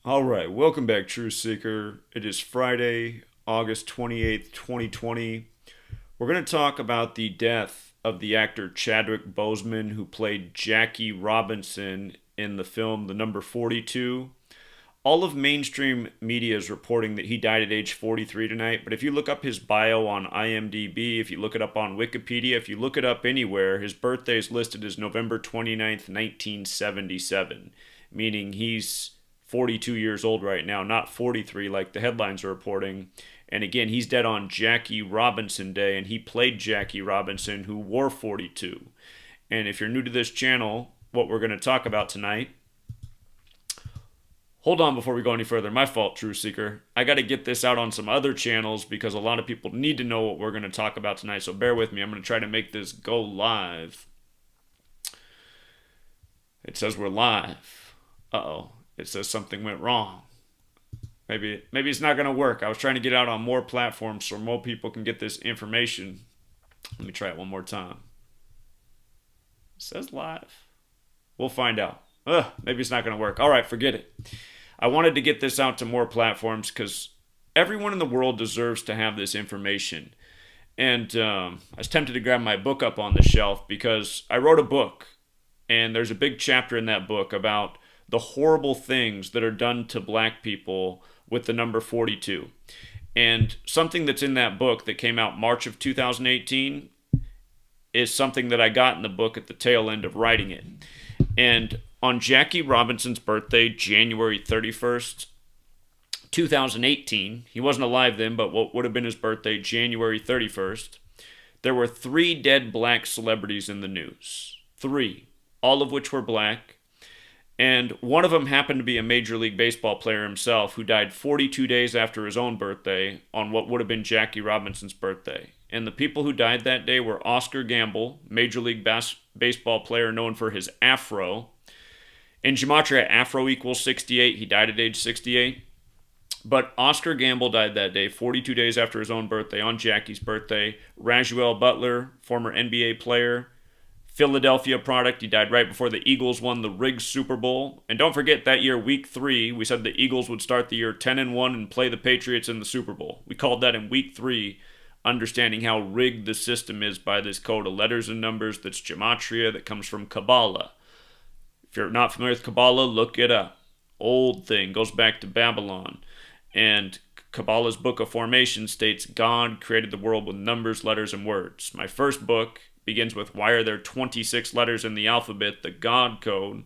All right, welcome back, Truth Seeker. It is Friday, August 28th, 2020. We're going to talk about the death of the actor Chadwick Boseman, who played Jackie Robinson in the film The Number 42. All of mainstream media is reporting that he died at age 43 tonight, but if you look up his bio on IMDb, if you look it up on Wikipedia, if you look it up anywhere, his birthday is listed as November 29th, 1977, meaning he's 42 years old right now, not 43 like the headlines are reporting. And again, he's dead on Jackie Robinson Day, and he played Jackie Robinson, who wore 42. And if you're new to this channel, what we're going to talk about tonight. Hold on before we go any further. My fault, True Seeker. I got to get this out on some other channels because a lot of people need to know what we're going to talk about tonight. So bear with me. I'm going to try to make this go live. It says we're live. Uh-oh. It says something went wrong. Maybe it's not going to work. I was trying to get out on more platforms so more people can get this information. Let me try it one more time. It says live. We'll find out. Maybe it's not going to work. All right, forget it. I wanted to get this out to more platforms because everyone in the world deserves to have this information. And I was tempted to grab my book up on the shelf because I wrote a book. And there's a big chapter in that book about the horrible things that are done to black people with the number 42. And something that's in that book that came out March of 2018 is something that I got in the book at the tail end of writing it. And on Jackie Robinson's birthday, January 31st, 2018, he wasn't alive then, but what would have been his birthday, January 31st, there were 3 dead black celebrities in the news. 3, all of which were black. And one of them happened to be a Major League Baseball player himself who died 42 days after his own birthday on what would have been Jackie Robinson's birthday. And the people who died that day were Oscar Gamble, Major League Baseball player known for his afro. In Gematria, afro equals 68. He died at age 68. But Oscar Gamble died that day, 42 days after his own birthday, on Jackie's birthday. Rajuel Butler, former NBA player, Philadelphia product. He died right before the Eagles won the rigged Super Bowl. And don't forget that year, week 3, we said the Eagles would start the year 10-1 and play the Patriots in the Super Bowl. We called that in week 3, understanding how rigged the system is by this code of letters and numbers that's Gematria, that comes from Kabbalah. If you're not familiar with Kabbalah, look it up. Old thing, goes back to Babylon. And Kabbalah's Book of Formation states God created the world with numbers, letters, and words. My first book begins with why are there 26 letters in the alphabet, the God code.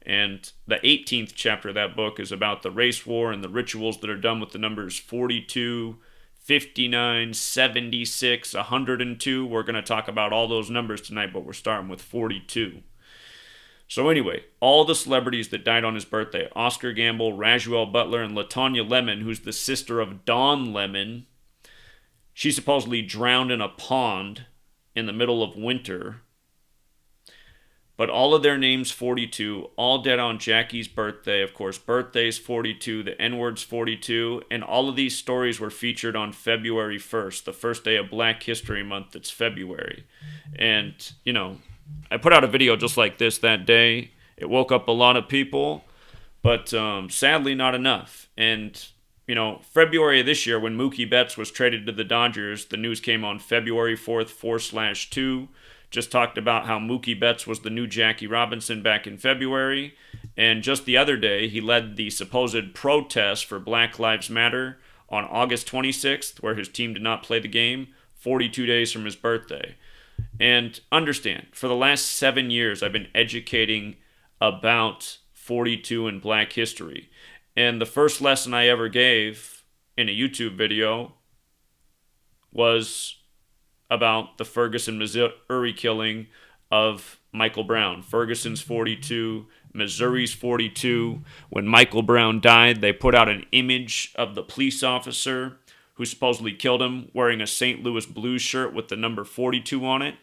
And the 18th chapter of that book is about the race war and the rituals that are done with the numbers 42, 59, 76, 102. We're going to talk about all those numbers tonight, but we're starting with 42. So anyway, all the celebrities that died on his birthday, Oscar Gamble, Rajuel Butler, and LaTanya Lemon, who's the sister of Don Lemon, she supposedly drowned in a pond in the middle of winter. But all of their names 42, all dead on Jackie's birthday. Of course, birthday's 42, the N-word's 42, and all of these stories were featured on February 1st, the first day of Black History Month. It's February. And, you know, I put out a video just like this that day. It woke up a lot of people, but sadly not enough. And, you know, February of this year, when Mookie Betts was traded to the Dodgers, the news came on February 4th, 4/2. Just talked about how Mookie Betts was the new Jackie Robinson back in February. And just the other day, he led the supposed protest for Black Lives Matter on August 26th, where his team did not play the game, 42 days from his birthday. And understand, for the last 7 years, I've been educating about 42 and black history. And the first lesson I ever gave in a YouTube video was about the Ferguson, Missouri killing of Michael Brown. Ferguson's 42, Missouri's 42. When Michael Brown died, they put out an image of the police officer who supposedly killed him wearing a St. Louis Blues shirt with the number 42 on it.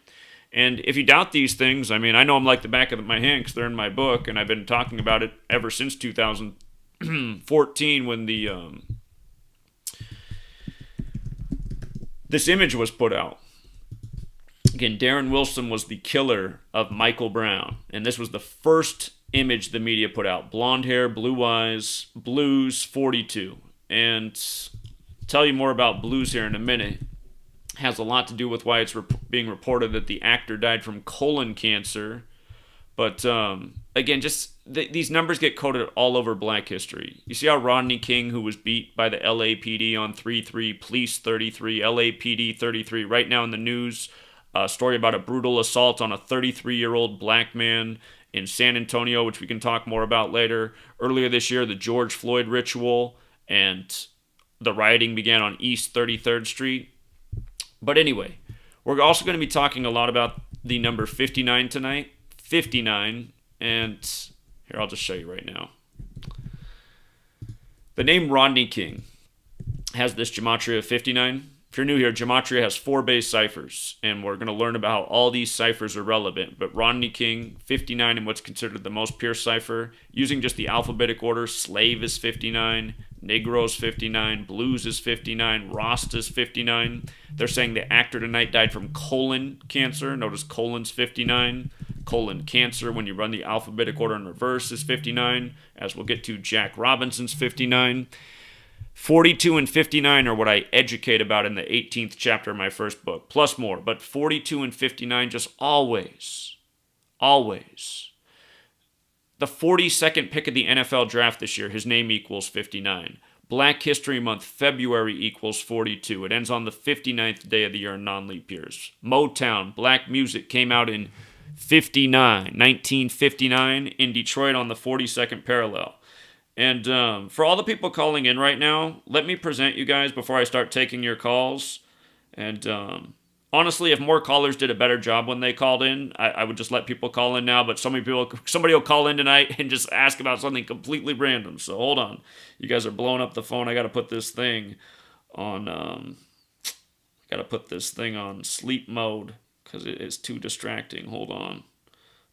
And if you doubt these things, I mean, I know them like the back of my hand because they're in my book, and I've been talking about it ever since 2014 when this image was put out. Again, Darren Wilson was the killer of Michael Brown, and this was the first image the media put out. Blonde hair, blue eyes, blues, 42. And tell you more about blues here in a minute. Has a lot to do with why it's being reported that the actor died from colon cancer. But again, just these numbers get coded all over black history. You see how Rodney King, who was beat by the LAPD on 3-3, police 33, LAPD 33, right now in the news, a story about a brutal assault on a 33-year-old black man in San Antonio, which we can talk more about later. Earlier this year, the George Floyd ritual, and the rioting began on East 33rd Street. But anyway, we're also going to be talking a lot about the number 59 tonight. 59, and here, I'll just show you right now. The name Rodney King has this Gematria of 59. If you're new here, Gematria has 4 base ciphers, and we're going to learn about how all these ciphers are relevant. But Rodney King, 59 in what's considered the most pure cipher, using just the alphabetic order, slave is 59, Negroes 59, blues is 59, Rasta is 59. They're saying the actor tonight died from colon cancer. Notice colon's 59. Colon cancer, when you run the alphabetic order in reverse, is 59. As we'll get to, Jack Robinson's 59. 42 and 59 are what I educate about in the 18th chapter of my first book, plus more. But 42 and 59 just always. The 42nd pick of the NFL draft this year, his name equals 59. Black History Month, February equals 42. It ends on the 59th day of the year in non-leap years. Motown, black music, came out in 1959 in Detroit on the 42nd parallel. And for all the people calling in right now, let me present you guys before I start taking your calls. And honestly, if more callers did a better job when they called in, I would just let people call in now. But somebody will call in tonight and just ask about something completely random. So hold on. You guys are blowing up the phone. I got to put this thing on sleep mode because it is too distracting. Hold on.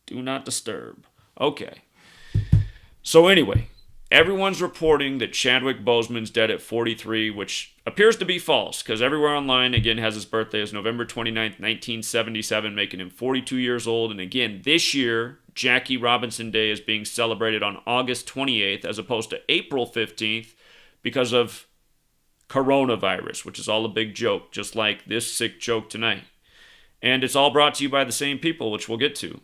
Do not disturb. Okay. So anyway, everyone's reporting that Chadwick Boseman's dead at 43, which appears to be false, because everywhere online, again, has his birthday as November 29th, 1977, making him 42 years old. And again, this year, Jackie Robinson Day is being celebrated on August 28th, as opposed to April 15th, because of coronavirus, which is all a big joke, just like this sick joke tonight. And it's all brought to you by the same people, which we'll get to.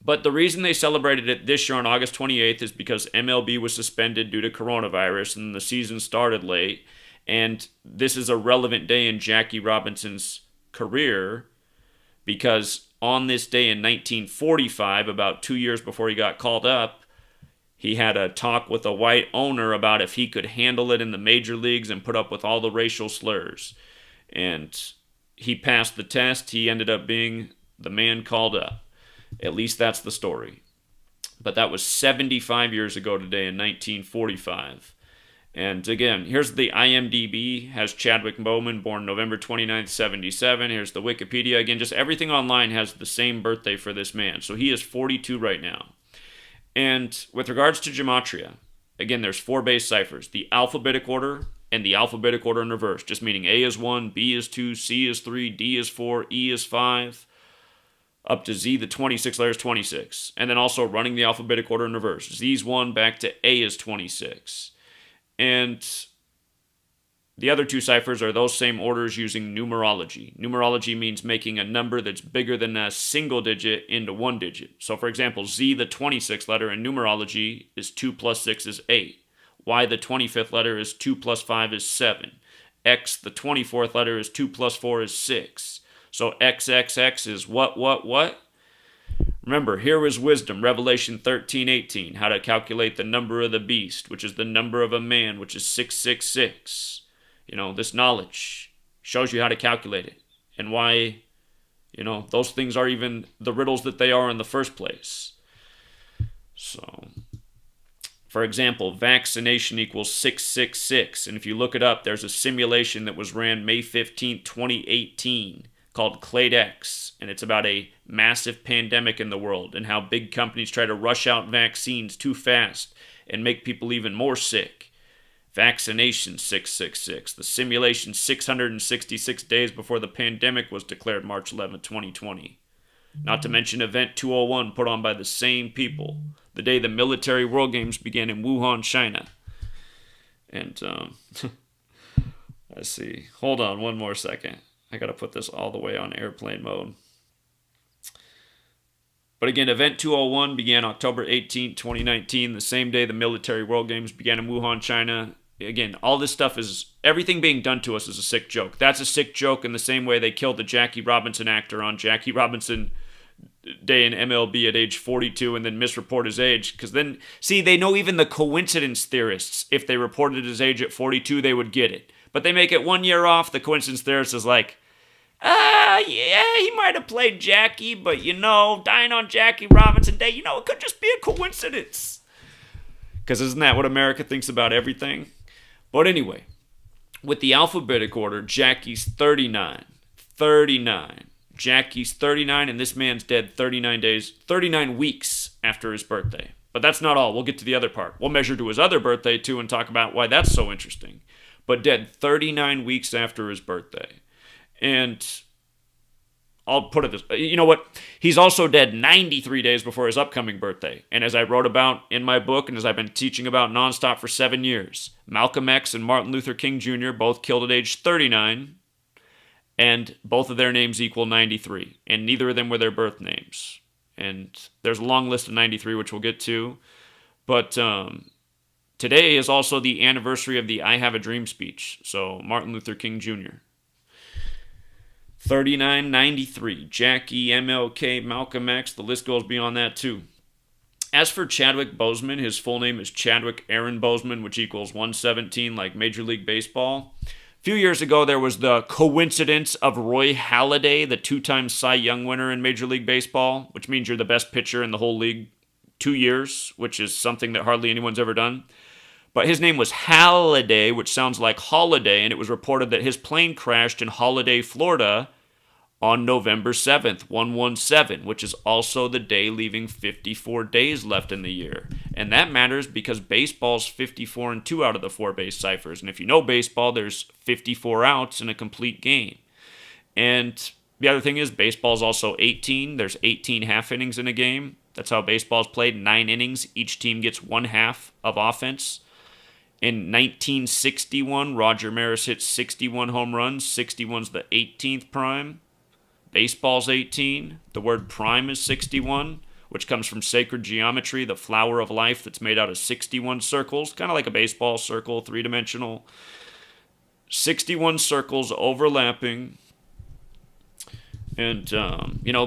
But the reason they celebrated it this year on August 28th is because MLB was suspended due to coronavirus and the season started late. And this is a relevant day in Jackie Robinson's career because on this day in 1945, about 2 years before he got called up, he had a talk with a white owner about if he could handle it in the major leagues and put up with all the racial slurs. And he passed the test. He ended up being the man called up. At least that's the story. But that was 75 years ago today in 1945. And again, here's the IMDb, has Chadwick Boseman, born November 29th, 77. Here's the Wikipedia. Again, just everything online has the same birthday for this man. So he is 42 right now. And with regards to Gematria, again, there's 4 base ciphers. The alphabetic order and the alphabetic order in reverse, just meaning A is 1, B is 2, C is 3, D is 4, E is 5, up to Z, the 26 letters, 26. And then also running the alphabetic order in reverse. Z is 1, back to A is 26. And the other 2 ciphers are those same orders using numerology. Numerology means making a number that's bigger than a single digit into 1 digit. So for example, Z, the 26th letter in numerology, is 2 plus 6 is 8. Y, the 25th letter, is 2 plus 5 is 7. X, the 24th letter, is 2 plus 4 is 6. So XXX is what? Remember, here is wisdom, Revelation 13:18, how to calculate the number of the beast, which is the number of a man, which is 666. This knowledge shows you how to calculate it and why, those things are even the riddles that they are in the first place. So, for example, vaccination equals 666. And if you look it up, there's a simulation that was ran May 15, 2018 called CladeX. And it's about a massive pandemic in the world and how big companies try to rush out vaccines too fast and make people even more sick. Vaccination 666. The simulation 666 days before the pandemic was declared March 11, 2020. Not to mention Event 201 put on by the same people the day the military World Games began in Wuhan, China. And, let's see. Hold on one more second. I got to put this all the way on airplane mode. But again, Event 201 began October 18, 2019, the same day the military World Games began in Wuhan, China. Again, all this stuff everything being done to us is a sick joke. That's a sick joke in the same way they killed the Jackie Robinson actor on Jackie Robinson Day in MLB at age 42 and then misreport his age. Because then, see, they know even the coincidence theorists, if they reported his age at 42, they would get it. But they make it 1 year off. The coincidence theorist is like, yeah, he might have played Jackie, but dying on Jackie Robinson Day, it could just be a coincidence. Because isn't that what America thinks about everything? But anyway, with the alphabetic order, Jackie's 39. Jackie's 39, and this man's dead 39 weeks after his birthday. But that's not all. We'll get to the other part. We'll measure to his other birthday, too, and talk about why that's so interesting. But dead 39 weeks after his birthday. And I'll put it this way. You know what? He's also dead 93 days before his upcoming birthday. And as I wrote about in my book, and as I've been teaching about nonstop for 7 years, Malcolm X and Martin Luther King Jr. both killed at age 39. And both of their names equal 93. And neither of them were their birth names. And there's a long list of 93, which we'll get to. But today is also the anniversary of the I Have a Dream speech. So Martin Luther King Jr. 3993. Jackie, MLK, Malcolm X. The list goes beyond that too. As for Chadwick Boseman, his full name is Chadwick Aaron Boseman, which equals 117 like Major League Baseball. A few years ago, there was the coincidence of Roy Halladay, the two-time Cy Young winner in Major League Baseball, which means you're the best pitcher in the whole league 2 years, which is something that hardly anyone's ever done. But his name was Halladay, which sounds like holiday, and it was reported that his plane crashed in Holiday, Florida on November 7th, 117, which is also the day leaving 54 days left in the year. And that matters because baseball's 54 and 2 out of the 4 base ciphers. And if you know baseball, there's 54 outs in a complete game. And the other thing is baseball's also 18. There's 18 half innings in a game. That's how baseball's played, 9 innings. Each team gets 1 half of offense. In 1961, Roger Maris hit 61 home runs. 61's the 18th prime. Baseball's 18. The word prime is 61, which comes from sacred geometry, the flower of life that's made out of 61 circles, kind of like a baseball circle, 3-dimensional. 61 circles overlapping. And,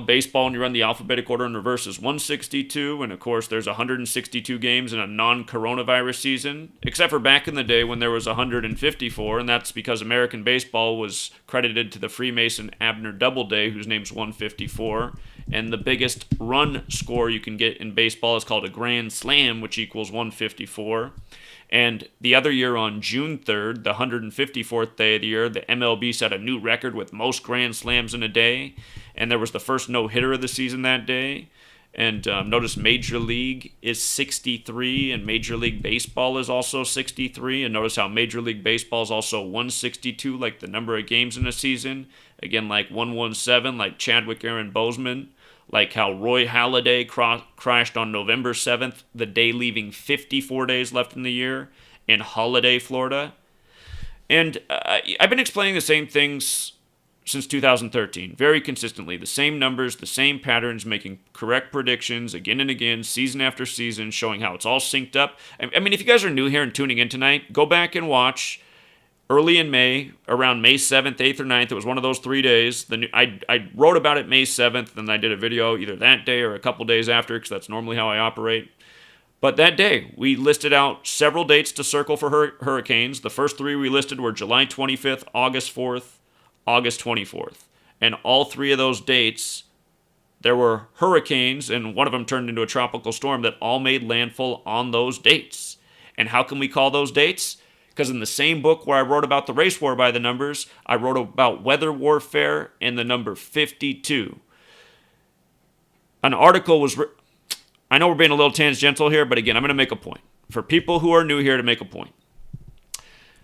baseball, when you run the alphabetic order in reverse, is 162. And, of course, there's 162 games in a non-coronavirus season, except for back in the day when there was 154. And that's because American baseball was credited to the Freemason Abner Doubleday, whose name's 154. And the biggest run score you can get in baseball is called a grand slam, which equals 154. And the other year on June 3rd, the 154th day of the year, the MLB set a new record with most grand slams in a day. And there was the first no-hitter of the season that day. And notice Major League is 63 and Major League Baseball is also 63. And notice how Major League Baseball is also 162, like the number of games in a season. Again, like 117, like Chadwick Aaron Boseman. Like how Roy Halladay crashed on November 7th, the day leaving 54 days left in the year, in Holiday, Florida. And I've been explaining the same things since 2013, very consistently. The same numbers, the same patterns, making correct predictions again and again, season after season, showing how it's all synced up. I mean, if you guys are new here and tuning in tonight, go back and watch. Early in May, around May 7th, 8th, or 9th, it was one of those 3 days. I wrote about it May 7th, and I did a video either that day or a couple days after, because that's normally how I operate. But that day, we listed out several dates to circle for hurricanes. The first 3 we listed were July 25th, August 4th, August 24th. And all 3 of those dates, there were hurricanes, and one of them turned into a tropical storm that all made landfall on those dates. And how can we call those dates? Because in the same book where I wrote about the race war by the numbers, I wrote about weather warfare and the number 52. An article was... I know we're being a little tangential here, but again, I'm going to make a point. For people who are new here, to make a point.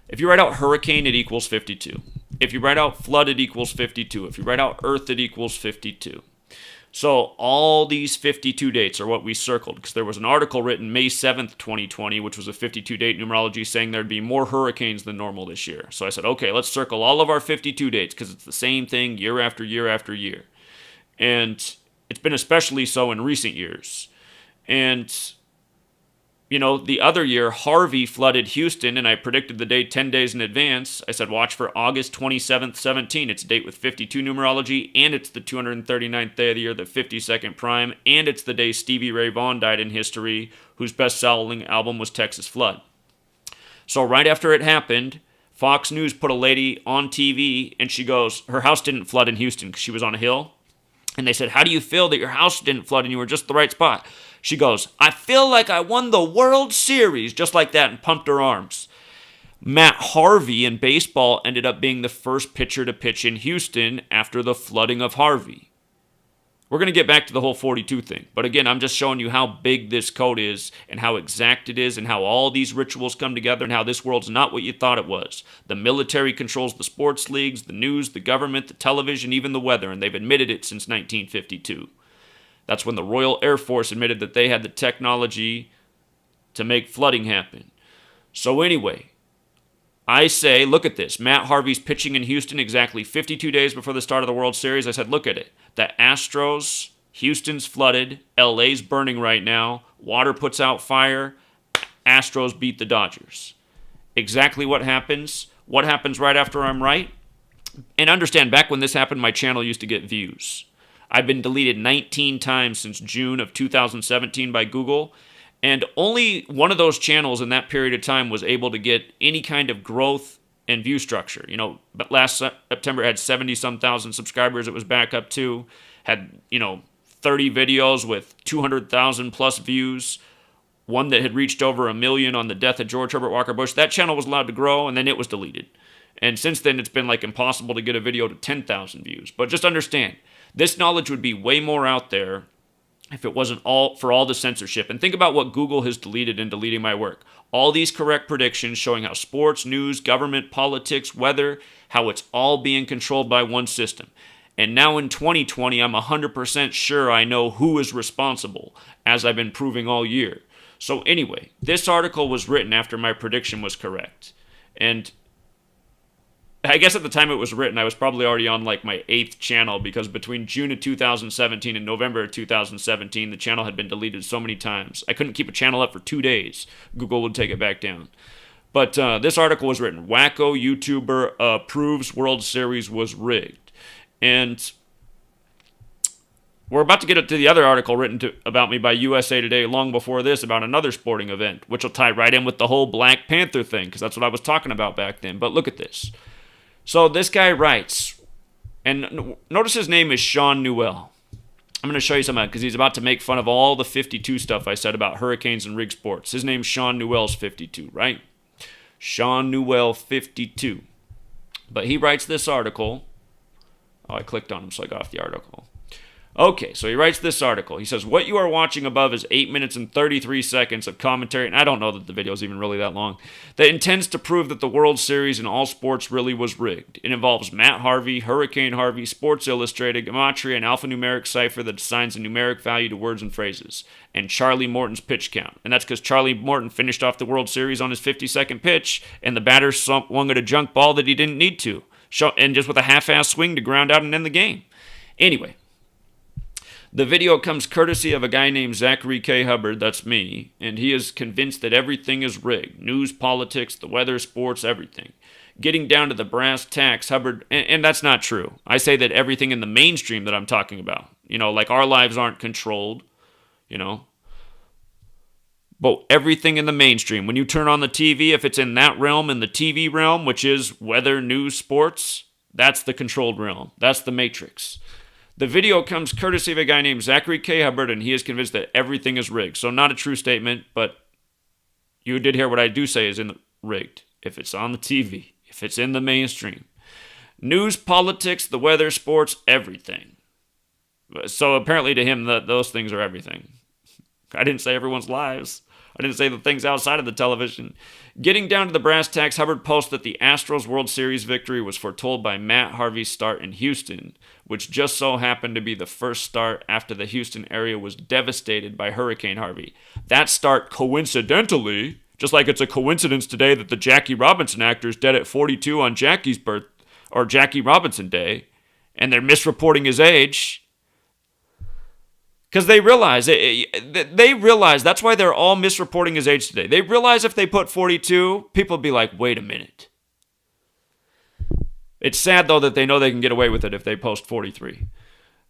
If you write out hurricane, it equals 52. If you write out flood, it equals 52. If you write out earth, it equals 52. So all these 52 dates are what we circled, because there was an article written May 7th, 2020, which was a 52-date numerology, saying there'd be more hurricanes than normal this year. So I said, okay, let's circle all of our 52 dates, because it's the same thing year after year after year. And it's been especially so in recent years. And the other year, Harvey flooded Houston, and I predicted the date 10 days in advance. I said, watch for August 27th, 17. It's a date with 52 numerology, and it's the 239th day of the year, the 52nd prime, and it's the day Stevie Ray Vaughan died in history, whose best-selling album was Texas Flood. So right after it happened, Fox News put a lady on TV, and she goes, her house didn't flood in Houston because she was on a hill. And they said, how do you feel that your house didn't flood and you were just the right spot? She goes, I feel like I won the World Series, just like that, and pumped her arms. Matt Harvey in baseball ended up being the first pitcher to pitch in Houston after the flooding of Harvey. We're going to get back to the whole 42 thing. But again, I'm just showing you how big this code is and how exact it is and how all these rituals come together and how this world's not what you thought it was. The military controls the sports leagues, the news, the government, the television, even the weather, and they've admitted it since 1952. That's when the Royal Air Force admitted that they had the technology to make flooding happen. So anyway, I say, look at this. Matt Harvey's pitching in Houston exactly 52 days before the start of the World Series. I said, look at it. The Astros, Houston's flooded, LA's burning right now, water puts out fire, Astros beat the Dodgers. Exactly what happens. What happens right after I'm right? And understand, back when this happened, my channel used to get views. I've been deleted 19 times since June of 2017 by Google, and only one of those channels in that period of time was able to get any kind of growth and view structure. But last September it had 70-some thousand subscribers. It was back up to, had, 30 videos with 200,000 plus views. One that had reached over 1 million on the death of George Herbert Walker Bush. That channel was allowed to grow, and then it was deleted. And since then, it's been impossible to get a video to 10,000 views. But just understand, this knowledge would be way more out there if it wasn't all for all the censorship. And think about what Google has deleted in deleting my work. All these correct predictions showing how sports, news, government, politics, weather, how it's all being controlled by one system. And now in 2020, I'm 100% sure I know who is responsible, as I've been proving all year. So anyway, this article was written after my prediction was correct. And I guess at the time it was written, I was probably already on my 8th channel, because between June of 2017 and November of 2017, the channel had been deleted so many times. I couldn't keep a channel up for 2 days. Google would take it back down. But this article was written, Wacko YouTuber proves World Series was rigged. And we're about to get to the other article written about me by USA Today long before this about another sporting event, which will tie right in with the whole Black Panther thing, because that's what I was talking about back then. But look at this. So this guy writes, and notice his name is Sean Newell. I'm going to show you something, because he's about to make fun of all the 52 stuff I said about hurricanes and rigged sports. His name's Sean Newell's 52, right? Sean Newell 52. But he writes this article. Oh, I clicked on him, so I got off the article. Okay, so he writes this article. He says, what you are watching above is 8 minutes and 33 seconds of commentary, and I don't know that the video is even really that long, that intends to prove that the World Series in all sports really was rigged. It involves Matt Harvey, Hurricane Harvey, Sports Illustrated, Gematria, an alphanumeric cipher that assigns a numeric value to words and phrases, and Charlie Morton's pitch count. And that's because Charlie Morton finished off the World Series on his 52nd pitch, and the batter swung at a junk ball that he didn't need to, and just with a half-ass swing to ground out and end the game. Anyway, the video comes courtesy of a guy named Zachary K. Hubbard, that's me, and he is convinced that everything is rigged. News, politics, the weather, sports, everything. Getting down to the brass tacks, Hubbard, and that's not true. I say that everything in the mainstream that I'm talking about, our lives aren't controlled, but everything in the mainstream. When you turn on the TV, if it's in that realm, in the TV realm, which is weather, news, sports, that's the controlled realm. That's the matrix. The video comes courtesy of a guy named Zachary K. Hubbard, and he is convinced that everything is rigged. So not a true statement, but you did hear what I do say is rigged. If it's on the TV, if it's in the mainstream. News, politics, the weather, sports, everything. So apparently to him, those things are everything. I didn't say everyone's lives. I didn't say the things outside of the television. Getting down to the brass tacks, Hubbard posts that the Astros World Series victory was foretold by Matt Harvey's start in Houston, which just so happened to be the first start after the Houston area was devastated by Hurricane Harvey. That start, coincidentally, just like it's a coincidence today that the Jackie Robinson actor is dead at 42 on Jackie Robinson Day, and they're misreporting his age. Because they realize that's why they're all misreporting his age today. They realize if they put 42, people will be like, wait a minute. It's sad, though, that they know they can get away with it if they post 43.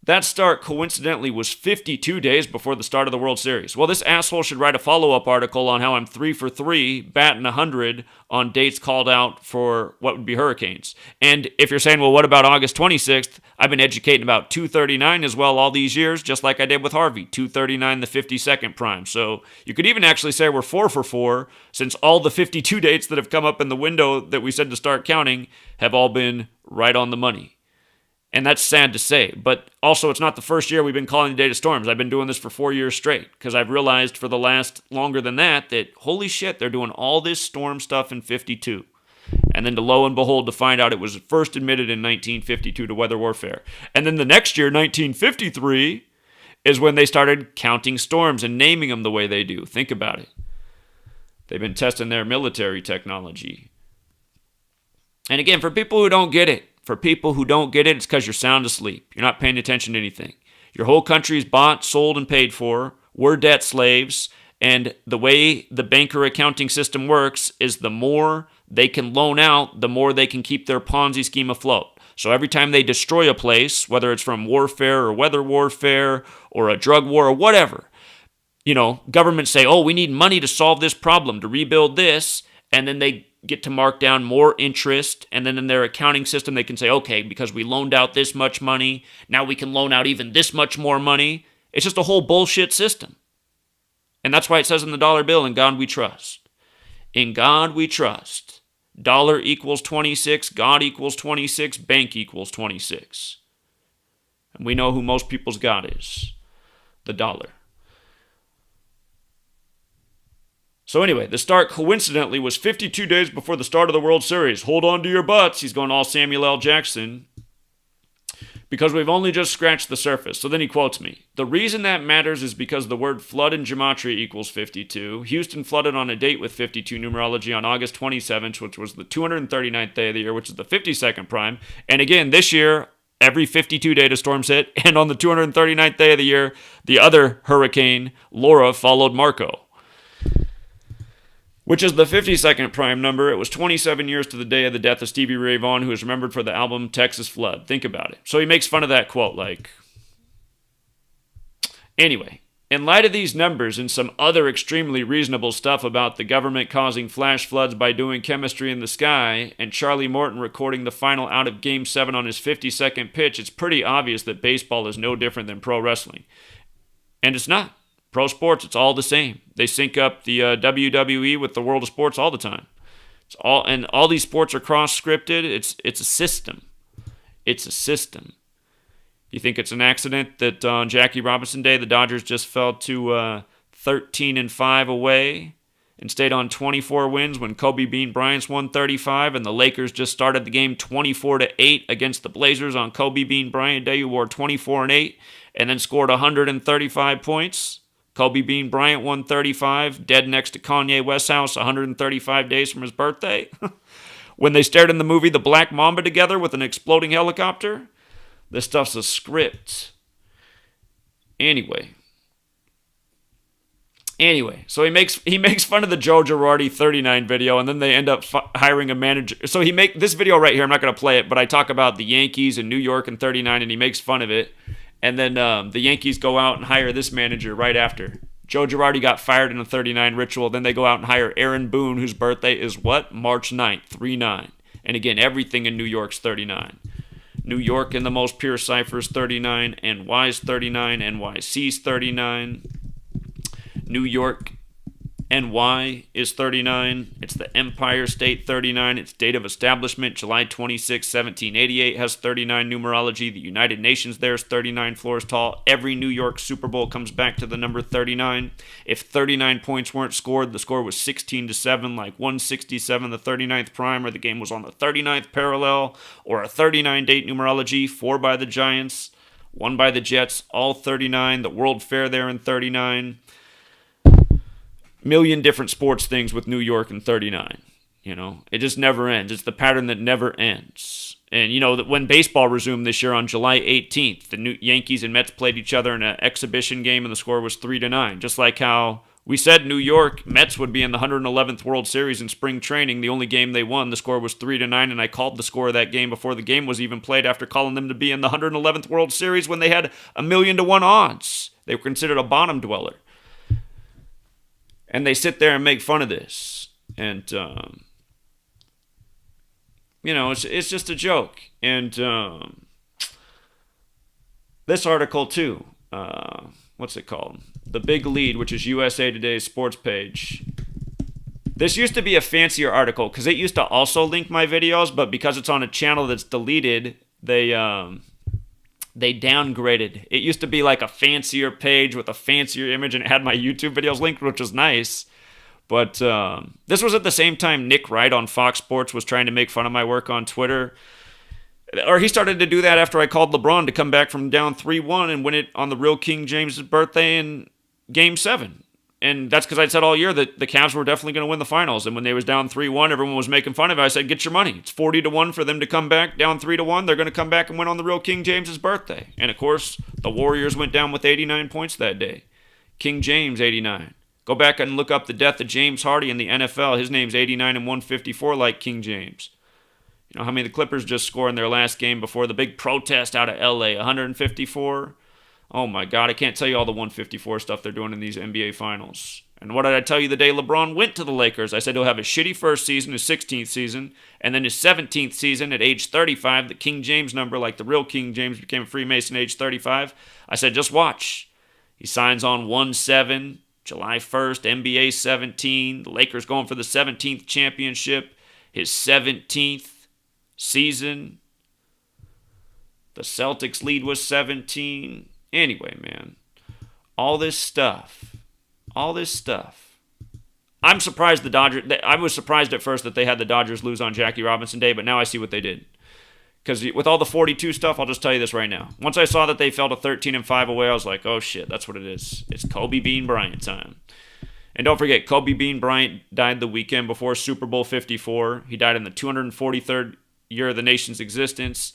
That start, coincidentally, was 52 days before the start of the World Series. Well, this asshole should write a follow-up article on how I'm 3 for 3, batting 100 on dates called out for what would be hurricanes. And if you're saying, well, what about August 26th? I've been educating about 239 as well all these years, just like I did with Harvey, 239, the 52nd prime. So you could even actually say we're 4 for 4, since all the 52 dates that have come up in the window that we said to start counting have all been right on the money. And that's sad to say, but also it's not the first year we've been calling the date of storms. I've been doing this for 4 years straight because I've realized for the last longer than that holy shit, they're doing all this storm stuff in 52. And then to lo and behold to find out it was first admitted in 1952 to weather warfare. And then the next year, 1953, is when they started counting storms and naming them the way they do. Think about it. They've been testing their military technology. And again, for people who don't get it, it's because you're sound asleep. You're not paying attention to anything. Your whole country is bought, sold, and paid for. We're debt slaves. And the way the banker accounting system works is the more they can loan out, the more they can keep their Ponzi scheme afloat. So every time they destroy a place, whether it's from warfare or weather warfare or a drug war or whatever, governments say, oh, we need money to solve this problem, to rebuild this, and then they get to mark down more interest, and then in their accounting system they can say, okay, because we loaned out this much money, now we can loan out even this much more money. It's just a whole bullshit system. And that's why it says in the dollar bill, in God we trust. In God we trust. Dollar equals 26, God equals 26, bank equals 26. And we know who most people's God is. The dollar. So anyway, the start coincidentally was 52 days before the start of the World Series. Hold on to your butts. He's going all Samuel L. Jackson. Because we've only just scratched the surface. So then he quotes me. The reason that matters is because the word flood in Gematria equals 52. Houston flooded on a date with 52 numerology on August 27th, which was the 239th day of the year, which is the 52nd prime. And again, this year, every 52 day the storms hit. And on the 239th day of the year, the other hurricane, Laura, followed Marco, which is the 52nd prime number. It was 27 years to the day of the death of Stevie Ray Vaughan, who is remembered for the album Texas Flood. Think about it. So he makes fun of that quote, Anyway, in light of these numbers and some other extremely reasonable stuff about the government causing flash floods by doing chemistry in the sky, and Charlie Morton recording the final out of Game 7 on his 52nd pitch, it's pretty obvious that baseball is no different than pro wrestling. And it's not. Pro sports, it's all the same. They sync up the WWE with the world of sports all the time. And all these sports are cross-scripted. It's a system. It's a system. You think it's an accident that on Jackie Robinson Day, the Dodgers just fell to 13-5 away and stayed on 24 wins when Kobe Bean Bryant's won 35, and the Lakers just started the game 24-8 against the Blazers on Kobe Bean Bryant Day, who wore 24-8 and then scored 135 points. Kobe Bean Bryant won 35, dead next to Kanye West's house 135 days from his birthday. When they starred in the movie The Black Mamba together with an exploding helicopter. This stuff's a script. Anyway, so he makes fun of the Joe Girardi 39 video, and then they end up hiring a manager. So this video right here, I'm not going to play it, but I talk about the Yankees in New York in 39, and he makes fun of it. And then the Yankees go out and hire this manager right after. Joe Girardi got fired in a 39 ritual. Then they go out and hire Aaron Boone, whose birthday is what? March 9th, 39. And again, everything in New York's 39. New York in the most pure ciphers 39, NY's 39, NYC's 39. New York NY is 39. It's the Empire State 39. Its date of establishment, July 26, 1788, has 39 numerology. The United Nations there is 39 floors tall. Every New York Super Bowl comes back to the number 39. If 39 points weren't scored, the score was 16-7, like 167, the 39th prime, or the game was on the 39th parallel, or a 39-date numerology, 4 by the Giants, 1 by the Jets, all 39. The World Fair there in 39. Million different sports things with New York in 39. It just never ends. It's the pattern that never ends. And that when baseball resumed this year on July 18th, the Yankees and Mets played each other in an exhibition game, and the score was 3-9. Just like how we said New York Mets would be in the 111th World Series in spring training. The only game they won, the score was 3-9, and I called the score of that game before the game was even played after calling them to be in the 111th World Series when they had 1,000,000-to-1 odds. They were considered a bottom dweller. And they sit there and make fun of this. And, it's just a joke. And this article, too, what's it called? The Big Lead, which is USA Today's sports page. This used to be a fancier article because it used to also link my videos, but because it's on a channel that's deleted, they downgraded. It used to be like a fancier page with a fancier image, and it had my YouTube videos linked, which was nice. But this was at the same time Nick Wright on Fox Sports was trying to make fun of my work on Twitter. Or he started to do that after I called LeBron to come back from down 3-1 and win it on the real King James' birthday in Game 7. And that's because I said all year that the Cavs were definitely going to win the finals. And when they was down 3-1, everyone was making fun of it. I said, get your money. It's 40-1 for them to come back down 3-1. They're going to come back and win on the real King James' birthday. And, of course, the Warriors went down with 89 points that day. King James, 89. Go back and look up the death of James Hardy in the NFL. His name's 89 and 154 like King James. You know how many the Clippers just scored in their last game before the big protest out of L.A.? 154? Oh my God, I can't tell you all the 154 stuff they're doing in these NBA finals. And what did I tell you the day LeBron went to the Lakers? I said he'll have a shitty first season, his 16th season, and then his 17th season at age 35, the King James number, like the real King James became a Freemason at age 35. I said, just watch. He signs on 1-7, July 1st, NBA 17. The Lakers going for the 17th championship, his 17th season. The Celtics lead was 17. Anyway, man, all this stuff. I'm surprised the Dodgers, I was surprised at first that they had the Dodgers lose on Jackie Robinson Day, but now I see what they did. Because with all the 42 stuff, I'll just tell you this right now. Once I saw that they fell to 13-5 away, I was like, oh shit, that's what it is. It's Kobe Bean Bryant time. And don't forget, Kobe Bean Bryant died the weekend before Super Bowl 54. He died in the 243rd year of the nation's existence.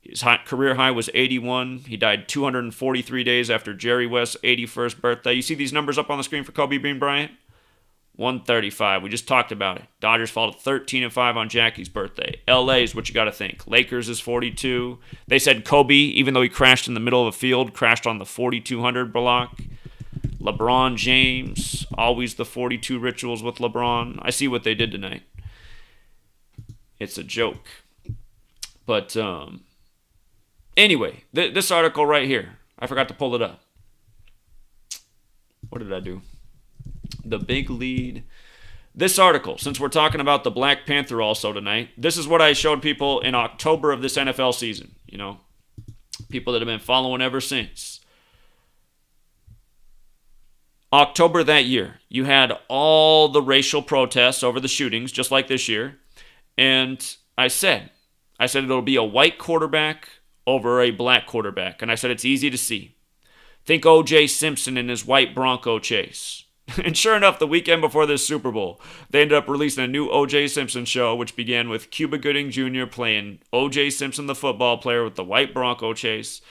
His career high was 81. He died 243 days after Jerry West's 81st birthday. You see these numbers up on the screen for Kobe Bean Bryant? 135. We just talked about it. Dodgers fall to 13-5 on Jackie's birthday. LA is what you got to think. Lakers is 42. They said Kobe, even though he crashed in the middle of a field, crashed on the 4200 block. LeBron James, always the 42 rituals with LeBron. I see what they did tonight. It's a joke. But, anyway, this article right here, I forgot to pull it up. What did I do? The Big Lead. This article, since we're talking about the Black Panther also tonight, this is what I showed people in October of this NFL season. You know, people that have been following ever since. October that year, you had all the racial protests over the shootings, just like this year. And I said it'll be a white quarterback over a black quarterback. And I said it's easy to see. Think OJ Simpson in his White Bronco chase. And sure enough, the weekend before this Super Bowl, they ended up releasing a new OJ Simpson show, which began with Cuba Gooding Jr. playing OJ Simpson, the football player, with the White Bronco chase.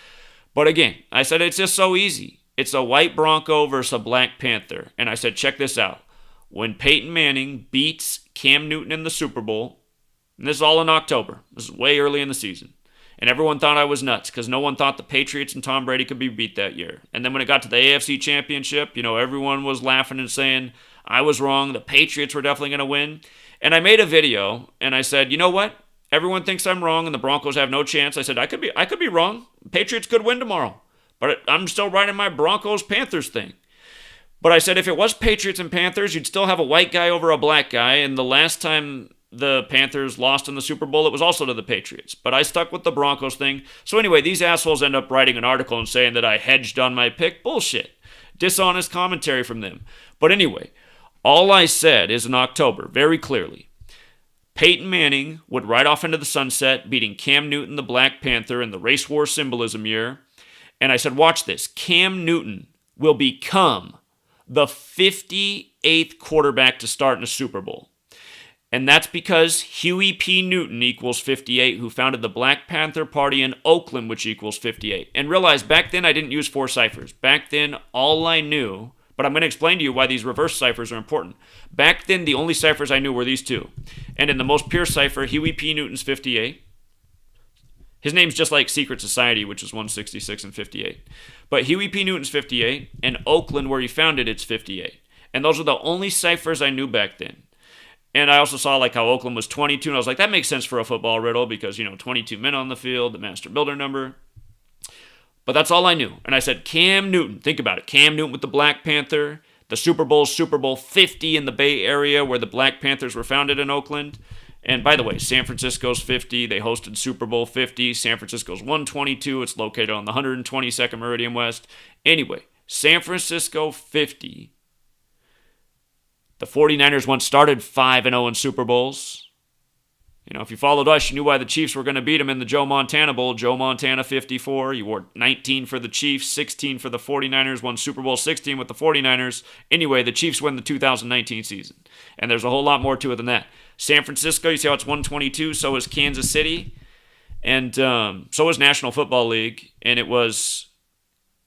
But again, I said it's just so easy. It's a White Bronco versus a Black Panther. And I said, check this out. When Peyton Manning beats Cam Newton in the Super Bowl, and this is all in October. This is way early in the season. And everyone thought I was nuts because no one thought the Patriots and Tom Brady could be beat that year. And then when it got to the AFC Championship, you know, everyone was laughing and saying I was wrong. The Patriots were definitely going to win. And I made a video and I said, you know what? Everyone thinks I'm wrong and the Broncos have no chance. I said, I could be wrong. Patriots could win tomorrow. But I'm still riding my Broncos-Panthers thing. But I said if it was Patriots and Panthers, you'd still have a white guy over a black guy. And the last time the Panthers lost in the Super Bowl, it was also to the Patriots. But I stuck with the Broncos thing. So anyway, these assholes end up writing an article and saying that I hedged on my pick. Bullshit. Dishonest commentary from them. But anyway, all I said is in October, very clearly, Peyton Manning would ride off into the sunset, beating Cam Newton, the Black Panther, in the race war symbolism year. And I said, watch this. Cam Newton will become the 58th quarterback to start in a Super Bowl. And that's because Huey P. Newton equals 58, who founded the Black Panther Party in Oakland, which equals 58. And realize, back then I didn't use 4 ciphers. Back then, all I knew, but I'm going to explain to you why these reverse ciphers are important. Back then, the only ciphers I knew were these 2. And in the most pure cipher, Huey P. Newton's 58. His name's just like Secret Society, which is 166 and 58. But Huey P. Newton's 58, and Oakland, where he founded, it's 58. And those are the only ciphers I knew back then. And I also saw like how Oakland was 22, and I was like, that makes sense for a football riddle because, 22 men on the field, the master builder number. But that's all I knew. And I said, Cam Newton, think about it. Cam Newton with the Black Panther, the Super Bowl 50 in the Bay Area where the Black Panthers were founded in Oakland. And by the way, San Francisco's 50. They hosted Super Bowl 50. San Francisco's 122. It's located on the 122nd Meridian West. Anyway, San Francisco 50. The 49ers once started 5-0 in Super Bowls. If you followed us, you knew why the Chiefs were going to beat them in the Joe Montana Bowl. Joe Montana 54. You wore 19 for the Chiefs, 16 for the 49ers, won Super Bowl 16 with the 49ers. Anyway, the Chiefs win the 2019 season. And there's a whole lot more to it than that. San Francisco, you see how it's 122, so is Kansas City, and so is National Football League, and it was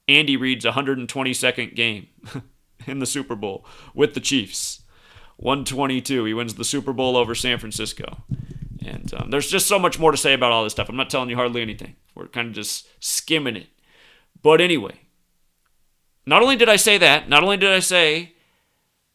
Andy Reid's 122nd game in the Super Bowl with the Chiefs. 122, he wins the Super Bowl over San Francisco. And there's just so much more to say about all this stuff. I'm not telling you hardly anything. We're kind of just skimming it. But anyway, not only did I say that, not only did I say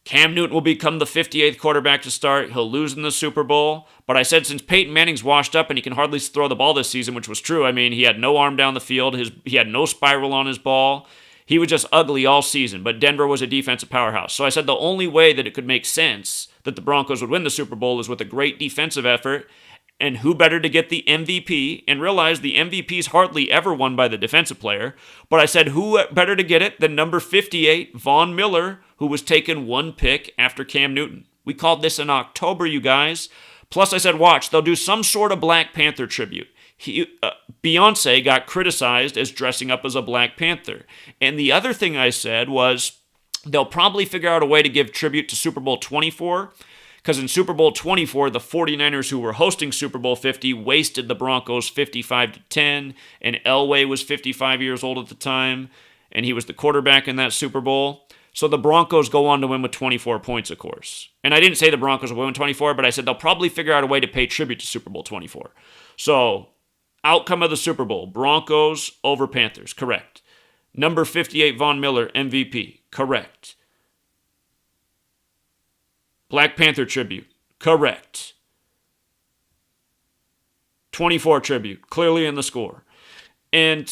Cam Newton will become the 58th quarterback to start. He'll lose in the Super Bowl. But I said since Peyton Manning's washed up and he can hardly throw the ball this season, which was true. I mean, he had no arm down the field. He had no spiral on his ball. He was just ugly all season. But Denver was a defensive powerhouse. So I said the only way that it could make sense that the Broncos would win the Super Bowl is with a great defensive effort. And who better to get the MVP? And realize the MVP's hardly ever won by the defensive player. But I said who better to get it than number 58, Von Miller, who was taken 1 pick after Cam Newton. We called this in October, you guys. Plus I said, watch, they'll do some sort of Black Panther tribute. Beyonce got criticized as dressing up as a Black Panther. And the other thing I said was they'll probably figure out a way to give tribute to Super Bowl 24. Because in Super Bowl 24, the 49ers who were hosting Super Bowl 50 wasted the Broncos 55-10, and Elway was 55 years old at the time, and he was the quarterback in that Super Bowl. So the Broncos go on to win with 24 points, of course. And I didn't say the Broncos will win 24, but I said they'll probably figure out a way to pay tribute to Super Bowl 24. So, outcome of the Super Bowl, Broncos over Panthers, correct. Number 58, Von Miller, MVP, correct. Black Panther tribute, correct. 24 tribute, clearly in the score. And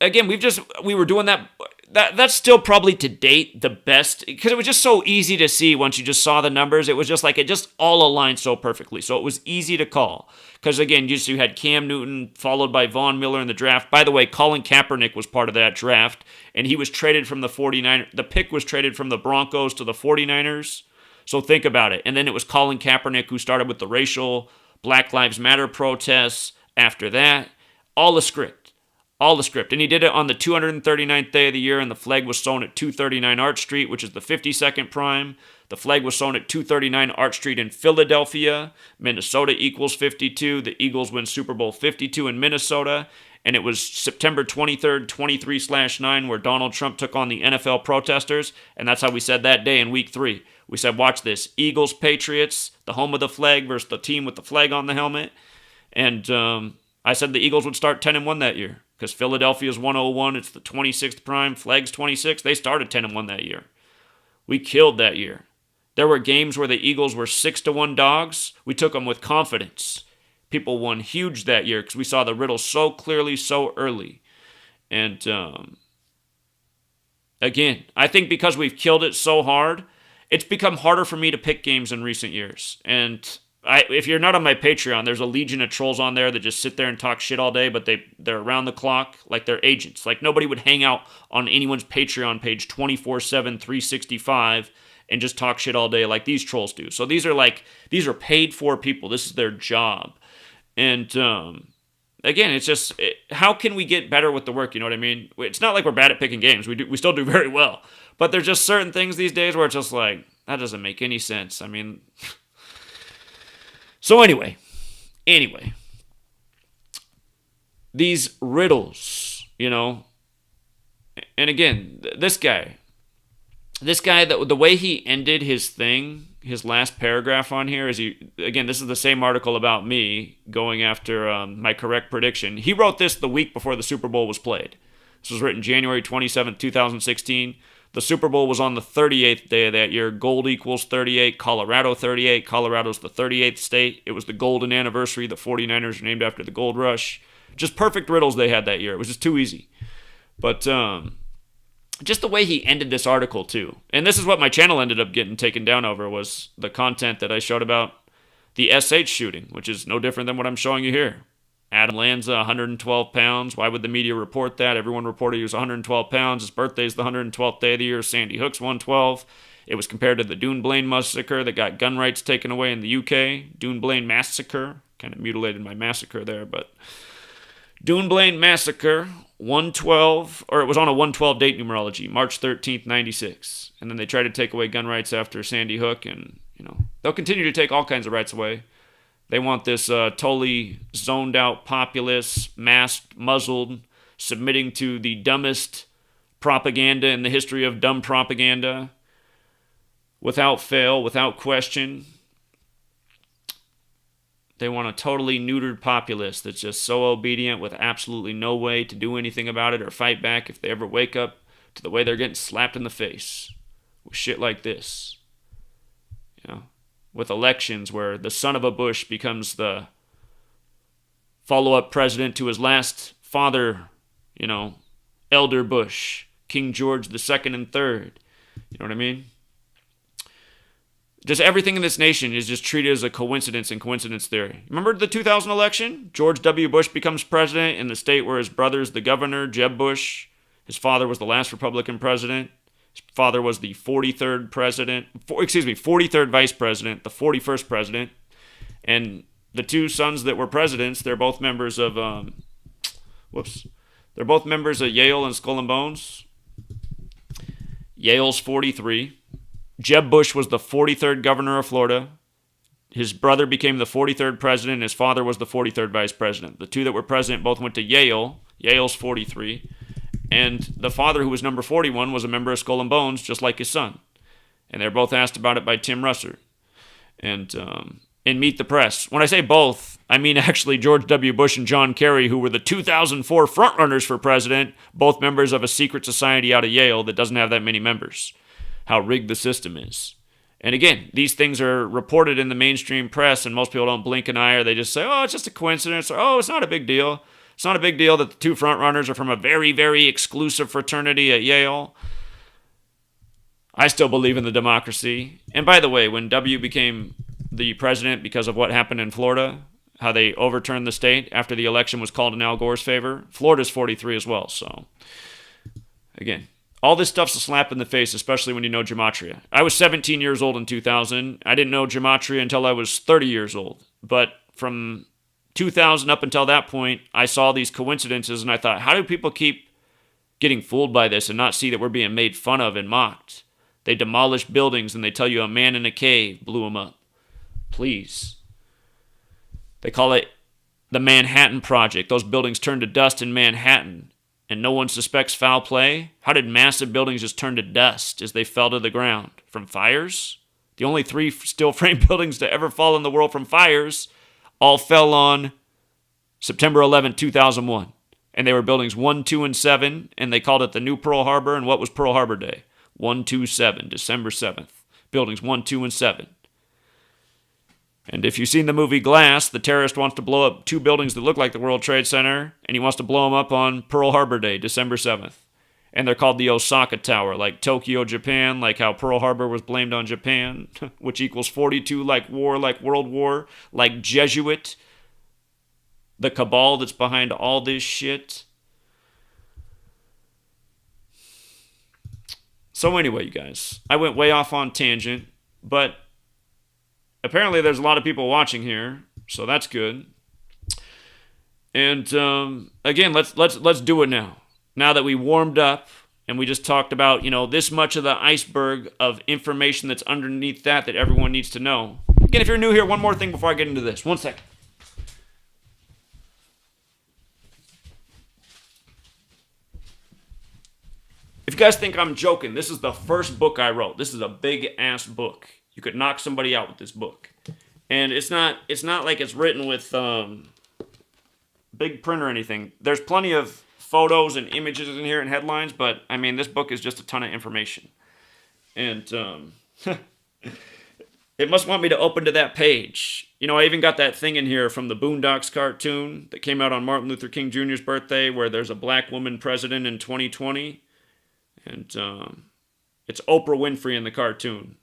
again, we were doing that. That's still probably to date the best, because it was just so easy to see once you just saw the numbers. It was just like it just all aligned so perfectly. So it was easy to call. Because again, you had Cam Newton followed by Von Miller in the draft. By the way, Colin Kaepernick was part of that draft, and he was traded from the 49ers. The pick was traded from the Broncos to the 49ers. So think about it. And then it was Colin Kaepernick who started with the racial Black Lives Matter protests after that. All the script. And he did it on the 239th day of the year, and the flag was sewn at 239 Arch Street, which is the 52nd prime. The flag was sewn at 239 Arch Street in Philadelphia. Minnesota equals 52. The Eagles win Super Bowl 52 in Minnesota. And it was September 23rd, 23/9, where Donald Trump took on the NFL protesters. And that's how we said that day in week 3. We said, watch this. Eagles, Patriots, the home of the flag versus the team with the flag on the helmet. And I said the Eagles would start 10-1 that year because Philadelphia's 101. It's the 26th prime. Flag's 26. They started 10-1 that year. We killed that year. There were games where the Eagles were 6-1 dogs. We took them with confidence. People won huge that year because we saw the riddle so clearly, so early. And Again, I think because we've killed it so hard, it's become harder for me to pick games in recent years. And if you're not on my Patreon, there's a legion of trolls on there that just sit there and talk shit all day, but they're around the clock like they're agents. Like nobody would hang out on anyone's Patreon page 24/7, 365 and just talk shit all day like these trolls do. So these are paid for people. This is their job. And again, it's just, how can we get better with the work? You know what I mean? It's not like we're bad at picking games. We still do very well. But there's just certain things these days where it's just like, that doesn't make any sense. I mean... So anyway, these riddles, and again, this guy, the way he ended his thing, his last paragraph on here is this is the same article about me going after my correct prediction. He wrote this the week before the Super Bowl was played. This was written January 27th, 2016. The Super Bowl was on the 38th day of that year. Gold equals 38, Colorado 38. Colorado's the 38th state. It was the golden anniversary. The 49ers were named after the gold rush. Just perfect riddles they had that year. It was just too easy. But just the way he ended this article, too. And this is what my channel ended up getting taken down over, was the content that I showed about the SH shooting, which is no different than what I'm showing you here. Adam Lanza, 112 pounds. Why would the media report that? Everyone reported he was 112 pounds. His birthday's the 112th day of the year. Sandy Hook's 112. It was compared to the Dune Blaine massacre that got gun rights taken away in the UK. Dune Blaine massacre. Kind of mutilated my massacre there, but... Dune Blaine massacre, 112, or it was on a 112 date numerology, March 13th, 96. And then they tried to take away gun rights after Sandy Hook, and, they'll continue to take all kinds of rights away. They want this totally zoned out populace, masked, muzzled, submitting to the dumbest propaganda in the history of dumb propaganda, without fail, without question. They want a totally neutered populace that's just so obedient with absolutely no way to do anything about it or fight back if they ever wake up to the way they're getting slapped in the face with shit like this. With elections where the son of a Bush becomes the follow-up president to his last father, Elder Bush, King George II and III. You know what I mean? Just everything in this nation is just treated as a coincidence and coincidence theory. Remember the 2000 election? George W. Bush becomes president in the state where his brother's the governor, Jeb Bush. His father was the last Republican president. His father was the 43rd vice president, the 41st president. And the two sons that were presidents, they're both members of, they're both members of Yale and Skull and Bones. Yale's 43. Jeb Bush was the 43rd governor of Florida. His brother became the 43rd president. His father was the 43rd vice president. The two that were president both went to Yale. Yale's 43. And the father, who was number 41, was a member of Skull and Bones, just like his son. And they're both asked about it by Tim Russer. And in Meet the Press. When I say both, I mean actually George W. Bush and John Kerry, who were the 2004 frontrunners for president, both members of a secret society out of Yale that doesn't have that many members. How rigged the system is. And again, these things are reported in the mainstream press, and most people don't blink an eye, or they just say, oh, it's just a coincidence, or oh, it's not a big deal. It's not a big deal that the two frontrunners are from a very, very exclusive fraternity at Yale. I still believe in the democracy. And by the way, when W became the president because of what happened in Florida, how they overturned the state after the election was called in Al Gore's favor, Florida's 43 as well. So, again, all this stuff's a slap in the face, especially when you know Gematria. I was 17 years old in 2000. I didn't know Gematria until I was 30 years old. But from 2000 up until that point, I saw these coincidences, and I thought, how do people keep getting fooled by this and not see that we're being made fun of and mocked? They demolish buildings, and they tell you a man in a cave blew them up. Please. They call it the Manhattan Project. Those buildings turned to dust in Manhattan, and no one suspects foul play? How did massive buildings just turn to dust as they fell to the ground? From fires? The only 3 steel frame buildings to ever fall in the world from fires all fell on September 11, 2001. And they were buildings 1, 2, and 7, and they called it the New Pearl Harbor. And what was Pearl Harbor Day? 1, 2, 7, December 7th. Buildings 1, 2, and 7. And if you've seen the movie Glass, the terrorist wants to blow up 2 buildings that look like the World Trade Center, and he wants to blow them up on Pearl Harbor Day, December 7th. And they're called the Osaka Tower, like Tokyo, Japan, like how Pearl Harbor was blamed on Japan, which equals 42, like war, like World War, like Jesuit, the cabal that's behind all this shit. So anyway, you guys, I went way off on tangent, but apparently there's a lot of people watching here, so that's good. And again, let's do it now. Now that we warmed up and we just talked about, this much of the iceberg of information that's underneath that everyone needs to know. Again, if you're new here, one more thing before I get into this. 1 second. If you guys think I'm joking, this is the first book I wrote. This is a big-ass book. You could knock somebody out with this book. And it's not like it's written with big print or anything. There's plenty of photos and images in here and headlines, but I mean, this book is just a ton of information. And it must want me to open to that page. I even got that thing in here from the Boondocks cartoon that came out on Martin Luther King Jr.'s birthday, where there's a black woman president in 2020. And it's Oprah Winfrey in the cartoon.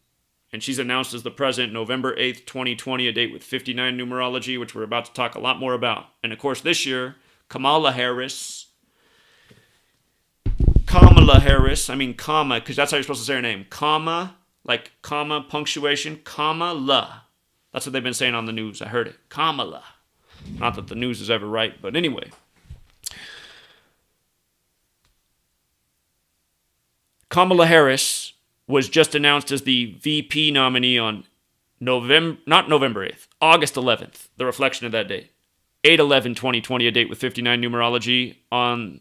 And she's announced as the president November 8th, 2020, a date with 59 numerology, which we're about to talk a lot more about. And of course, this year, Kamala Harris, I mean comma, because that's how you're supposed to say her name. Comma, like comma, punctuation, Kamala. That's what they've been saying on the news. I heard it. Kamala. Not that the news is ever right, but anyway. Kamala Harris was just announced as the VP nominee on August 11th, the reflection of that date. 8/11/2020, a date with 59 numerology on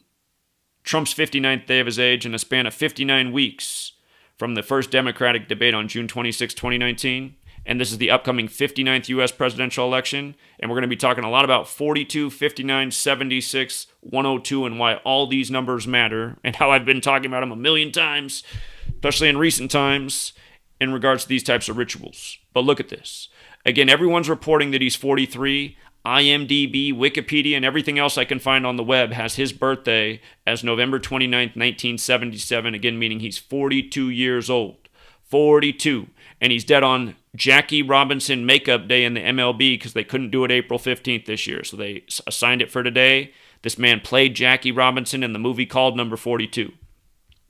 Trump's 59th day of his age in a span of 59 weeks from the first Democratic debate on June 26, 2019. And this is the upcoming 59th U.S. presidential election. And we're going to be talking a lot about 42, 59, 76, 102, and why all these numbers matter, and how I've been talking about them a million times, especially in recent times, in regards to these types of rituals. But look at this. Again, everyone's reporting that he's 43. IMDb, Wikipedia, and everything else I can find on the web has his birthday as November 29th, 1977, again meaning he's 42 years old. 42. And he's dead on Jackie Robinson Makeup Day in the MLB because they couldn't do it April 15th this year, so they assigned it for today. This man played Jackie Robinson in the movie called Number 42.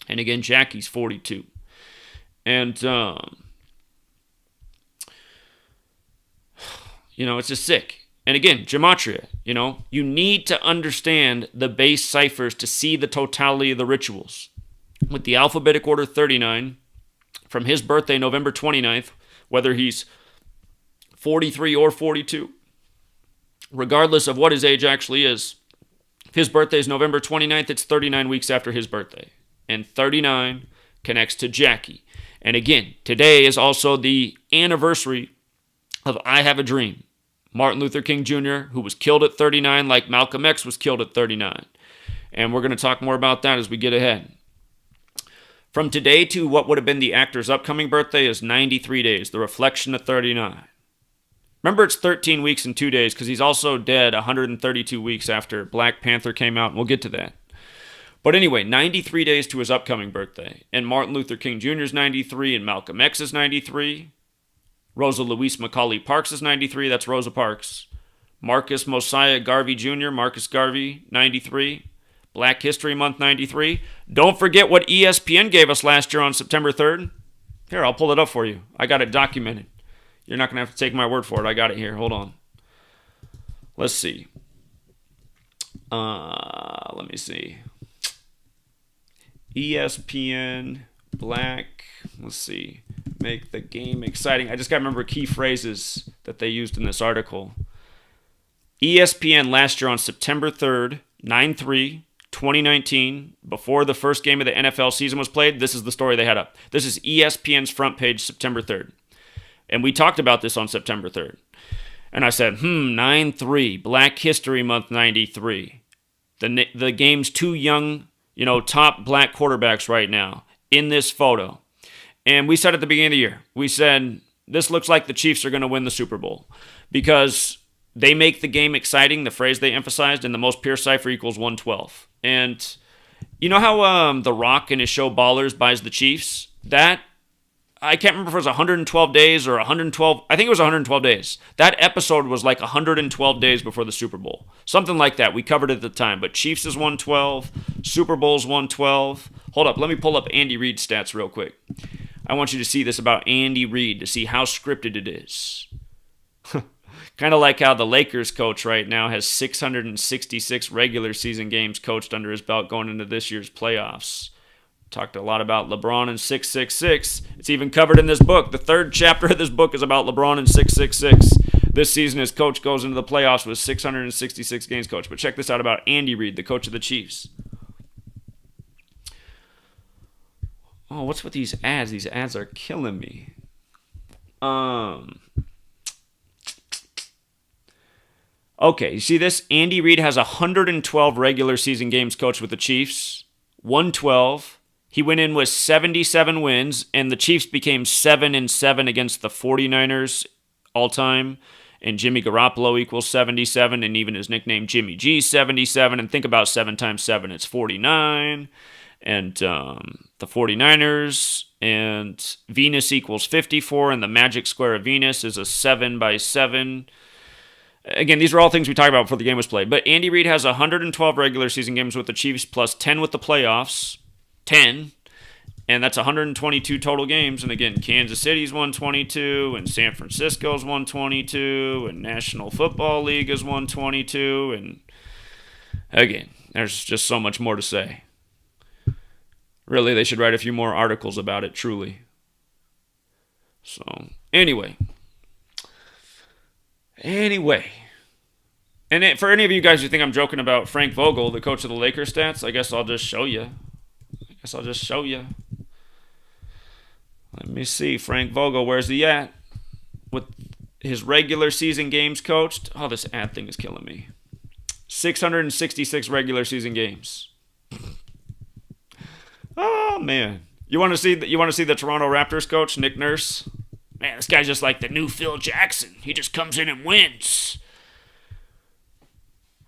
And again, Jackie's 42. And, it's just sick. And again, Gematria, you need to understand the base ciphers to see the totality of the rituals. With the alphabetic order 39, from his birthday, November 29th, whether he's 43 or 42, regardless of what his age actually is, if his birthday is November 29th, it's 39 weeks after his birthday. And 39 connects to Jackie. And again, today is also the anniversary of I Have a Dream. Martin Luther King Jr., who was killed at 39 like Malcolm X was killed at 39. And we're going to talk more about that as we get ahead. From today to what would have been the actor's upcoming birthday is 93 days, the reflection of 39. Remember, it's 13 weeks and 2 days because he's also dead 132 weeks after Black Panther came out, and we'll get to that. But anyway, 93 days to his upcoming birthday. And Martin Luther King Jr. is 93, and Malcolm X is 93. Rosa Louise Macaulay Parks is 93, that's Rosa Parks. Marcus Mosiah Garvey Jr., Marcus Garvey, 93. Black History Month, 93. Don't forget what ESPN gave us last year on September 3rd. Here, I'll pull it up for you. I got it documented. You're not going to have to take my word for it. I got it here. Hold on. Let's see. Let me see. ESPN, Black, let's see. Make the game exciting. I just got to remember key phrases that they used in this article. ESPN last year on September 3rd, 9/3, 2019, before the first game of the NFL season was played, this is the story they had up. This is ESPN's front page, September 3rd. And we talked about this on September 3rd. And I said, 9/3, Black History Month, 93. The game's two young, top black quarterbacks right now in this photo. And we said at the beginning of the year, we said, this looks like the Chiefs are going to win the Super Bowl because they make the game exciting, the phrase they emphasized, and the most pure cipher equals 112. And You know how The Rock in his show Ballers buys the Chiefs? That, I can't remember if it was 112 days or 112, I think it was 112 days. That episode was like 112 days before the Super Bowl. Something like that. We covered it at the time. But Chiefs is 112, Super Bowl's 112. Hold up, let me pull up Andy Reid's stats real quick. I want you to see this about Andy Reid to see how scripted it is. Kind of like how the Lakers coach right now has 666 regular season games coached under his belt going into this year's playoffs. Talked a lot about LeBron and 666. It's even covered in this book. The third chapter of this book is about LeBron and 666. This season, his coach goes into the playoffs with 666 games coached. But check this out about Andy Reid, the coach of the Chiefs. Oh, what's with these ads? These ads are killing me. Okay, you see this? Andy Reid has 112 regular season games coached with the Chiefs. 112. He went in with 77 wins, and the Chiefs became 7-7 against the 49ers all-time. And Jimmy Garoppolo equals 77, and even his nickname Jimmy G 77. And think about 7 times 7, it's 49. And the 49ers, and Venus equals 54, and the magic square of Venus is a 7 by 7. Again, these are all things we talked about before the game was played. But Andy Reid has 112 regular season games with the Chiefs plus 10 with the playoffs. 10. And that's 122 total games. And again, Kansas City's 122, and San Francisco's 122, and National Football League is 122. And again, there's just so much more to say. Really, they should write a few more articles about it, truly. So, anyway. And for any of you guys who think I'm joking about Frank Vogel, the coach of the Lakers stats, I guess I'll just show you. Let me see. Frank Vogel, where's he at? With his regular season games coached. Oh, this ad thing is killing me. 666 regular season games. Oh, man. You want to see the Toronto Raptors coach, Nick Nurse? Man, this guy's just like the new Phil Jackson. He just comes in and wins.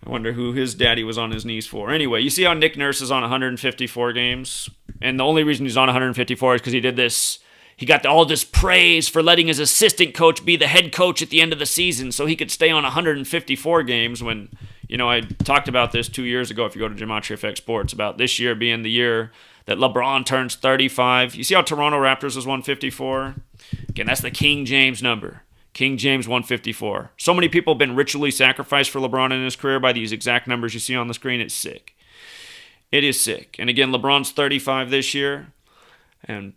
I wonder who his daddy was on his knees for. Anyway, you see how Nick Nurse is on 154 games? And the only reason he's on 154 is because he did this. He got all this praise for letting his assistant coach be the head coach at the end of the season so he could stay on 154 games when, I talked about this 2 years ago if you go to Gematria FX Sports, about this year being the year that LeBron turns 35. You see how Toronto Raptors is 154? Again, that's the King James number. King James 154. So many people have been ritually sacrificed for LeBron in his career by these exact numbers you see on the screen. It's sick. It is sick. And again, LeBron's 35 this year. And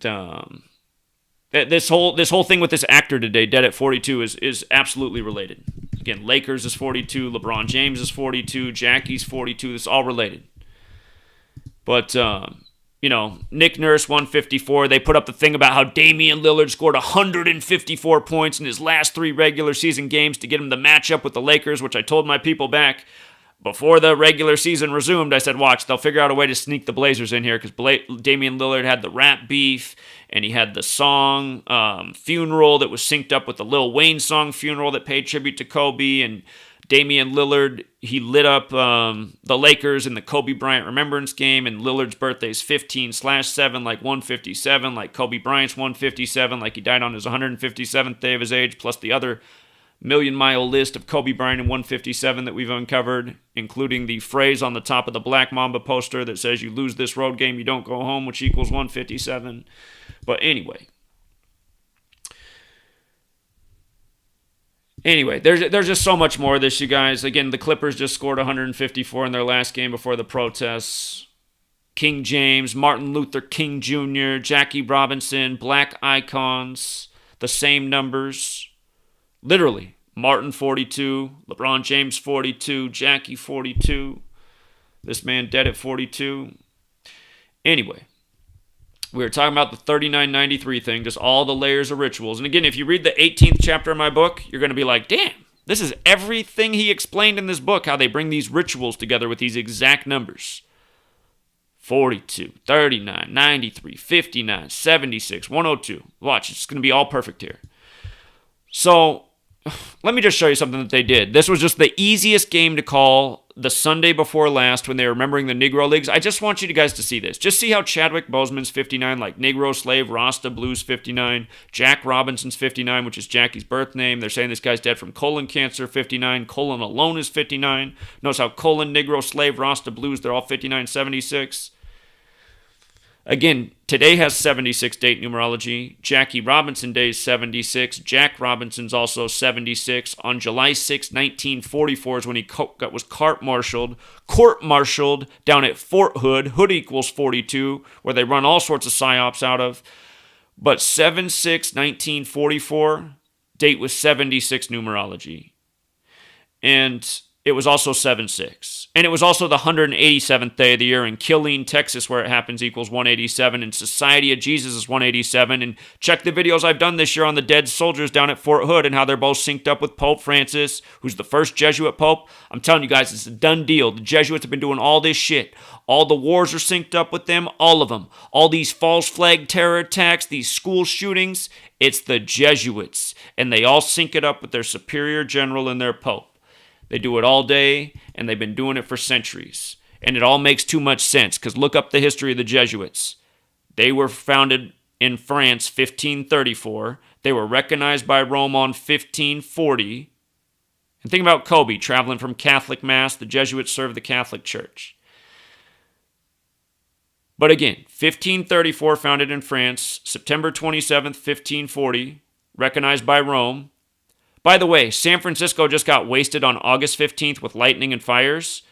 this whole thing with this actor today, dead at 42, is absolutely related. Again, Lakers is 42, LeBron James is 42, Jackie's 42. This is all related. But Nick Nurse 154. They put up the thing about how Damian Lillard scored 154 points in his last 3 regular season games to get him the matchup with the Lakers, which I told my people back before the regular season resumed. I said, watch, they'll figure out a way to sneak the Blazers in here because Damian Lillard had the rap beef, and he had the song Funeral that was synced up with the Lil Wayne song Funeral that paid tribute to Kobe, and Damian Lillard, he lit up the Lakers in the Kobe Bryant Remembrance game, and Lillard's birthday is 15/7, like 157, like Kobe Bryant's 157, like he died on his 157th day of his age, plus the other million-mile list of Kobe Bryant and 157 that we've uncovered, including the phrase on the top of the Black Mamba poster that says, "You lose this road game, you don't go home," which equals 157. But anyway, there's just so much more of this, you guys. Again, the Clippers just scored 154 in their last game before the protests. King James, Martin Luther King Jr., Jackie Robinson, black icons, the same numbers. Literally, Martin 42, LeBron James 42, Jackie 42. This man dead at 42. Anyway, we were talking about the 3993 thing, just all the layers of rituals. And again, if you read the 18th chapter of my book, you're going to be like, damn, this is everything he explained in this book, how they bring these rituals together with these exact numbers. 42, 39, 93, 59, 76, 102. Watch, it's going to be all perfect here. So, let me just show you something that they did. This was just the easiest game to call the Sunday before last when they were remembering the Negro Leagues. I just want you guys to see this. Just see how Chadwick Boseman's 59, like Negro Slave, Rasta Blues 59, Jack Robinson's 59, which is Jackie's birth name. They're saying this guy's dead from colon cancer, 59. Colon alone is 59. Notice how colon, Negro Slave, Rasta Blues, they're all 59, 76. Again, today has 76 date numerology. Jackie Robinson Day is 76. Jack Robinson's also 76. On July 6, 1944 is when he was court-martialed down at Fort Hood. Hood equals 42, where they run all sorts of psyops out of. But 7/6/1944, date was 76 numerology. And it was also 7/6. And it was also the 187th day of the year. In Killeen, Texas, where it happens, equals 187. And Society of Jesus is 187. And check the videos I've done this year on the dead soldiers down at Fort Hood and how they're both synced up with Pope Francis, who's the first Jesuit Pope. I'm telling you guys, it's a done deal. The Jesuits have been doing all this shit. All the wars are synced up with them, all of them. All these false flag terror attacks, these school shootings, it's the Jesuits. And they all sync it up with their superior general and their Pope. They do it all day, and they've been doing it for centuries. And it all makes too much sense, because look up the history of the Jesuits. They were founded in France 1534. They were recognized by Rome on 1540. And think about Kobe traveling from Catholic Mass. The Jesuits served the Catholic Church. But again, 1534, founded in France. September 27th, 1540, recognized by Rome. By the way, San Francisco just got wasted on August 15th with lightning and fires.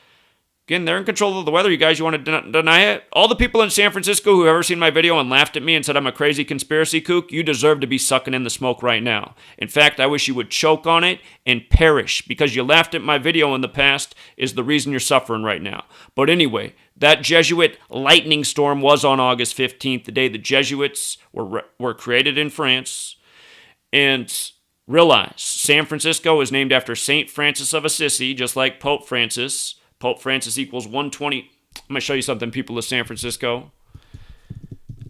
Again, they're in control of the weather. You guys, you want to deny it? All the people in San Francisco who have ever seen my video and laughed at me and said I'm a crazy conspiracy kook, you deserve to be sucking in the smoke right now. In fact, I wish you would choke on it and perish, because you laughed at my video in the past is the reason you're suffering right now. But anyway, that Jesuit lightning storm was on August 15th, the day the Jesuits were created in France. And realize, San Francisco is named after St. Francis of Assisi, just like Pope Francis. Pope Francis equals 120. I'm going to show you something, people of San Francisco.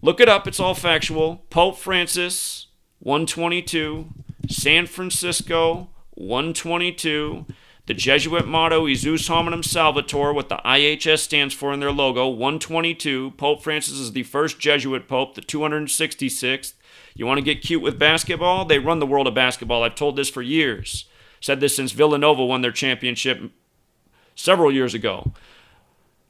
Look it up. It's all factual. Pope Francis, 122. San Francisco, 122. The Jesuit motto, Jesus Hominum Salvator, what the IHS stands for in their logo, 122. Pope Francis is the first Jesuit pope, the 266th. You want to get cute with basketball? They run the world of basketball. I've told this for years. Said this since Villanova won their championship several years ago.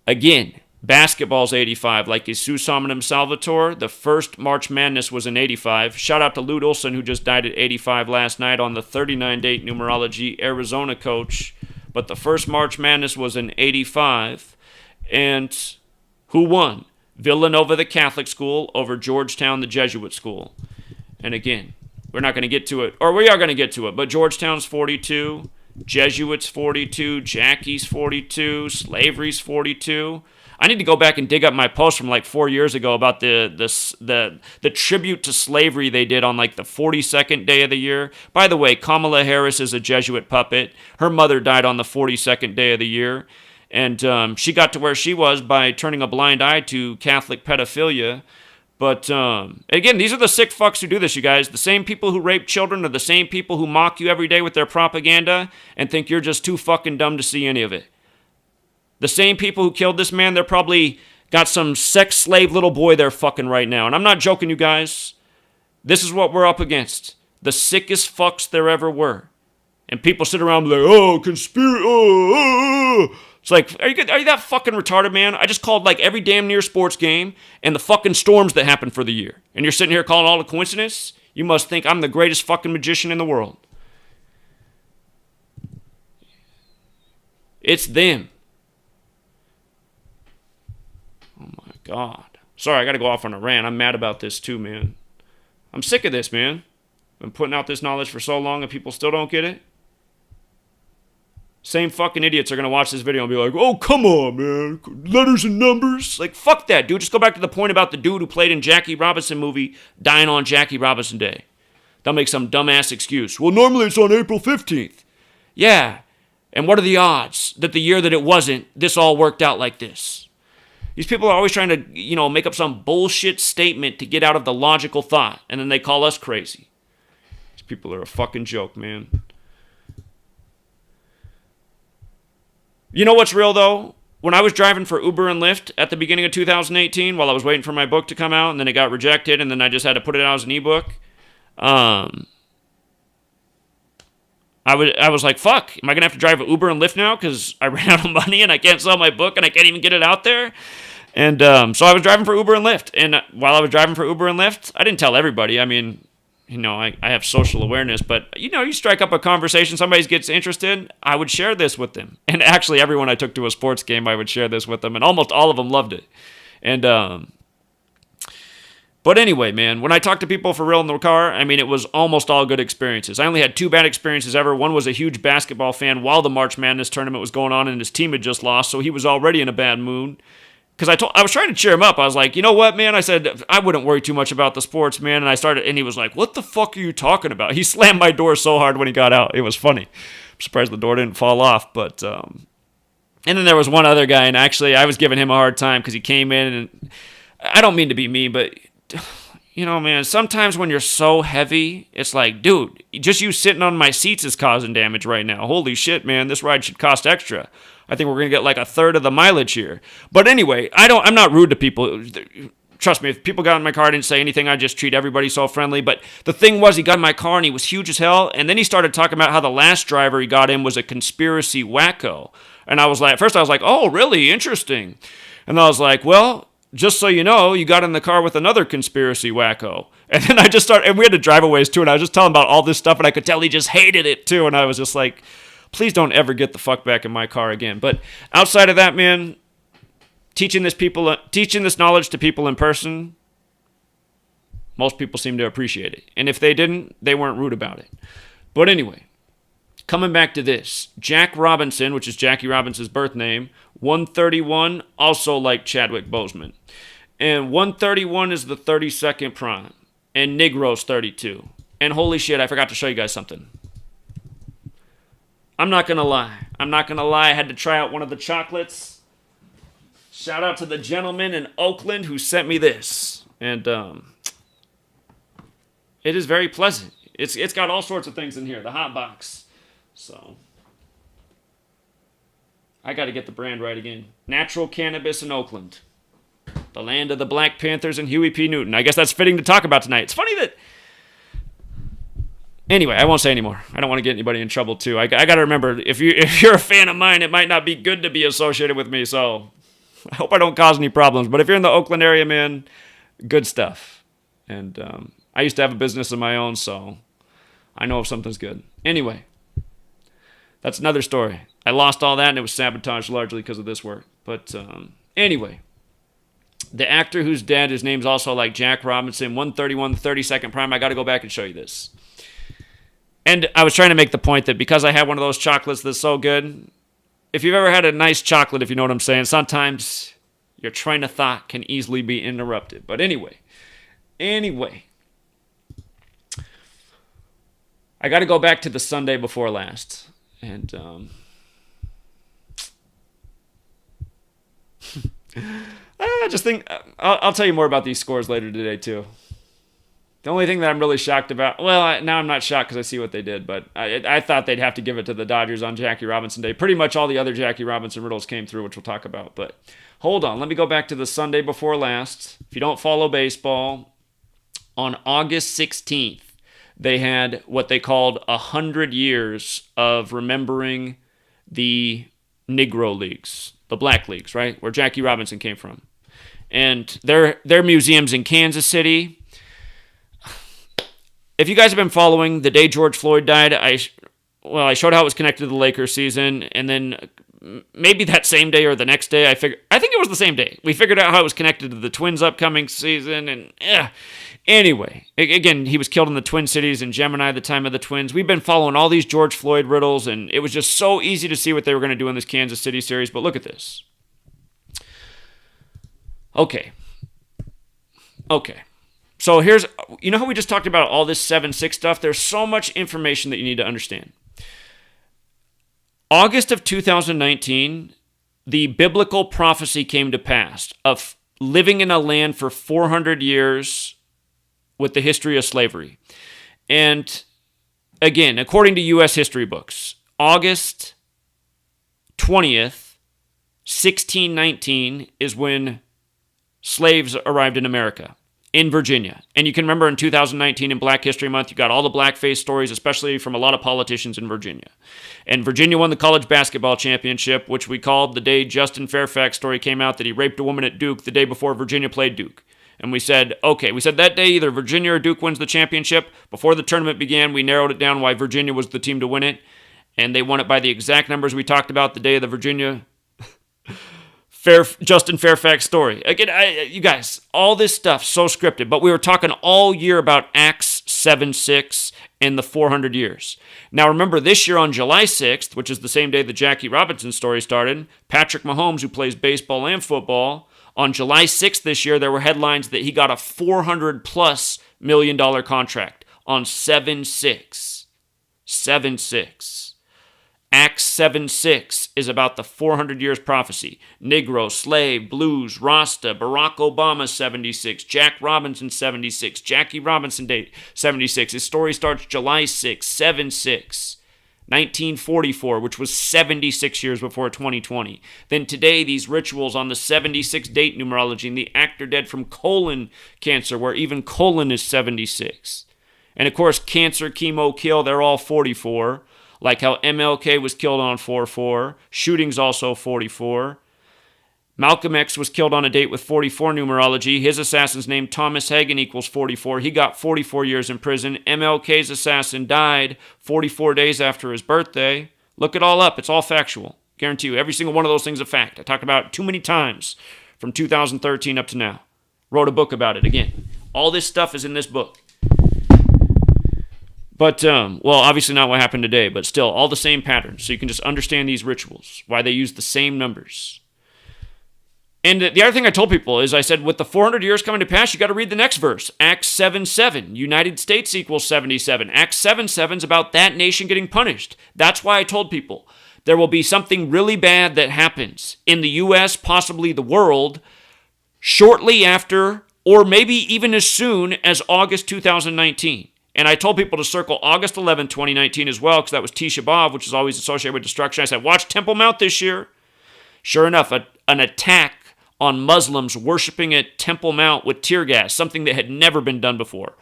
Again, basketball's 85. Like Jesus Hominum Salvator, the first March Madness was in 85. Shout out to Lute Olson, who just died at 85 last night, on the 39-date numerology, Arizona coach. But the first March Madness was in 85. And who won? Villanova, the Catholic school, over Georgetown, the Jesuit school. And again, we're not going to get to it, or we are going to get to it, but Georgetown's 42, Jesuits 42, Jackie's 42, slavery's 42. I need to go back and dig up my post from like 4 years ago about the tribute to slavery they did on like the 42nd day of the year. By the way, Kamala Harris is a Jesuit puppet. Her mother died on the 42nd day of the year. And she got to where she was by turning a blind eye to Catholic pedophilia. But again, these are the sick fucks who do this, you guys. The same people who rape children are the same people who mock you every day with their propaganda and think you're just too fucking dumb to see any of it. The same people who killed this man, they're probably got some sex slave little boy they're fucking right now. And I'm not joking, you guys. This is what we're up against. The sickest fucks there ever were. And people sit around like, oh, conspiracy, It's like, are you that fucking retarded, man? I just called like every damn near sports game and the fucking storms that happened for the year. And you're sitting here calling all a coincidence? You must think I'm the greatest fucking magician in the world. It's them. Oh my God. Sorry, I gotta go off on a rant. I'm mad about this too, man. I'm sick of this, man. I've been putting out this knowledge for so long and people still don't get it. Same fucking idiots are going to watch this video and be like, oh, come on, man. Letters and numbers. Like, fuck that, dude. Just go back to the point about the dude who played in Jackie Robinson movie dying on Jackie Robinson Day. They'll make some dumbass excuse. Well, normally it's on April 15th. Yeah. And what are the odds that the year that it wasn't, this all worked out like this? These people are always trying to, make up some bullshit statement to get out of the logical thought. And then they call us crazy. These people are a fucking joke, man. You know what's real, though? When I was driving for Uber and Lyft at the beginning of 2018, while I was waiting for my book to come out, and then it got rejected, and then I just had to put it out as an ebook, I was like, fuck, am I going to have to drive Uber and Lyft now because I ran out of money and I can't sell my book and I can't even get it out there? And so I was driving for Uber and Lyft. And while I was driving for Uber and Lyft, I didn't tell everybody. I mean, I have social awareness, but, you strike up a conversation, somebody gets interested, I would share this with them. And actually, everyone I took to a sports game, I would share this with them, and almost all of them loved it. And, but anyway, man, when I talk to people for real in the car, I mean, it was almost all good experiences. I only had 2 bad experiences ever. One was a huge basketball fan while the March Madness tournament was going on, and his team had just lost, so he was already in a bad mood. Because I was trying to cheer him up. I was like, you know what, man? I said, I wouldn't worry too much about the sports, man. And he was like, what the fuck are you talking about? He slammed my door so hard when he got out. It was funny. I'm surprised the door didn't fall off. But, and then there was one other guy, and actually I was giving him a hard time because he came in, and I don't mean to be mean, but, man, sometimes when you're so heavy, it's like, dude, just you sitting on my seats is causing damage right now. Holy shit, man, this ride should cost extra. I think we're going to get like a third of the mileage here. But anyway, I'm not rude to people. Trust me, if people got in my car, I didn't say anything. I just treat everybody so friendly. But the thing was, he got in my car and he was huge as hell. And then he started talking about how the last driver he got in was a conspiracy wacko. And I was like, at first I was like, oh, really? Interesting. And I was like, well, just so you know, you got in the car with another conspiracy wacko. And then I just started, and we had to drive a ways too. And I was just telling him about all this stuff. And I could tell he just hated it too. And I was just like, please don't ever get the fuck back in my car again. But outside of that, man, teaching this knowledge to people in person, most people seem to appreciate it. And if they didn't, they weren't rude about it. But anyway, coming back to this, Jack Robinson, which is Jackie Robinson's birth name, 131, also like Chadwick Boseman. And 131 is the 32nd prime. And Negro's 32. And holy shit, I forgot to show you guys something. I'm not going to lie. I had to try out one of the chocolates. Shout out to the gentleman in Oakland who sent me this. And it is very pleasant. It's got all sorts of things in here. The hot box. So I got to get the brand right again. Natural cannabis in Oakland. The land of the Black Panthers and Huey P. Newton. I guess that's fitting to talk about tonight. It's funny that... Anyway, I won't say anymore. I don't want to get anybody in trouble, too. I got to remember, if you're a fan of mine, it might not be good to be associated with me, so I hope I don't cause any problems. But if you're in the Oakland area, man, good stuff. And I used to have a business of my own, so I know if something's good. Anyway, that's another story. I lost all that, and it was sabotaged largely because of this work. But anyway, the actor who's dead, his name's also like Jack Robinson, 131, the 32nd prime. I got to go back and show you this. And I was trying to make the point that because I had one of those chocolates that's so good, if you've ever had a nice chocolate, if you know what I'm saying, sometimes your train of thought can easily be interrupted. But anyway, I got to go back to the Sunday before last. And I just think I'll tell you more about these scores later today, too. The only thing that I'm really shocked about, now I'm not shocked because I see what they did, but I thought they'd have to give it to the Dodgers on Jackie Robinson Day. Pretty much all the other Jackie Robinson riddles came through, which we'll talk about. But hold on, let me go back to the Sunday before last. If you don't follow baseball, on August 16th, they had what they called 100 years of remembering the Negro Leagues, the Black Leagues, right, where Jackie Robinson came from. And their museum's in Kansas City. If you guys have been following, the day George Floyd died, I showed how it was connected to the Lakers season, and then maybe that same day or the next day, I think it was the same day. We figured out how it was connected to the Twins' upcoming season, and anyway, again, he was killed in the Twin Cities in Gemini, the time of the Twins. We've been following all these George Floyd riddles, and it was just so easy to see what they were going to do in this Kansas City series, but look at this. Okay. So you know how we just talked about all this 7-6 stuff? There's so much information that you need to understand. August of 2019, the biblical prophecy came to pass of living in a land for 400 years with the history of slavery. And again, according to U.S. history books, August 20th, 1619 is when slaves arrived in America, in Virginia. And you can remember in 2019 in Black History Month, you got all the blackface stories, especially from a lot of politicians in Virginia. And Virginia won the college basketball championship, which we called the day Justin Fairfax story came out that he raped a woman at Duke the day before Virginia played Duke. And we said, okay, that day either Virginia or Duke wins the championship. Before the tournament began, we narrowed it down why Virginia was the team to win it. And they won it by the exact numbers we talked about the day of the Virginia Justin Fairfax story. Again, you guys, all this stuff, so scripted. But we were talking all year about Acts 7:6 and the 400 years. Now remember, this year on July 6th, which is the same day the Jackie Robinson story started, Patrick Mahomes, who plays baseball and football, on July 6th this year, there were headlines that he got a $400+ million contract on 7/6. 7/6. Acts 7:6 is about the 400 years prophecy. Negro, slave, blues, Rasta, Barack Obama 76, Jack Robinson 76, Jackie Robinson date 76. His story starts July 6, 7/6. 1944, which was 76 years before 2020. Then today, these rituals on the 76 date numerology and the actor dead from colon cancer, where even colon is 76. And of course, cancer, chemo, kill, they're all 44. Like how MLK was killed on 4/4. Shootings also 44. Malcolm X was killed on a date with 44 numerology. His assassin's name, Thomas Hagen, equals 44. He got 44 years in prison. MLK's assassin died 44 days after his birthday. Look it all up. It's all factual. Guarantee you, every single one of those things is a fact. I talked about it too many times from 2013 up to now. Wrote a book about it. Again, all this stuff is in this book. But, well, obviously not what happened today, but still, all the same patterns. So you can just understand these rituals, why they use the same numbers. And the other thing I told people is I said, with the 400 years coming to pass, you got to read the next verse. Acts 7:7. United States equals 77. Acts 7:7 is about that nation getting punished. That's why I told people there will be something really bad that happens in the U.S., possibly the world, shortly after, or maybe even as soon as August 2019. And I told people to circle August 11, 2019 as well, because that was Tisha B'Av, which is always associated with destruction. I said, watch Temple Mount this year. Sure enough, an attack on Muslims worshiping at Temple Mount with tear gas, something that had never been done before.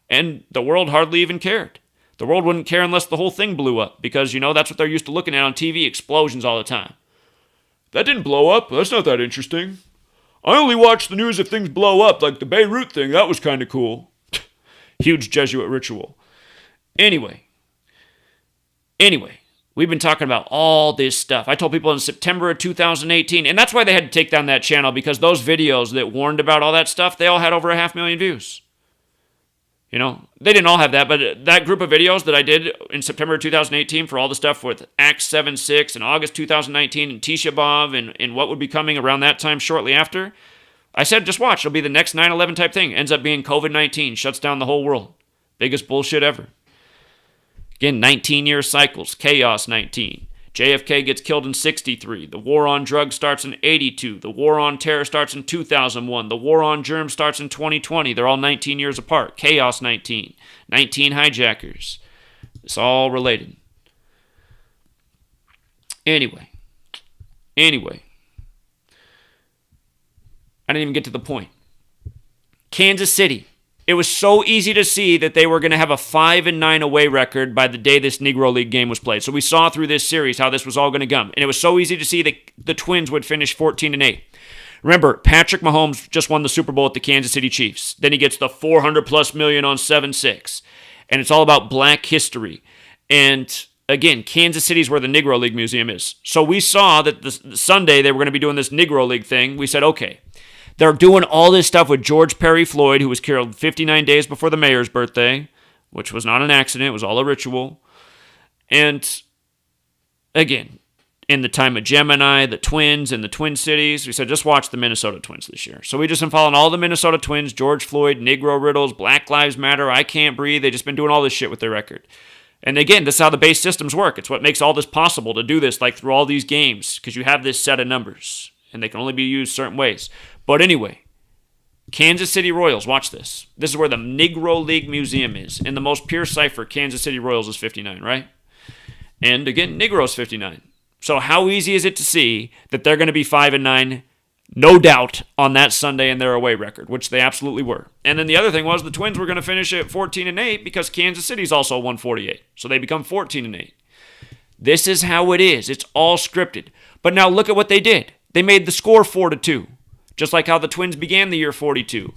And the world hardly even cared. The world wouldn't care unless the whole thing blew up, because, that's what they're used to looking at on TV, explosions all the time. That didn't blow up. That's not that interesting. I only watch the news if things blow up, like the Beirut thing. That was kind of cool. Huge Jesuit ritual. Anyway, we've been talking about all this stuff. I told people in September of 2018, and that's why they had to take down that channel, because those videos that warned about all that stuff, they all had over 500,000 views. They didn't all have that, but that group of videos that I did in September of 2018 for all the stuff with Acts 7:6 and August 2019 and Tisha B'Av and what would be coming around that time shortly after, I said, just watch. It'll be the next 9/11 type thing. Ends up being COVID-19. Shuts down the whole world. Biggest bullshit ever. Again, 19-year cycles. Chaos 19. JFK gets killed in 63. The war on drugs starts in 82. The war on terror starts in 2001. The war on germs starts in 2020. They're all 19 years apart. Chaos 19. 19 hijackers. It's all related. Anyway. I didn't even get to the point. Kansas City. It was so easy to see that they were going to have a 5-9 away record by the day this Negro League game was played. So we saw through this series how this was all going to come. And it was so easy to see that the Twins would finish 14-8. Remember, Patrick Mahomes just won the Super Bowl at the Kansas City Chiefs. Then he gets the $400+ million on 7/6. And it's all about black history. And again, Kansas City is where the Negro League Museum is. So we saw that the Sunday they were going to be doing this Negro League thing. We said, okay. They're doing all this stuff with George Perry Floyd, who was killed 59 days before the mayor's birthday, which was not an accident. It was all a ritual. And again, in the time of Gemini, the Twins, and the Twin Cities, we said, just watch the Minnesota Twins this year. So we just been following all the Minnesota Twins, George Floyd, Negro riddles, Black Lives Matter, I Can't Breathe. They've just been doing all this shit with their record. And again, this is how the base systems work. It's what makes all this possible to do this, like through all these games, because you have this set of numbers, and they can only be used certain ways. But anyway, Kansas City Royals, watch this. This is where the Negro League Museum is. In the most pure cipher, Kansas City Royals is 59, right? And again, Negro is 59. So how easy is it to see that they're going to be 5-9, no doubt, on that Sunday in their away record, which they absolutely were. And then the other thing was the Twins were going to finish at 14-8 because Kansas City's also 148. So they become 14-8. This is how it is. It's all scripted. But now look at what they did. They made the score 4-2, just like how the Twins began the year 42.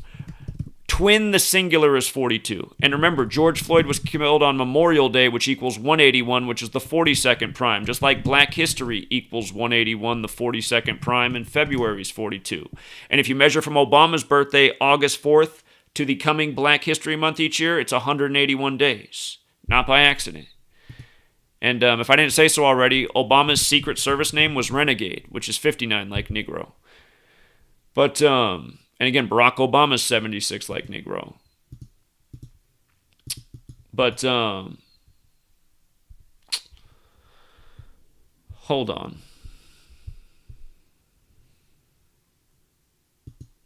Twin, the singular, is 42. And remember, George Floyd was killed on Memorial Day, which equals 181, which is the 42nd prime. Just like Black History equals 181, the 42nd prime, and February's 42. And if you measure from Obama's birthday, August 4th, to the coming Black History Month each year, it's 181 days. Not by accident. And if I didn't say so already, Obama's Secret Service name was Renegade, which is 59 like Negro. But, and again, Barack Obama's 76 like Negro. But, hold on.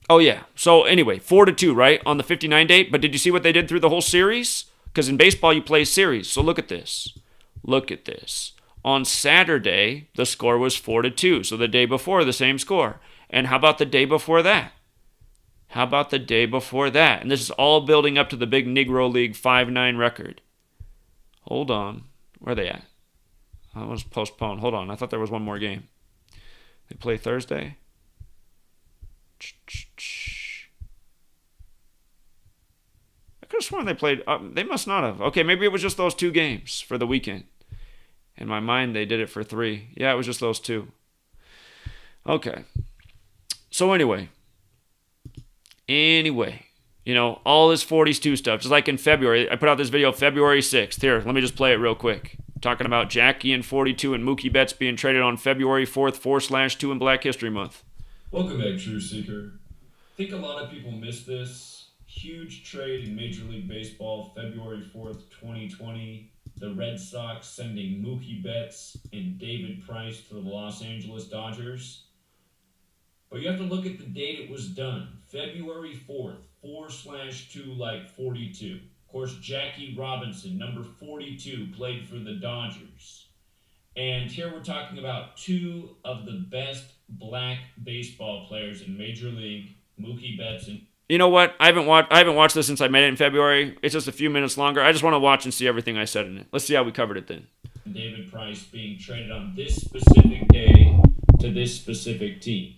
Oh, yeah. So, anyway, 4-2, right, on the 59 date. But did you see what they did through the whole series? Because in baseball, you play series. So, look at this. Look at this. On Saturday, the score was 4-2. So, the day before, the same score. And how about the day before that? How about the day before that? And this is all building up to the big Negro League 5-9 record. Hold on. Where are they at? I was postponed. Hold on. I thought there was one more game. They play Thursday? I could have sworn they played. They must not have. Okay, maybe it was just those two games for the weekend. In my mind, they did it for 3. Yeah, it was just those 2. Okay. So anyway, you know, all this 42 stuff, just like in February, I put out this video February 6th. Here, let me just play it real quick. Talking about Jackie and 42 and Mookie Betts being traded on February 4th, 4/2 in Black History Month. Welcome back, True Seeker. I think a lot of people miss this. Huge trade in Major League Baseball, February 4th, 2020. The Red Sox sending Mookie Betts and David Price to the Los Angeles Dodgers. But you have to look at the date it was done. February 4th, 4/2 like 42. Of course, Jackie Robinson, number 42, played for the Dodgers. And here we're talking about 2 of the best black baseball players in Major League, Mookie Betts and... You know what? I haven't watched this since I made it in February. It's just a few minutes longer. I just want to watch and see everything I said in it. Let's see how we covered it then. David Price being traded on this specific day to this specific team.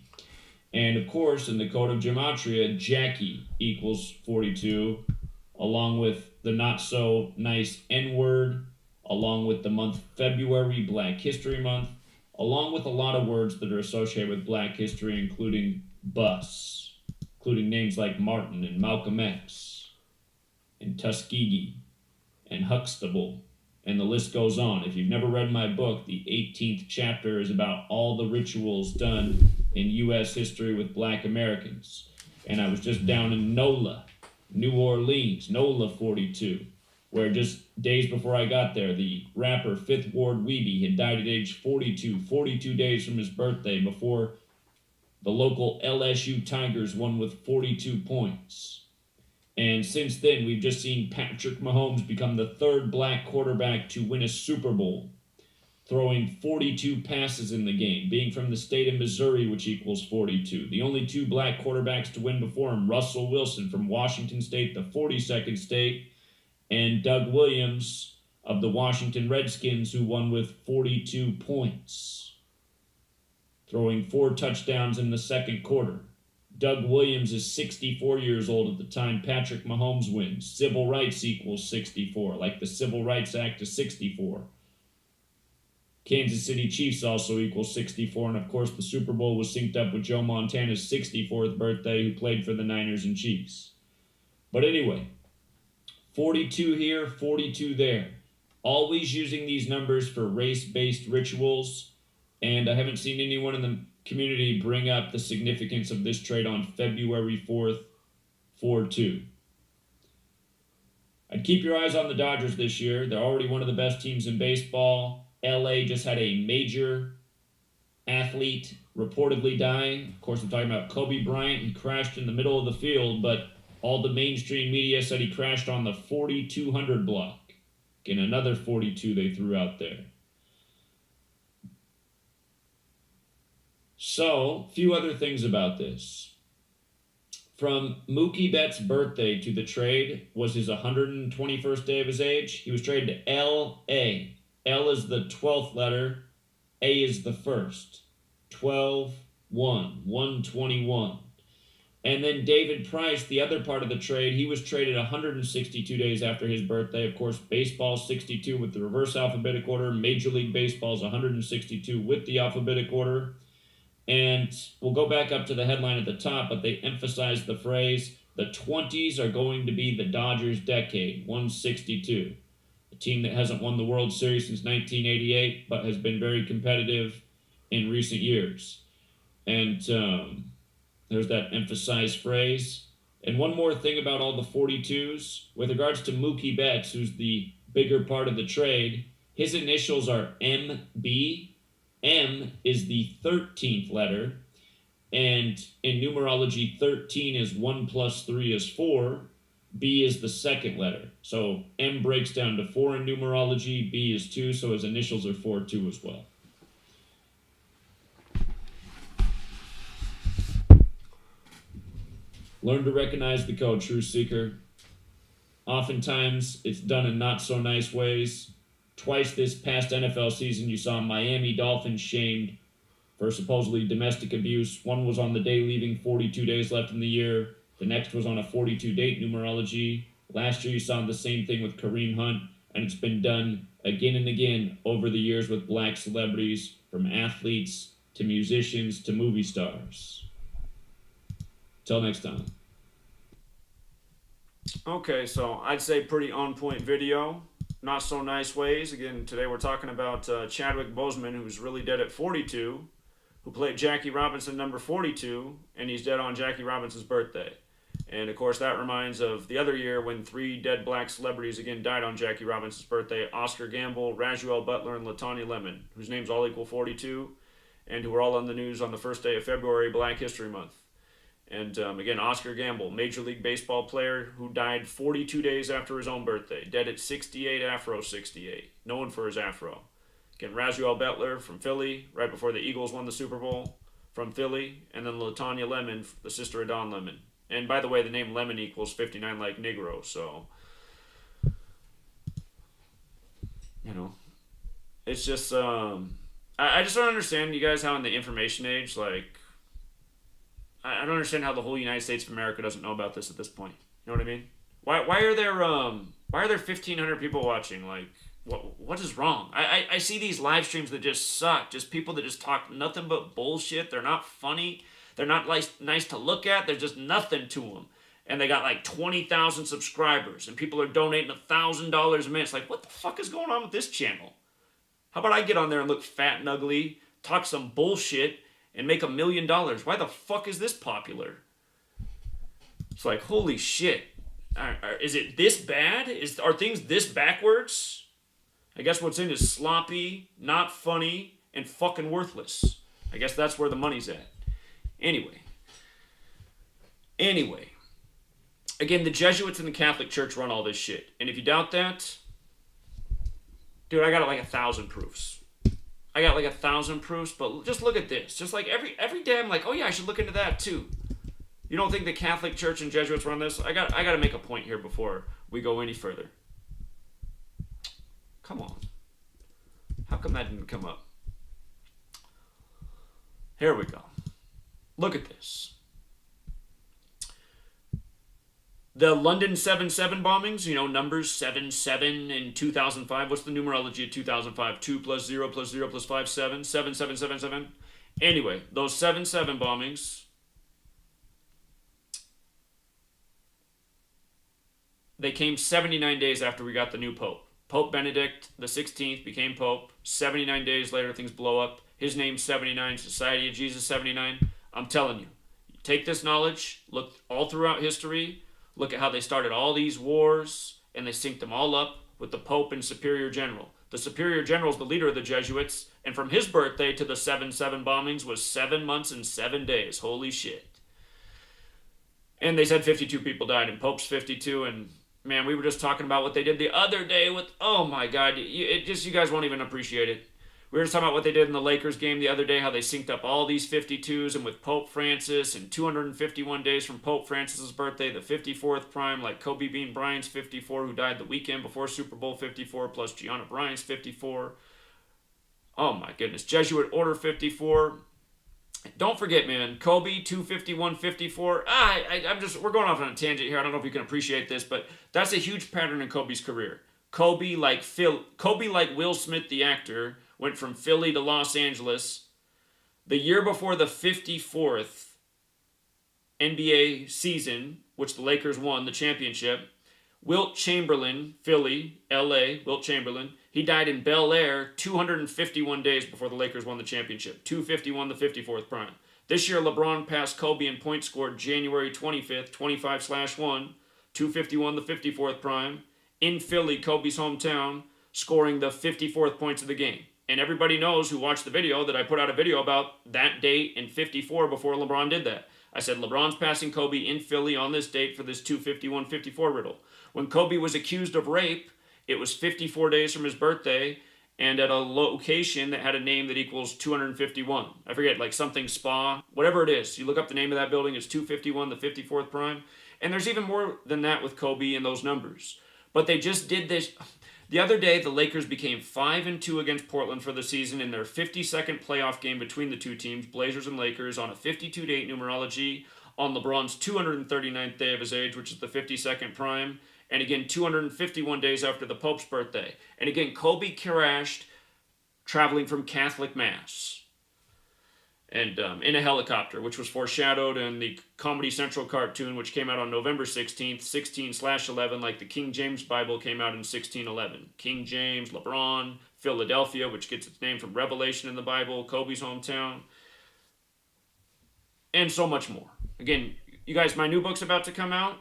And of course, in the code of Gematria, Jackie equals 42, along with the not-so-nice N-word, along with the month February, Black History Month, along with a lot of words that are associated with Black history, including bus, including names like Martin and Malcolm X, and Tuskegee, and Huxtable, and the list goes on. If you've never read my book, the 18th chapter is about all the rituals done in U.S. history with black Americans. And I was just down in NOLA, New Orleans, NOLA 42, where just days before I got there, the rapper Fifth Ward Weeby had died at age 42 days from his birthday before the local LSU Tigers won with 42 points. And since then, we've just seen Patrick Mahomes become the 3rd black quarterback to win a Super Bowl, throwing 42 passes in the game, being from the state of Missouri, which equals 42. The only 2 black quarterbacks to win before him, Russell Wilson from Washington State, the 42nd state, and Doug Williams of the Washington Redskins, who won with 42 points, throwing 4 touchdowns in the second quarter. Doug Williams is 64 years old at the time Patrick Mahomes wins. Civil rights equals 64, like the Civil Rights Act is 64. Kansas City Chiefs also equal 64, and of course the Super Bowl was synced up with Joe Montana's 64th birthday, who played for the Niners and Chiefs. But anyway, 42 here, 42 there. Always using these numbers for race-based rituals, and I haven't seen anyone in the community bring up the significance of this trade on February 4th, 4-2. I'd keep your eyes on the Dodgers this year. They're already one of the best teams in baseball. LA just had a major athlete reportedly die. Of course, I'm talking about Kobe Bryant. He crashed in the middle of the field, but all the mainstream media said he crashed on the 4200 block. Again, another 42 they threw out there. So, a few other things about this. From Mookie Betts' birthday to the trade was his 121st day of his age. He was traded to L.A. L is the 12th letter. A is the first. 12, 1, 121. And then David Price, the other part of the trade, he was traded 162 days after his birthday. Of course, baseball 62 with the reverse alphabetic order. Major League Baseball's 162 with the alphabetic order. And we'll go back up to the headline at the top, but they emphasize the phrase, the 20s are going to be the Dodgers' decade, 162. A team that hasn't won the World Series since 1988, but has been very competitive in recent years. And there's that emphasized phrase. And one more thing about all the 42s. With regards to Mookie Betts, who's the bigger part of the trade, his initials are MB. M is the 13th letter. And in numerology, 13 is 1 plus 3 is 4. B is the second letter. So M breaks down to 4 in numerology. B is 2, so his initials are 4-2 as well. Learn to recognize the code, True Seeker. Oftentimes, it's done in not so nice ways. Twice this past NFL season, you saw Miami Dolphins shamed for supposedly domestic abuse. One was on the day leaving, 42 days left in the year. The next was on a 42-date numerology. Last year, you saw the same thing with Kareem Hunt, and it's been done again and again over the years with black celebrities, from athletes to musicians to movie stars. Till next time. Okay, so I'd say pretty on-point video. Not so nice ways. Again, today we're talking about Chadwick Boseman, who's really dead at 42, who played Jackie Robinson number 42, and he's dead on Jackie Robinson's birthday. And, of course, that reminds of the other year when 3 dead black celebrities again died on Jackie Robinson's birthday: Oscar Gamble, Rajuel Butler, and LaTanya Lemon, whose names all equal 42, and who were all on the news on the first day of February, Black History Month. And again, Oscar Gamble, Major League Baseball player who died 42 days after his own birthday. Dead at 68, Afro 68. Known for his afro. Again, Rajuel Butler from Philly, right before the Eagles won the Super Bowl, from Philly. And then LaTanya Lemon, the sister of Don Lemon. And by the way, the name Lemon equals 59 like Negro, so... You know, it's just... I just don't understand, you guys, how in the information age, like... I don't understand how the whole United States of America doesn't know about this at this point. You know what I mean? Why are there 1,500 people watching? Like, what is wrong? I see these live streams that just suck. Just people that just talk nothing but bullshit. They're not funny. They're not nice to look at. There's just nothing to them. And they got like 20,000 subscribers, and people are donating $1,000 a minute. It's like, what the fuck is going on with this channel? How about I get on there and look fat and ugly, talk some bullshit, and make $1 million? Why the fuck is this popular? It's like, holy shit. Is it this bad? Are things this backwards? I guess what's in is sloppy, not funny, and fucking worthless. I guess that's where the money's at. Anyway. Again, the Jesuits and the Catholic Church run all this shit. And if you doubt that, dude, I got like 1,000 proofs. I got like 1,000 proofs, but just look at this. Just like every day I'm like, oh yeah, I should look into that too. You don't think the Catholic Church and Jesuits run this? I got to make a point here before we go any further. Come on. How come that didn't come up? Here we go. Look at this. The London 7/7 bombings, you know, numbers 7/7 in 2005. What's the numerology of 2005? 2 plus 0 plus 0 plus 5, 7. 7, 7, 7, 7. Anyway, those 7/7 bombings, they came 79 days after we got the new Pope. Pope Benedict the 16th became Pope. 79 days later, things blow up. His name's 79, Society of Jesus 79. I'm telling you, take this knowledge, look all throughout history. Look at how they started all these wars, and they synced them all up with the Pope and Superior General. The Superior General is the leader of the Jesuits, and from his birthday to the 7/7 bombings was 7 months and 7 days. Holy shit. And they said 52 people died, and Pope's 52, and man, we were just talking about what they did the other day with, oh my God, you guys won't even appreciate it. We were just talking about what they did in the Lakers game the other day, how they synced up all these 52s, and with Pope Francis, and 251 days from Pope Francis's birthday, the 54th prime, like Kobe Bean Bryant's 54, who died the weekend before Super Bowl 54, plus Gianna Bryant's 54. Oh my goodness. Jesuit Order 54. Don't forget, man, Kobe 251-54. We're going off on a tangent here. I don't know if you can appreciate this, but that's a huge pattern in Kobe's career. Kobe, like Will Smith, the actor, went from Philly to Los Angeles. The year before the 54th NBA season, which the Lakers won the championship, Wilt Chamberlain, Philly, LA, Wilt Chamberlain, he died in Bel Air 251 days before the Lakers won the championship. 251, the 54th prime. This year, LeBron passed Kobe in points scored January 25th, 25/1, 251, the 54th prime. In Philly, Kobe's hometown, scoring the 54th points of the game. And everybody knows who watched the video that I put out a video about that date in 54 before LeBron did that. I said LeBron's passing Kobe in Philly on this date for this 251-54 riddle. When Kobe was accused of rape, it was 54 days from his birthday and at a location that had a name that equals 251. I forget, like something spa, whatever it is. You look up the name of that building, it's 251, the 54th prime. And there's even more than that with Kobe in those numbers. But they just did this. The other day, the Lakers became 5-2 against Portland for the season in their 52nd playoff game between the two teams, Blazers and Lakers, on a 52-date numerology on LeBron's 239th day of his age, which is the 52nd prime, and again, 251 days after the Pope's birthday. And again, Kobe crashed traveling from Catholic Mass and in a helicopter, which was foreshadowed in the Comedy Central cartoon, which came out on November 16th, 16/11, like the King James Bible came out in 1611. King James, LeBron, Philadelphia, which gets its name from Revelation in the Bible, Kobe's hometown, and so much more. Again, you guys, my new book's about to come out.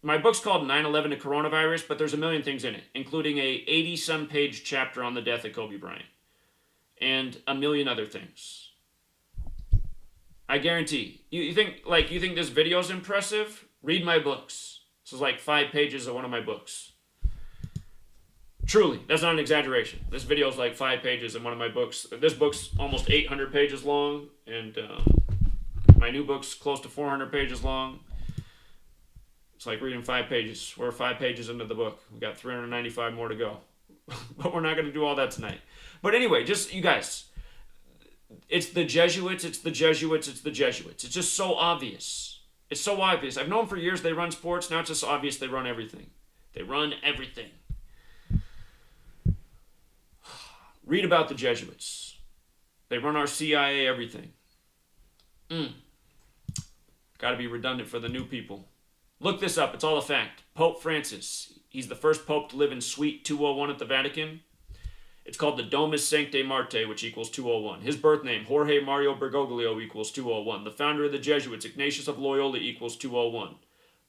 My book's called 9/11 to Coronavirus, but there's a million things in it, including a 80-some page chapter on the death of Kobe Bryant, and a million other things. I guarantee. You think this video is impressive? Read my books. This is like 5 pages of one of my books. Truly, that's not an exaggeration. This video is like 5 pages in one of my books. This book's almost 800 pages long, and my new book's close to 400 pages long. It's like reading 5 pages. We're 5 pages into the book. We've got 395 more to go. But we're not going to do all that tonight. But anyway, just you guys, it's the Jesuits, it's the Jesuits, it's the Jesuits. It's just so obvious. It's so obvious. I've known for years they run sports. Now it's just obvious they run everything. They run everything. Read about the Jesuits. They run our CIA, everything. Got to be redundant for the new people. Look this up. It's all a fact. Pope Francis. He's the first pope to live in Suite 201 at the Vatican. It's called the Domus Sanctae Marte, which equals 201. His birth name, Jorge Mario Bergoglio, equals 201. The founder of the Jesuits, Ignatius of Loyola, equals 201.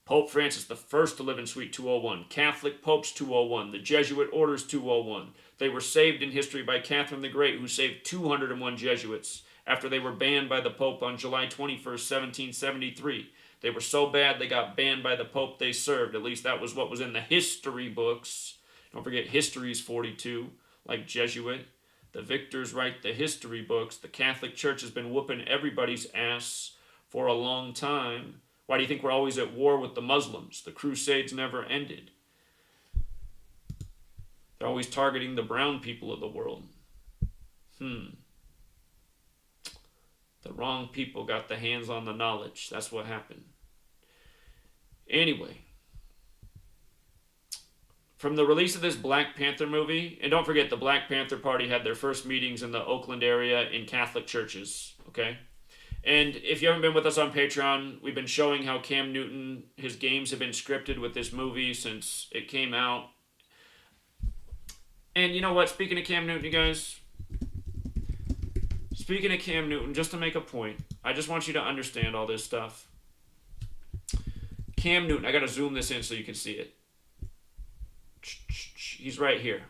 Pope Francis, the first to live in Suite 201. Catholic popes, 201. The Jesuit orders, 201. They were saved in history by Catherine the Great, who saved 201 Jesuits after they were banned by the Pope on July 21st, 1773. They were so bad they got banned by the Pope they served. At least that was what was in the history books. Don't forget, history's 42. Like Jesuit. The victors write the history books. The Catholic Church has been whooping everybody's ass for a long time. Why do you think we're always at war with the Muslims? The Crusades never ended. They're always targeting the brown people of the world. The wrong people got the hands on the knowledge. That's what happened. Anyway. From the release of this Black Panther movie, and don't forget the Black Panther Party had their first meetings in the Oakland area in Catholic churches, okay? And if you haven't been with us on Patreon, we've been showing how Cam Newton, his games have been scripted with this movie since it came out. And you know what, speaking of Cam Newton, you guys, speaking of Cam Newton, just to make a point, I just want you to understand all this stuff. Cam Newton, I gotta zoom this in so you can see it. He's right here.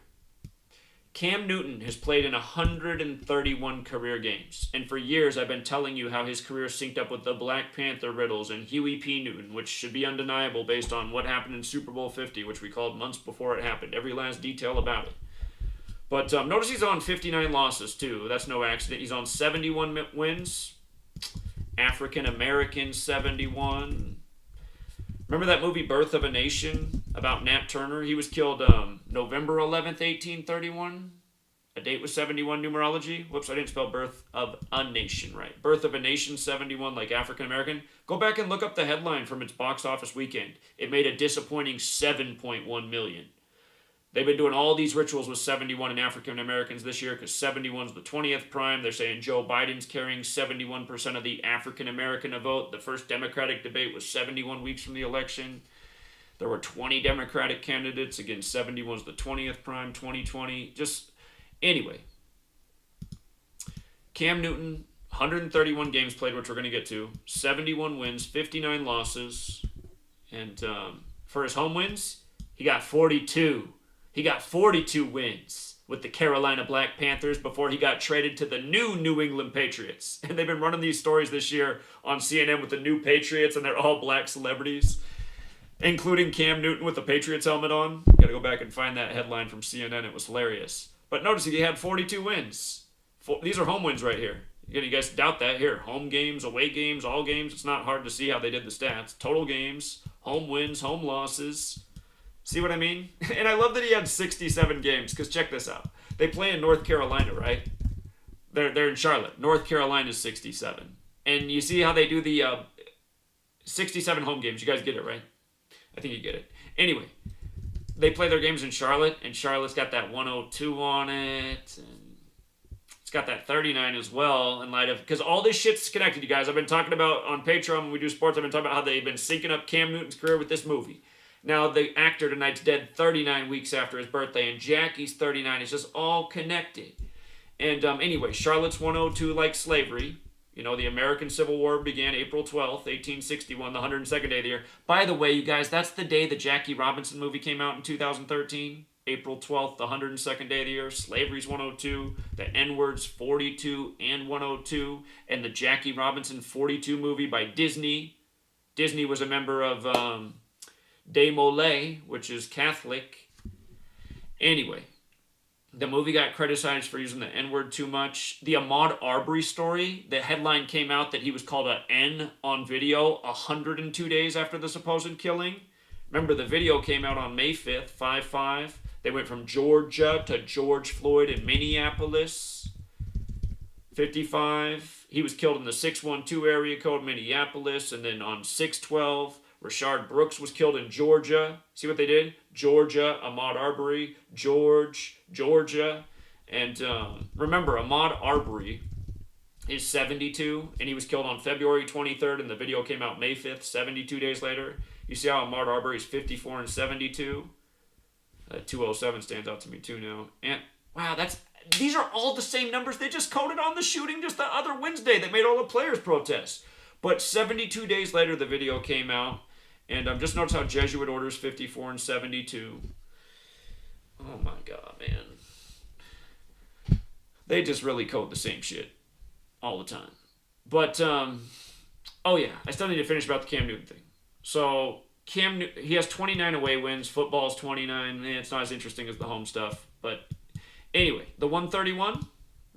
Cam Newton has played in 131 career games, and for years I've been telling you how his career synced up with the Black Panther riddles and Huey P. Newton, which should be undeniable based on what happened in Super Bowl 50, which we called months before it happened, every last detail about it. But notice he's on 59 losses, too. That's no accident. He's on 71 wins. African American 71. Remember that movie Birth of a Nation about Nat Turner? He was killed November 11th, 1831. A date with 71 numerology. Whoops, I didn't spell Birth of a Nation right. Birth of a Nation 71, like African American. Go back and look up the headline from its box office weekend. It made a disappointing $7.1 million. They've been doing all these rituals with 71 and African Americans this year because 71 is the 20th prime. They're saying Joe Biden's carrying 71% of the African American vote. The first Democratic debate was 71 weeks from the election. There were 20 Democratic candidates. Again, 71 is the 20th prime, 2020. Just, anyway. Cam Newton, 131 games played, which we're going to get to. 71 wins, 59 losses. And for his home wins, he got 42. He got 42 wins with the Carolina Black Panthers before he got traded to the New England Patriots. And they've been running these stories this year on CNN with the new Patriots, and they're all black celebrities, including Cam Newton with the Patriots helmet on. Got to go back and find that headline from CNN. It was hilarious. But notice he had 42 wins. These are home wins right here. You guys doubt that? Here, home games, away games, all games. It's not hard to see how they did the stats. Total games, home wins, home losses. See what I mean? And I love that he had 67 games, because check this out. They play in North Carolina, right? They're in Charlotte. North Carolina's 67. And you see how they do the 67 home games. You guys get it, right? I think you get it. Anyway, they play their games in Charlotte, and Charlotte's got that 102 on it, and it's got that 39 as well, in light of, because all this shit's connected, you guys. I've been talking about on Patreon when we do sports, I've been talking about how they've been syncing up Cam Newton's career with this movie. Now, the actor tonight's dead 39 weeks after his birthday, and Jackie's 39. It's just all connected. And anyway, Charlotte's 102 like slavery. You know, the American Civil War began April 12th, 1861, the 102nd day of the year. By the way, you guys, that's the day the Jackie Robinson movie came out in 2013. April 12th, the 102nd day of the year. Slavery's 102. The N-word's 42 and 102. And the Jackie Robinson 42 movie by Disney. Disney was a member of De Molay, which is Catholic. Anyway, the movie got criticized for using the N-word too much. The Ahmaud Arbery story, the headline came out that he was called a N on video 102 days after the supposed killing. Remember, the video came out on May 5th, 5/5. They went from Georgia to George Floyd in Minneapolis. 55. He was killed in the 612 area code, Minneapolis, and then on 612, Rashard Brooks was killed in Georgia. See what they did? Georgia, Ahmaud Arbery, Georgia. And remember, Ahmaud Arbery is 72, and he was killed on February 23rd, and the video came out May 5th, 72 days later. You see how Ahmaud Arbery is 54 and 72? 207 stands out to me too now. And wow, these are all the same numbers. They just coded on the shooting just the other Wednesday that made all the players protest. But 72 days later, the video came out. And just notice how Jesuit orders 54 and 72. Oh my God, man. They just really code the same shit all the time. But, oh yeah, I still need to finish about the Cam Newton thing. So, he has 29 away wins. Football's 29. It's not as interesting as the home stuff. But anyway, the 131.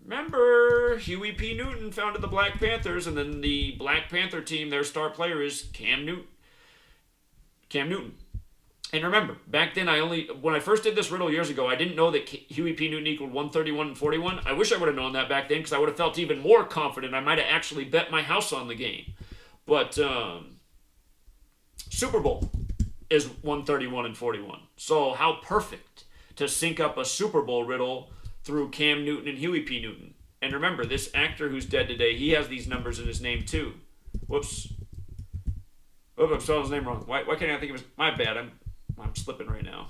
Remember, Huey P. Newton founded the Black Panthers, and then the Black Panther team, their star player is Cam Newton. And remember, back then when I first did this riddle years ago, I didn't know that Huey P. Newton equaled 131 and 41. I wish I would have known that back then, because I would have felt even more confident. I might have actually bet my house on the game. But Super Bowl is 131 and 41. So how perfect to sync up a Super Bowl riddle through Cam Newton and Huey P. Newton. And remember, this actor who's dead today, he has these numbers in his name too. Whoops. Oh, I'm spelling his name wrong. Why can't I think of his... My bad. I'm slipping right now.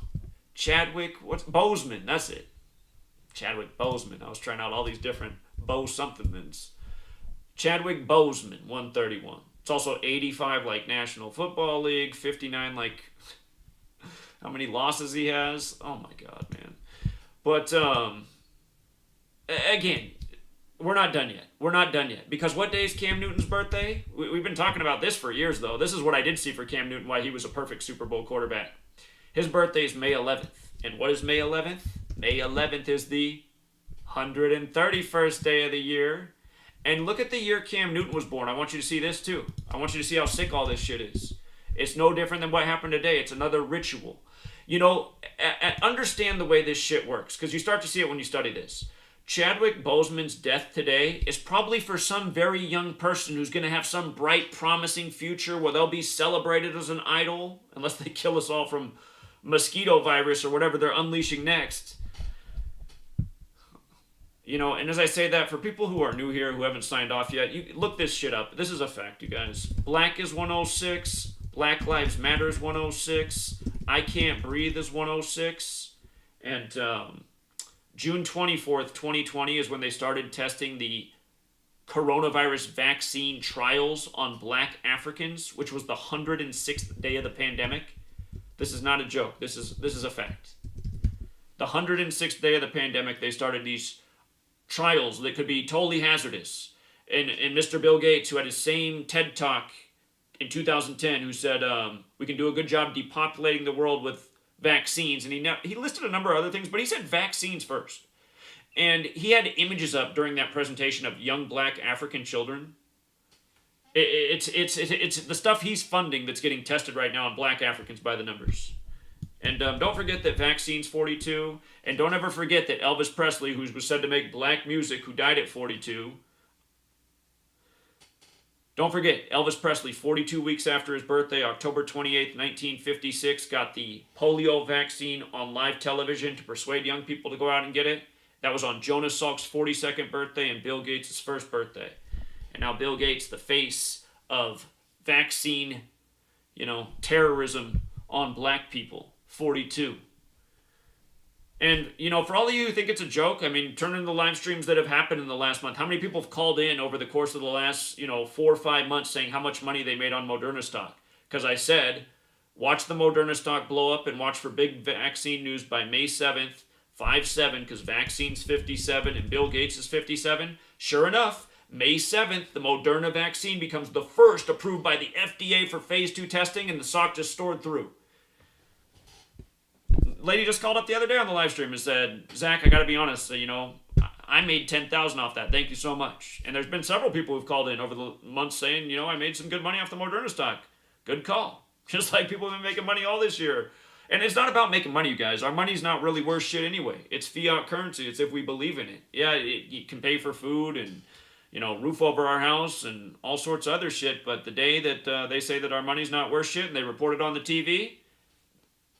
Chadwick... Boseman. That's it. Chadwick Boseman. I was trying out all these different Bo-somethings. Chadwick Boseman, 131. It's also 85 like National Football League, 59 like... how many losses he has. Oh my God, man. But, again... We're not done yet. Because what day is Cam Newton's birthday? We've been talking about this for years, though. This is what I did see for Cam Newton, why he was a perfect Super Bowl quarterback. His birthday is May 11th. And what is May 11th? May 11th is the 131st day of the year. And look at the year Cam Newton was born. I want you to see this too. I want you to see how sick all this shit is. It's no different than what happened today. It's another ritual. You know, understand the way this shit works, because you start to see it when you study this. Chadwick Boseman's death today is probably for some very young person who's going to have some bright, promising future where they'll be celebrated as an idol, unless they kill us all from mosquito virus or whatever they're unleashing next. You know, and as I say that, for people who are new here, who haven't signed off yet, you look this shit up. This is a fact, you guys. Black is 106. Black Lives Matter is 106. I Can't Breathe is 106. And June 24th, 2020 is when they started testing the coronavirus vaccine trials on black Africans, which was the 106th day of the pandemic. This is not a joke. This is a fact. The 106th day of the pandemic, they started these trials that could be totally hazardous. And Mr. Bill Gates, who had his same TED Talk in 2010, who said, we can do a good job depopulating the world with vaccines. And he listed a number of other things, but he said vaccines first. And he had images up during that presentation of young black African children. It's the stuff he's funding that's getting tested right now on black Africans by the numbers. And don't forget that vaccine's 42. And don't ever forget that Elvis Presley, who was said to make black music, who died at 42. Don't forget, Elvis Presley, 42 weeks after his birthday, October 28th, 1956, got the polio vaccine on live television to persuade young people to go out and get it. That was on Jonas Salk's 42nd birthday and Bill Gates' first birthday. And now Bill Gates, the face of vaccine, terrorism on black people. 42. And, for all of you who think it's a joke, turn in the live streams that have happened in the last month. How many people have called in over the course of the last, 4 or 5 months saying how much money they made on Moderna stock? Because I said, watch the Moderna stock blow up and watch for big vaccine news by May 7th, 5-7, because vaccine's 57 and Bill Gates is 57. Sure enough, May 7th, the Moderna vaccine becomes the first approved by the FDA for phase 2 testing, and the stock just soared through. Lady just called up the other day on the live stream and said, Zach, I got to be honest, I made $10,000 off that. Thank you so much. And there's been several people who've called in over the months saying, I made some good money off the Moderna stock. Good call. Just like people have been making money all this year. And it's not about making money, you guys. Our money's not really worth shit anyway. It's fiat currency. It's if we believe in it. Yeah, it can pay for food and, roof over our house and all sorts of other shit. But the day that they say that our money's not worth shit and they report it on the TV,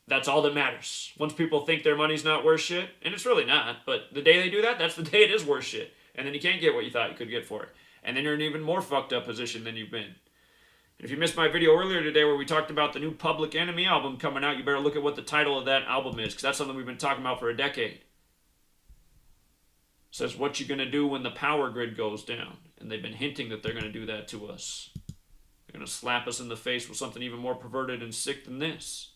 that's all that matters. Once people think their money's not worth shit, and it's really not, but the day they do that, that's the day it is worth shit. And then you can't get what you thought you could get for it. And then you're in an even more fucked up position than you've been. And if you missed my video earlier today where we talked about the new Public Enemy album coming out, you better look at what the title of that album is, because that's something we've been talking about for a decade. It says, what you gonna do when the power grid goes down? And they've been hinting that they're gonna do that to us. They're gonna slap us in the face with something even more perverted and sick than this.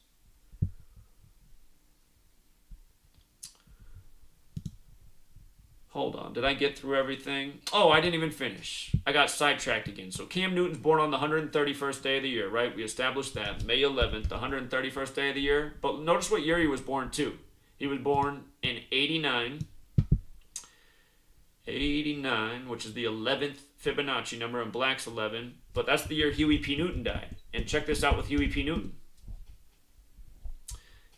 Hold on, did I get through everything? Oh, I didn't even finish. I got sidetracked again. So Cam Newton's born on the 131st day of the year, right? We established that. May 11th, the 131st day of the year. But notice what year he was born too. He was born in 89. 89, which is the 11th Fibonacci number, and black's 11. But that's the year Huey P. Newton died. And check this out with Huey P. Newton.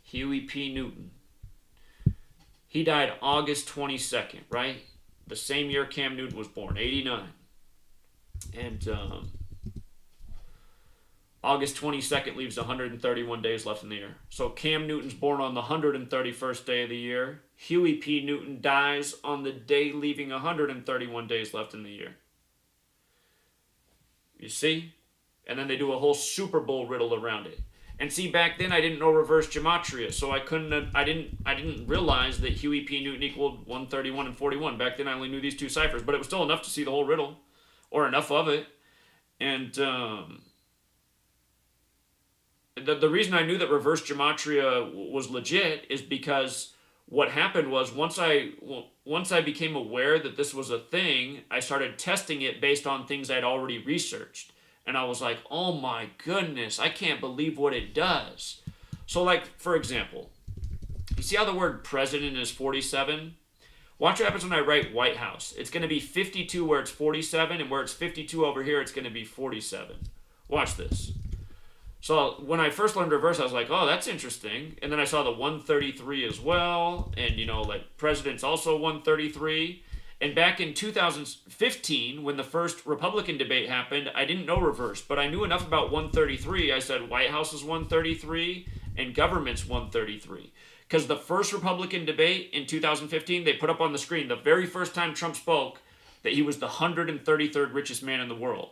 Huey P. Newton. He died August 22nd, right? The same year Cam Newton was born, 89. And August 22nd leaves 131 days left in the year. So Cam Newton's born on the 131st day of the year. Huey P. Newton dies on the day leaving 131 days left in the year. You see? And then they do a whole Super Bowl riddle around it. And see, back then I didn't know reverse gematria, so I didn't realize that Huey P. Newton equaled 131 and 41. Back then I only knew these two ciphers, but it was still enough to see the whole riddle, or enough of it. And the reason I knew that reverse gematria was legit is because what happened was once I became aware that this was a thing, I started testing it based on things I'd already researched. And I was like, oh my goodness, I can't believe what it does. So like, for example, You see how the word president is 47? Watch what happens when I write White House. It's going to be 52 where it's 47, and where it's 52 over here, it's going to be 47. Watch this. So when I first learned reverse, I was like, oh, that's interesting. And then I saw the 133 as well. And, like president's also 133. And back in 2015, when the first Republican debate happened, I didn't know reverse, but I knew enough about 133. I said White House is 133 and government's 133. Because the first Republican debate in 2015, they put up on the screen the very first time Trump spoke that he was the 133rd richest man in the world.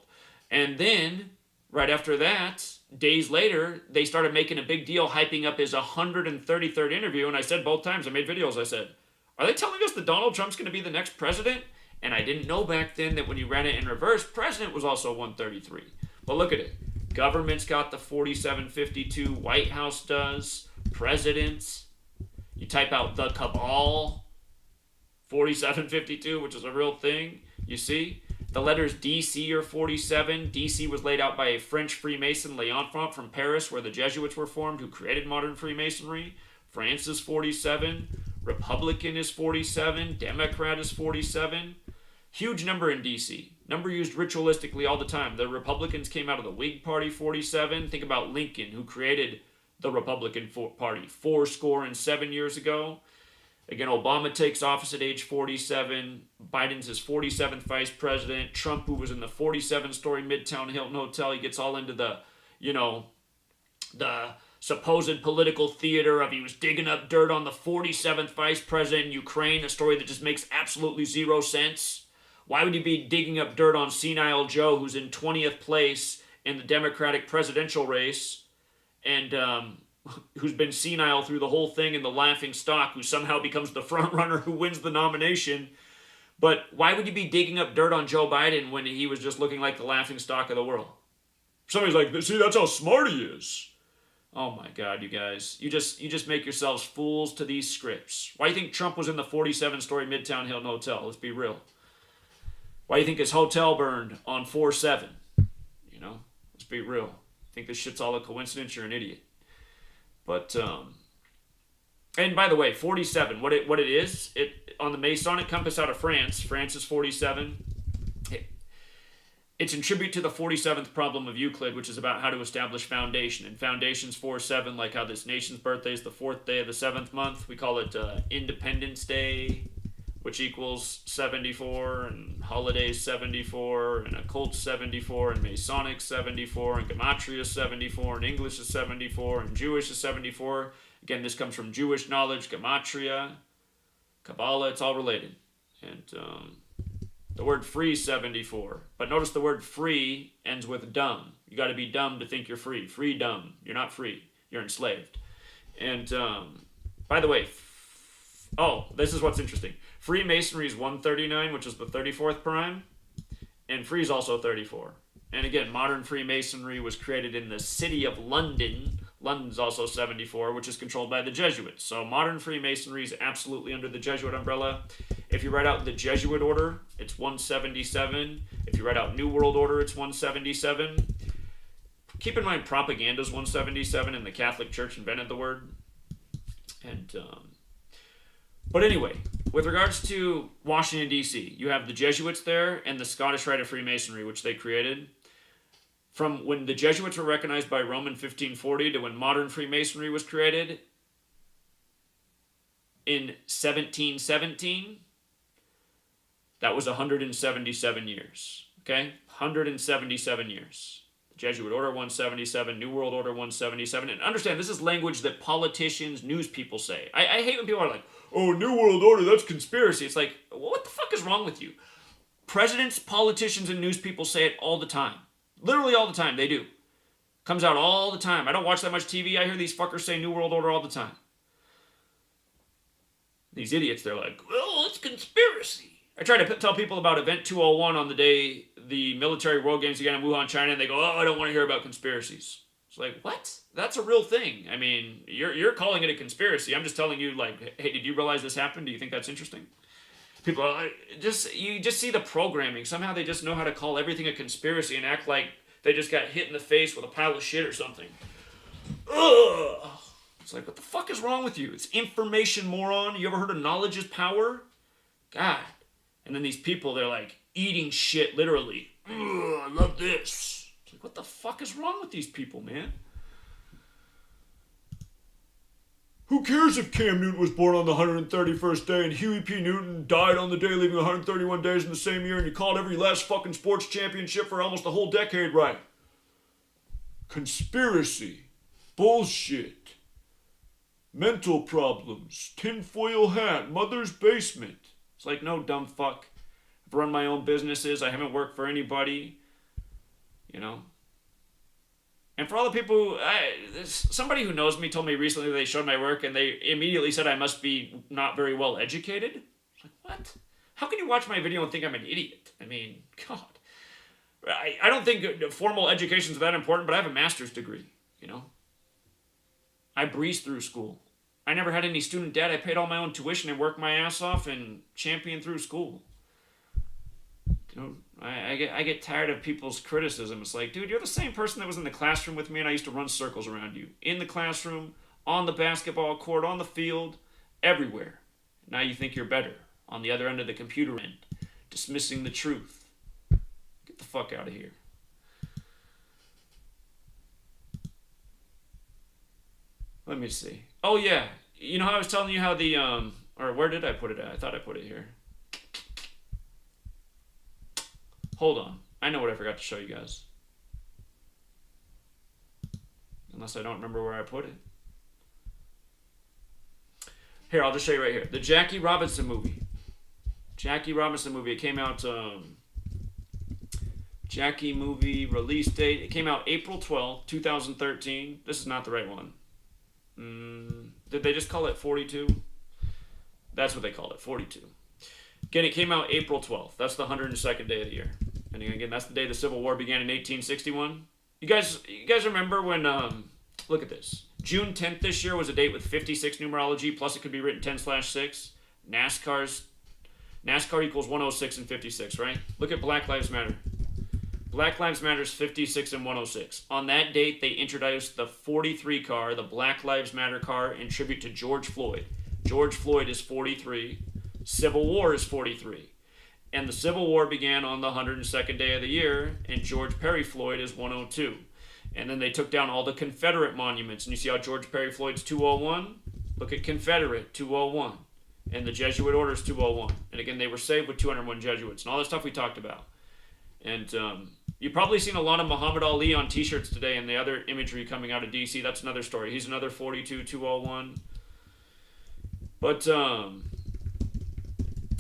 And then, right after that, days later, they started making a big deal hyping up his 133rd interview. And I said both times, I made videos, I said, are they telling us that Donald Trump's going to be the next president? And I didn't know back then that when you ran it in reverse, president was also 133. But look at it. Government's got the 4752. White House does. Presidents. You type out the cabal, 4752, which is a real thing. You see? The letters DC are 47. DC was laid out by a French Freemason, L'Enfant from Paris, where the Jesuits were formed, who created modern Freemasonry. France is 47. Republican is 47. Democrat is 47. Huge number in DC. Number used ritualistically all the time. The Republicans came out of the Whig Party, 47. Think about Lincoln, who created the Republican Party 7 years ago. Again, Obama takes office at age 47. Biden's his 47th vice president. Trump, who was in the 47-story Midtown Hilton Hotel, he gets all into the, the supposed political theater of he was digging up dirt on the 47th vice president in Ukraine, a story that just makes absolutely zero sense. Why would you be digging up dirt on senile Joe, who's in 20th place in the Democratic presidential race, and who's been senile through the whole thing, and the laughing stock, who somehow becomes the front runner who wins the nomination? But why would you be digging up dirt on Joe Biden when he was just looking like the laughing stock of the world? Somebody's like, see, that's how smart he is. Oh my God, you guys. You just make yourselves fools to these scripts. Why do you think Trump was in the 47-story Midtown Hilton Hotel? Let's be real. Why do you think his hotel burned on 4/7? Let's be real. Think this shit's all a coincidence? You're an idiot. But and by the way, 47. What it is? It on the Masonic compass out of France. France is 47. It's in tribute to the 47th problem of Euclid, which is about how to establish foundation. And foundation's 4/7, like how this nation's birthday is the 4th day of the 7th month. We call it Independence Day, which equals 74, and holidays 74, and occult 74, and Masonic 74, and Gematria 74, and English is 74, and Jewish is 74. Again, this comes from Jewish knowledge, Gematria, Kabbalah, it's all related. And the word free is 74. But notice the word free ends with dumb. You got to be dumb to think you're free. Free dumb. You're not free. You're enslaved. And by the way, this is what's interesting. Freemasonry is 139, which is the 34th prime. And free is also 34. And again, modern Freemasonry was created in the city of London. London's also 74, which is controlled by the Jesuits. So modern Freemasonry is absolutely under the Jesuit umbrella. If you write out the Jesuit order, it's 177. If you write out New World Order, it's 177. Keep in mind, propaganda is 177, and the Catholic Church invented the word. And but anyway, with regards to Washington, D.C., you have the Jesuits there and the Scottish Rite of Freemasonry, which they created. From when the Jesuits were recognized by Rome in 1540 to when modern Freemasonry was created in 1717, that was 177 years. Okay? 177 years. The Jesuit Order 177, New World Order 177. And understand, this is language that politicians, news people say. I hate when people are like, oh, New World Order, that's conspiracy. It's like, what the fuck is wrong with you? Presidents, politicians, and news people say it all the time. Literally all the time, they do. Comes out all the time. I don't watch that much TV. I hear these fuckers say New World Order all the time. These idiots, they're like, well, it's conspiracy. I try to tell people about Event 201 on the day the military world games began in Wuhan, China, and they go, oh, I don't want to hear about conspiracies. It's like, what? That's a real thing. I mean, you're calling it a conspiracy. I'm just telling you, like, hey, did you realize this happened? Do you think that's interesting? People are like, you just see the programming. Somehow they just know how to call everything a conspiracy and act like they just got hit in the face with a pile of shit or something. Ugh. It's like, what the fuck is wrong with you? It's information, moron. You ever heard of knowledge is power? God. And then these people, they're like eating shit, literally. Ugh, I love this. It's like, what the fuck is wrong with these people, man? Who cares if Cam Newton was born on the 131st day and Huey P. Newton died on the day, leaving 131 days in the same year, and you called every last fucking sports championship for almost a whole decade right? Conspiracy. Bullshit. Mental problems. Tinfoil hat. Mother's basement. It's like, no, dumb fuck. I've run my own businesses. I haven't worked for anybody. You know? And for all the people, somebody who knows me told me recently they showed my work and they immediately said I must be not very well educated. Like, what? How can you watch my video and think I'm an idiot? I mean, God. I don't think formal education is that important, but I have a master's degree, you know? I breezed through school. I never had any student debt. I paid all my own tuition and worked my ass off and championed through school. You know, I get tired of people's criticism. It's like, dude, you're the same person that was in the classroom with me and I used to run circles around you. In the classroom, on the basketball court, on the field, everywhere. Now you think you're better. On the other end of the computer end. Dismissing the truth. Get the fuck out of here. Let me see. Oh, yeah. You know how I was telling you how the, or where did I put it at? I thought I put it here. Hold on. I know what I forgot to show you guys. Unless I don't remember where I put it. Here, I'll just show you right here. The Jackie Robinson movie. Jackie Robinson movie. It came out, Jackie movie release date. It came out April 12th, 2013. This is not the right one. Did they just call it 42? That's what they called it, 42. Again, it came out April 12th. That's the 102nd day of the year. And again, that's the day the Civil War began in 1861. You guys remember when, look at this. June 10th this year was a date with 56 numerology, plus it could be written 10/6. NASCAR equals 106 and 56, right? Look at Black Lives Matter. Black Lives Matter is 56 and 106. On that date, they introduced the 43 car, the Black Lives Matter car, in tribute to George Floyd. George Floyd is 43. Civil War is 43. And the Civil War began on the 102nd day of the year, and George Perry Floyd is 102. And then they took down all the Confederate monuments. And you see how George Perry Floyd's 201? Look at Confederate, 201. And the Jesuit order is 201. And again, they were saved with 201 Jesuits and all the stuff we talked about. And you've probably seen a lot of Muhammad Ali on t-shirts today and the other imagery coming out of DC. That's another story. He's another 42, 201. But,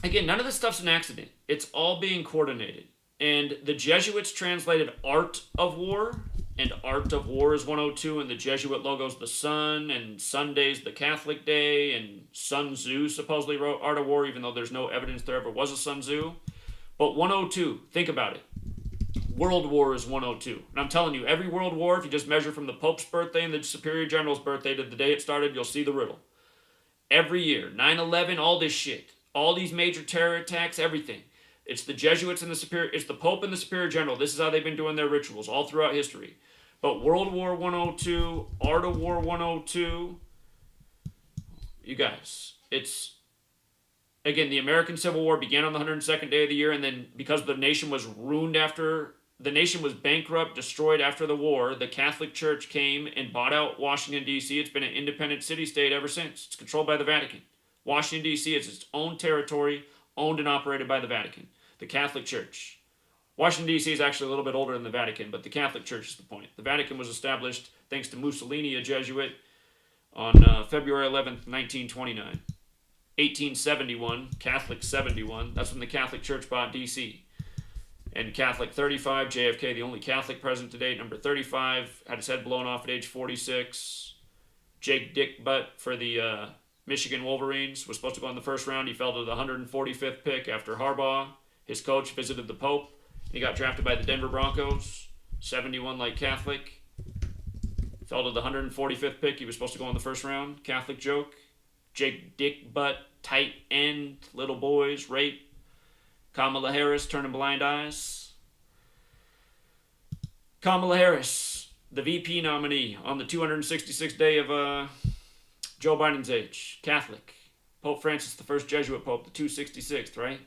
again, none of this stuff's an accident. It's all being coordinated. And the Jesuits translated art of war, and art of war is 102, and the Jesuit logo's the sun, and Sunday's the Catholic day, and Sun Tzu supposedly wrote Art of War, even though there's no evidence there ever was a Sun Tzu. But 102, think about it. World War is 102. And I'm telling you, every world war, if you just measure from the Pope's birthday and the Superior General's birthday to the day it started, you'll see the riddle. Every year, 9/11, all this shit. All these major terror attacks, everything. It's the Jesuits and it's the Pope and the Superior General. This is how they've been doing their rituals all throughout history. But World War 102, Art of War 102, you guys, it's, again, the American Civil War began on the 102nd day of the year, and then because the nation was the nation was bankrupt, destroyed after the war, the Catholic Church came and bought out Washington, D.C. It's been an independent city-state ever since. It's controlled by the Vatican. Washington, D.C. is its own territory, owned and operated by the Vatican, the Catholic Church. Washington, D.C. is actually a little bit older than the Vatican, but the Catholic Church is the point. The Vatican was established thanks to Mussolini, a Jesuit, on February 11th, 1929. 1871, Catholic 71, that's when the Catholic Church bought D.C. And Catholic 35, JFK, the only Catholic president to date, number 35, had his head blown off at age 46. Jake Dickbutt for the Michigan Wolverines was supposed to go in the first round. He fell to the 145th pick after Harbaugh, his coach, visited the Pope. He got drafted by the Denver Broncos, 71 like Catholic. Fell to the 145th pick. He was supposed to go in the first round. Catholic joke. Jake Dickbutt, tight end, little boys, rape. Kamala Harris, turning blind eyes. Kamala Harris, the VP nominee on the 266th day of Joe Biden's age, Catholic. Pope Francis, the first Jesuit Pope, the 266th, right?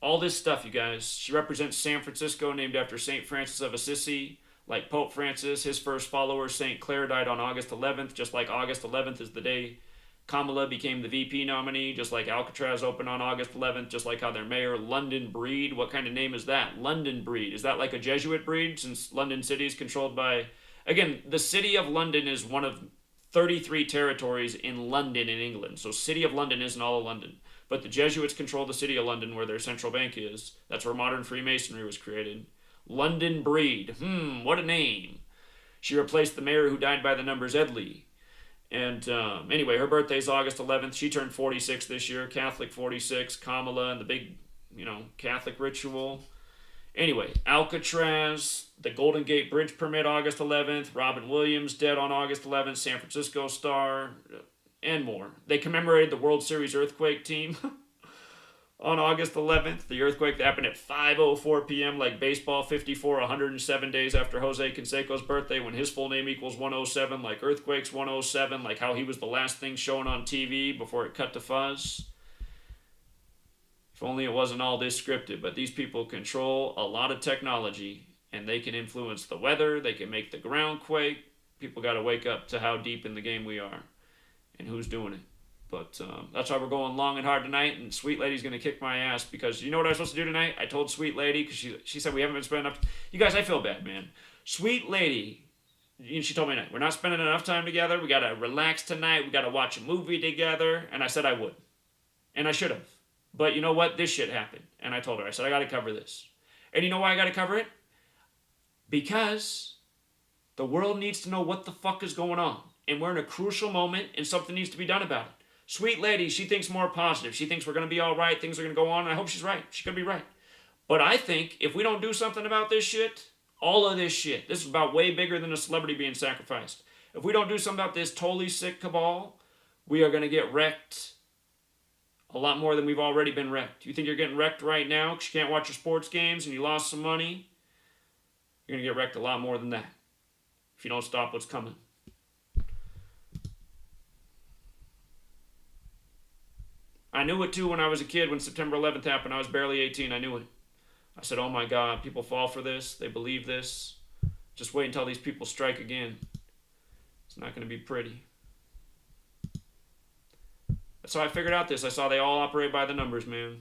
All this stuff, you guys. She represents San Francisco, named after St. Francis of Assisi. Like Pope Francis, his first follower, St. Clair, died on August 11th, just like August 11th is the day Kamala became the VP nominee, just like Alcatraz opened on August 11th, just like how their mayor, London Breed, what kind of name is that? London Breed. Is that like a Jesuit breed, since London City is controlled by... Again, the city of London is one of 33 territories in London in England. So city of London isn't all of London. But the Jesuits control the city of London, where their central bank is. That's where modern Freemasonry was created. London Breed. What a name. She replaced the mayor who died by the numbers, Edley. And anyway, her birthday's August 11th. She turned 46 this year. Catholic 46. Kamala and the big, Catholic ritual. Anyway, Alcatraz, the Golden Gate Bridge permit August 11th. Robin Williams dead on August 11th. San Francisco star. And more. They commemorated the World Series earthquake team on August 11th. The earthquake that happened at 5:04 p.m. like baseball 54, 107 days after Jose Canseco's birthday, when his full name equals 107, like earthquakes 107, like how he was the last thing shown on TV before it cut to fuzz. If only it wasn't all this scripted, but these people control a lot of technology, and they can influence the weather, they can make the ground quake. People got to wake up to how deep in the game we are and who's doing it. But that's why we're going long and hard tonight, and Sweet Lady's going to kick my ass, because you know what I was supposed to do tonight? I told Sweet Lady, because she said we haven't been spending enough... You guys, I feel bad, man. Sweet Lady, she told me tonight, we're not spending enough time together, we got to relax tonight, we got to watch a movie together, and I said I would. And I should have. But you know what? This shit happened. And I told her, I said, I got to cover this. And you know why I got to cover it? Because the world needs to know what the fuck is going on. And we're in a crucial moment, and something needs to be done about it. Sweet Lady, she thinks more positive. She thinks we're going to be all right. Things are going to go on. I hope she's right. She could be right. But I think if we don't do something about this shit, all of this shit, this is about way bigger than a celebrity being sacrificed. If we don't do something about this totally sick cabal, we are going to get wrecked a lot more than we've already been wrecked. You think you're getting wrecked right now because you can't watch your sports games and you lost some money? You're going to get wrecked a lot more than that if you don't stop what's coming. I knew it too when I was a kid. When September 11th happened, I was barely 18. I knew it. I said, oh my God, people fall for this. They believe this. Just wait until these people strike again. It's not going to be pretty. That's how I figured out this. I saw they all operate by the numbers, man.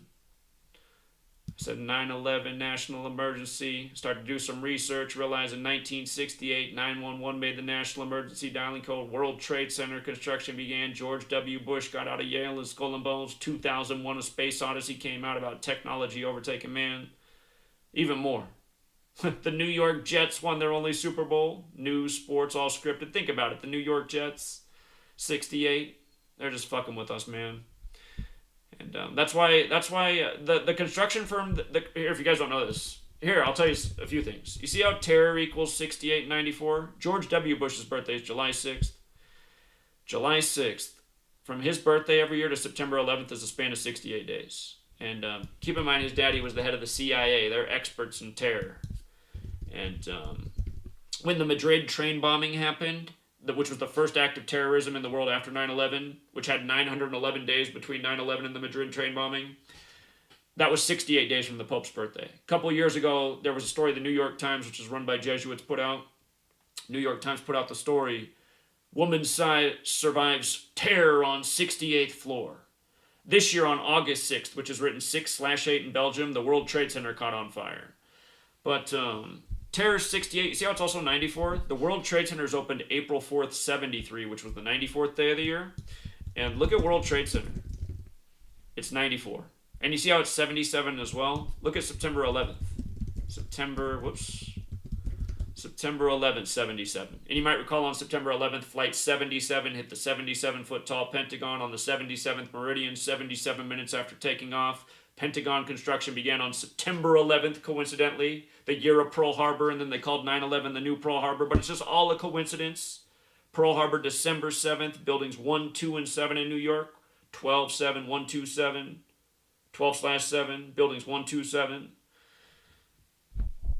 I said 9/11 national emergency. Started to do some research. Realized in 1968, 911 made the national emergency dialing code. World Trade Center construction began. George W. Bush got out of Yale and Skull and Bones. 2001, A Space Odyssey came out about technology overtaking man. Even more. The New York Jets won their only Super Bowl. News, sports, all scripted. Think about it. The New York Jets, 68. They're just fucking with us, man. And that's why the construction firm, here, if you guys don't know this, here, I'll tell you a few things. You see how terror equals 68 and 94? George W. Bush's birthday is July 6th. July 6th. From his birthday every year to September 11th is a span of 68 days. And keep in mind, his daddy was the head of the CIA. They're experts in terror. And when the Madrid train bombing happened, which was the first act of terrorism in the world after 9/11, which had 911 days between 9/11 and the Madrid train bombing, that was 68 days from the Pope's birthday. A couple of years ago, there was a story the New York Times, which is run by Jesuits, put out. New York Times put out the story, woman survives terror on 68th floor. This year on August 6th, which is written 6/8 in Belgium, the World Trade Center caught on fire. But terror 68, you see how it's also 94? The World Trade Center is opened April 4th, 73, which was the 94th day of the year. And look at World Trade Center. It's 94. And you see how it's 77 as well? Look at September 11th. September 11th, 77. And you might recall on September 11th, Flight 77 hit the 77-foot tall Pentagon on the 77th meridian, 77 minutes after taking off. Pentagon construction began on September 11th, coincidentally, the year of Pearl Harbor, and then they called 9/11 the new Pearl Harbor, but it's just all a coincidence. Pearl Harbor, December 7th, buildings 1, 2, and 7 in New York, 12-7, 127, 12/7, buildings 127.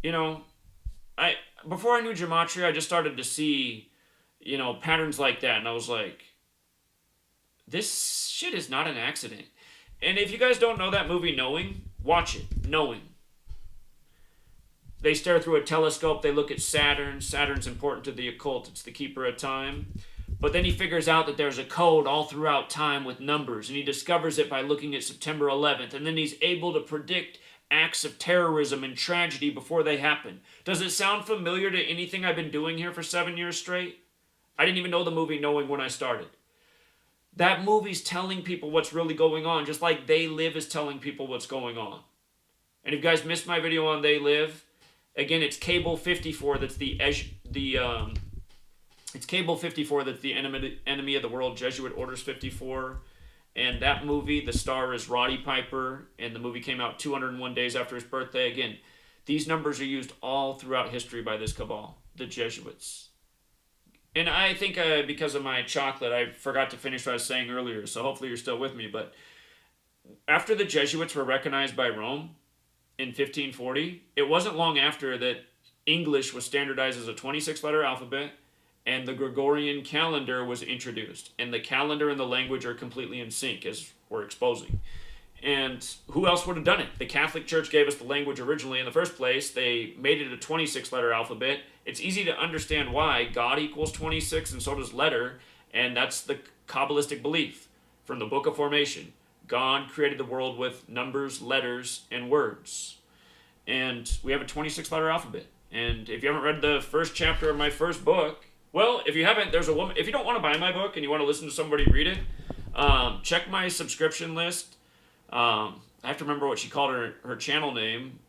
You know, before I knew Gematria, I just started to see, patterns like that, and I was like, This shit is not an accident. And if you guys don't know that movie Knowing, watch it. Knowing. They stare through a telescope. They look at Saturn. Saturn's important to the occult. It's the keeper of time. But then he figures out that there's a code all throughout time with numbers. And he discovers it by looking at September 11th. And then he's able to predict acts of terrorism and tragedy before they happen. Does it sound familiar to anything I've been doing here for 7 years straight? I didn't even know the movie Knowing when I started. That movie's telling people what's really going on, just like They Live is telling people what's going on. And if you guys missed my video on They Live, again, it's Cable 54 that's it's Cable 54 that's the enemy of the world, Jesuit Orders 54. And that movie, the star is Roddy Piper, and the movie came out 201 days after his birthday. Again, these numbers are used all throughout history by this cabal, the Jesuits. And I think because of my chocolate, I forgot to finish what I was saying earlier, so hopefully you're still with me. But after the Jesuits were recognized by Rome in 1540, it wasn't long after that English was standardized as a 26-letter alphabet, and the Gregorian calendar was introduced. And the calendar and the language are completely in sync, as we're exposing. And who else would have done it? The Catholic Church gave us the language originally in the first place. They made it a 26-letter alphabet. It's easy to understand why. God equals 26, and so does letter. And that's the Kabbalistic belief from the Book of Formation. God created the world with numbers, letters, and words. And we have a 26-letter alphabet. And if you haven't read the first chapter of my first book, well, if you haven't, there's a woman. If you don't want to buy my book and you want to listen to somebody read it, check my subscription list. I have to remember what she called her channel name.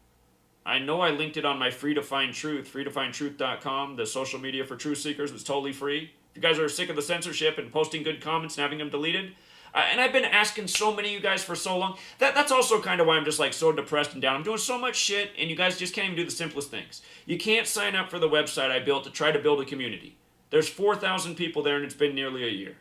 I know I linked it on my Free to Find Truth, freetofindtruth.com, the social media for truth seekers that's totally free. If you guys are sick of the censorship and posting good comments and having them deleted, and I've been asking so many of you guys for so long, that's also kind of why I'm just like so depressed and down. I'm doing so much shit, and you guys just can't even do the simplest things. You can't sign up for the website I built to try to build a community. There's 4,000 people there, and it's been nearly a year.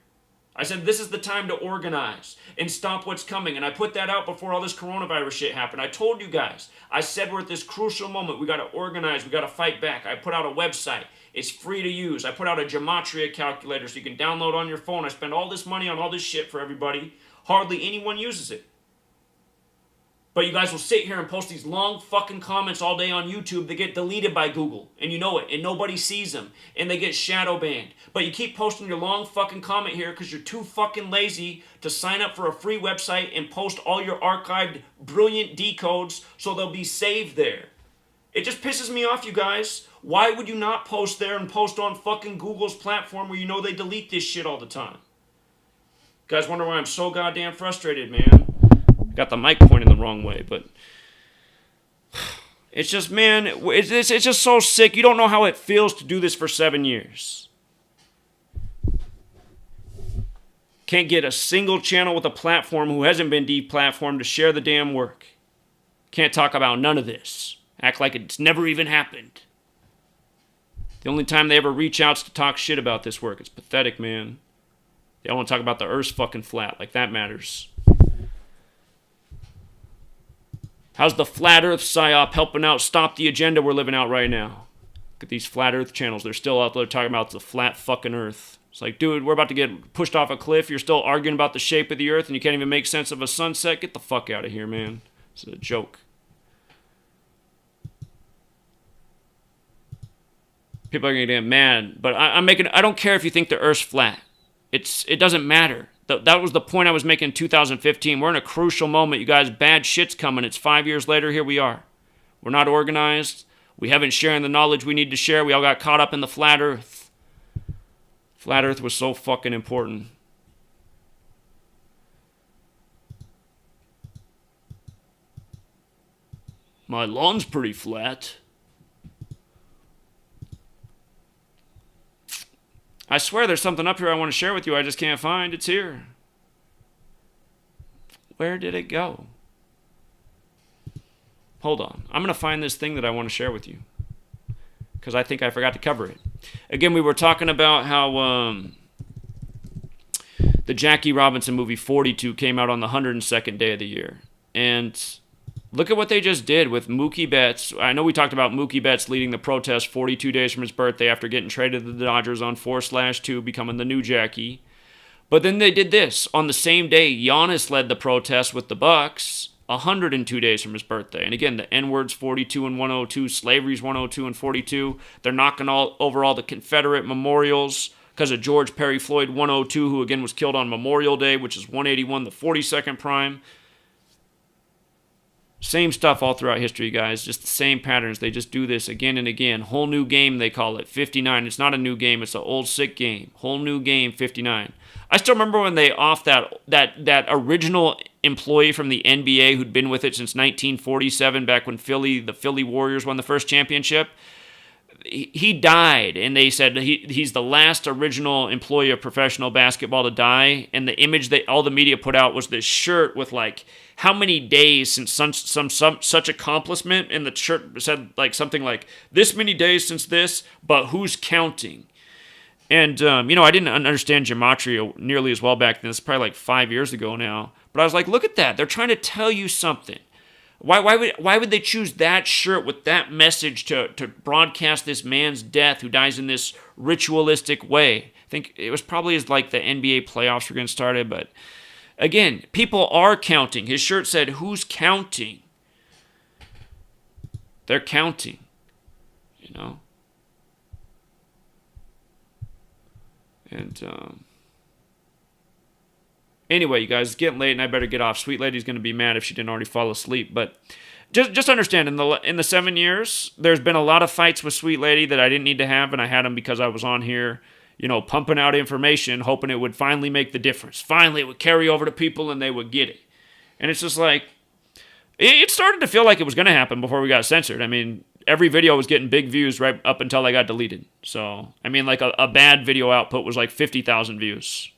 I said, this is the time to organize and stop what's coming. And I put that out before all this coronavirus shit happened. I told you guys. I said we're at this crucial moment. We got to organize. We got to fight back. I put out a website. It's free to use. I put out a Gematria calculator so you can download on your phone. I spend all this money on all this shit for everybody. Hardly anyone uses it. But you guys will sit here and post these long fucking comments all day on YouTube that get deleted by Google. And you know it. And nobody sees them. And they get shadow banned. But you keep posting your long fucking comment here because you're too fucking lazy to sign up for a free website and post all your archived brilliant decodes so they'll be saved there. It just pisses me off, you guys. Why would you not post there and post on fucking Google's platform where you know they delete this shit all the time? You guys wonder why I'm so goddamn frustrated, man. Got the mic pointing the wrong way, but it's just, man, it's just so sick. You don't know how it feels to do this for 7 years. Can't get a single channel with a platform who hasn't been deplatformed to share the damn work. Can't talk about none of this. Act like it's never even happened. The only time they ever reach out is to talk shit about this work. It's pathetic, man. They don't want to talk about the Earth's fucking flat, like that matters. How's the Flat Earth PSYOP helping out stop the agenda we're living out right now? Look at these Flat Earth channels. They're still out there talking about the flat fucking Earth. It's like, dude, we're about to get pushed off a cliff. You're still arguing about the shape of the Earth and you can't even make sense of a sunset? Get the fuck out of here, man. This is a joke. People are going to get mad. But I don't care if you think the Earth's flat. It doesn't matter. That was the point I was making in 2015. We're in a crucial moment, you guys. Bad shit's coming. It's 5 years later. Here we are. We're not organized. We haven't shared the knowledge we need to share. We all got caught up in the flat Earth. Flat Earth was so fucking important. My lawn's pretty flat. I swear there's something up here I want to share with you. I just can't find. It's here. Where did it go? Hold on. I'm going to find this thing that I want to share with you. Because I think I forgot to cover it. Again, we were talking about how the Jackie Robinson movie 42 came out on the 102nd day of the year. And look at what they just did with Mookie Betts. I know we talked about Mookie Betts leading the protest 42 days from his birthday after getting traded to the Dodgers on 4/2, becoming the new Jackie. But then they did this. On the same day, Giannis led the protest with the Bucks, 102 days from his birthday. And again, the N-word's 42 and 102, slavery's 102 and 42. They're knocking over all the Confederate memorials because of George Perry Floyd 102, who again was killed on Memorial Day, which is 181, the 42nd prime. Same stuff all throughout history, guys. Just the same patterns. They just do this again and again. Whole new game, they call it. 59. It's not a new game. It's an old sick game. Whole new game, 59. I still remember when they off that original employee from the NBA who'd been with it since 1947, back when the Philly Warriors won the first championship. He died, and they said he's the last original employee of professional basketball to die. And the image that all the media put out was this shirt with like how many days since such accomplishment, and the shirt said like something like this many days since this, but who's counting? And I didn't understand Gematria nearly as well back then. It's probably like 5 years ago now. But I was like, look at that. They're trying to tell you something. Why would they choose that shirt with that message to broadcast this man's death who dies in this ritualistic way? I think it was probably as like the NBA playoffs were getting started. But again, people are counting. His shirt said, who's counting? They're counting, And anyway, you guys, it's getting late and I better get off. Sweet Lady's going to be mad if she didn't already fall asleep. But just understand, in the 7 years, there's been a lot of fights with Sweet Lady that I didn't need to have, and I had them because I was on here, pumping out information, hoping it would finally make the difference. Finally, it would carry over to people and they would get it. And it's just like, it started to feel like it was going to happen before we got censored. I mean, every video was getting big views right up until I got deleted. So, I mean, like a bad video output was like 50,000 views.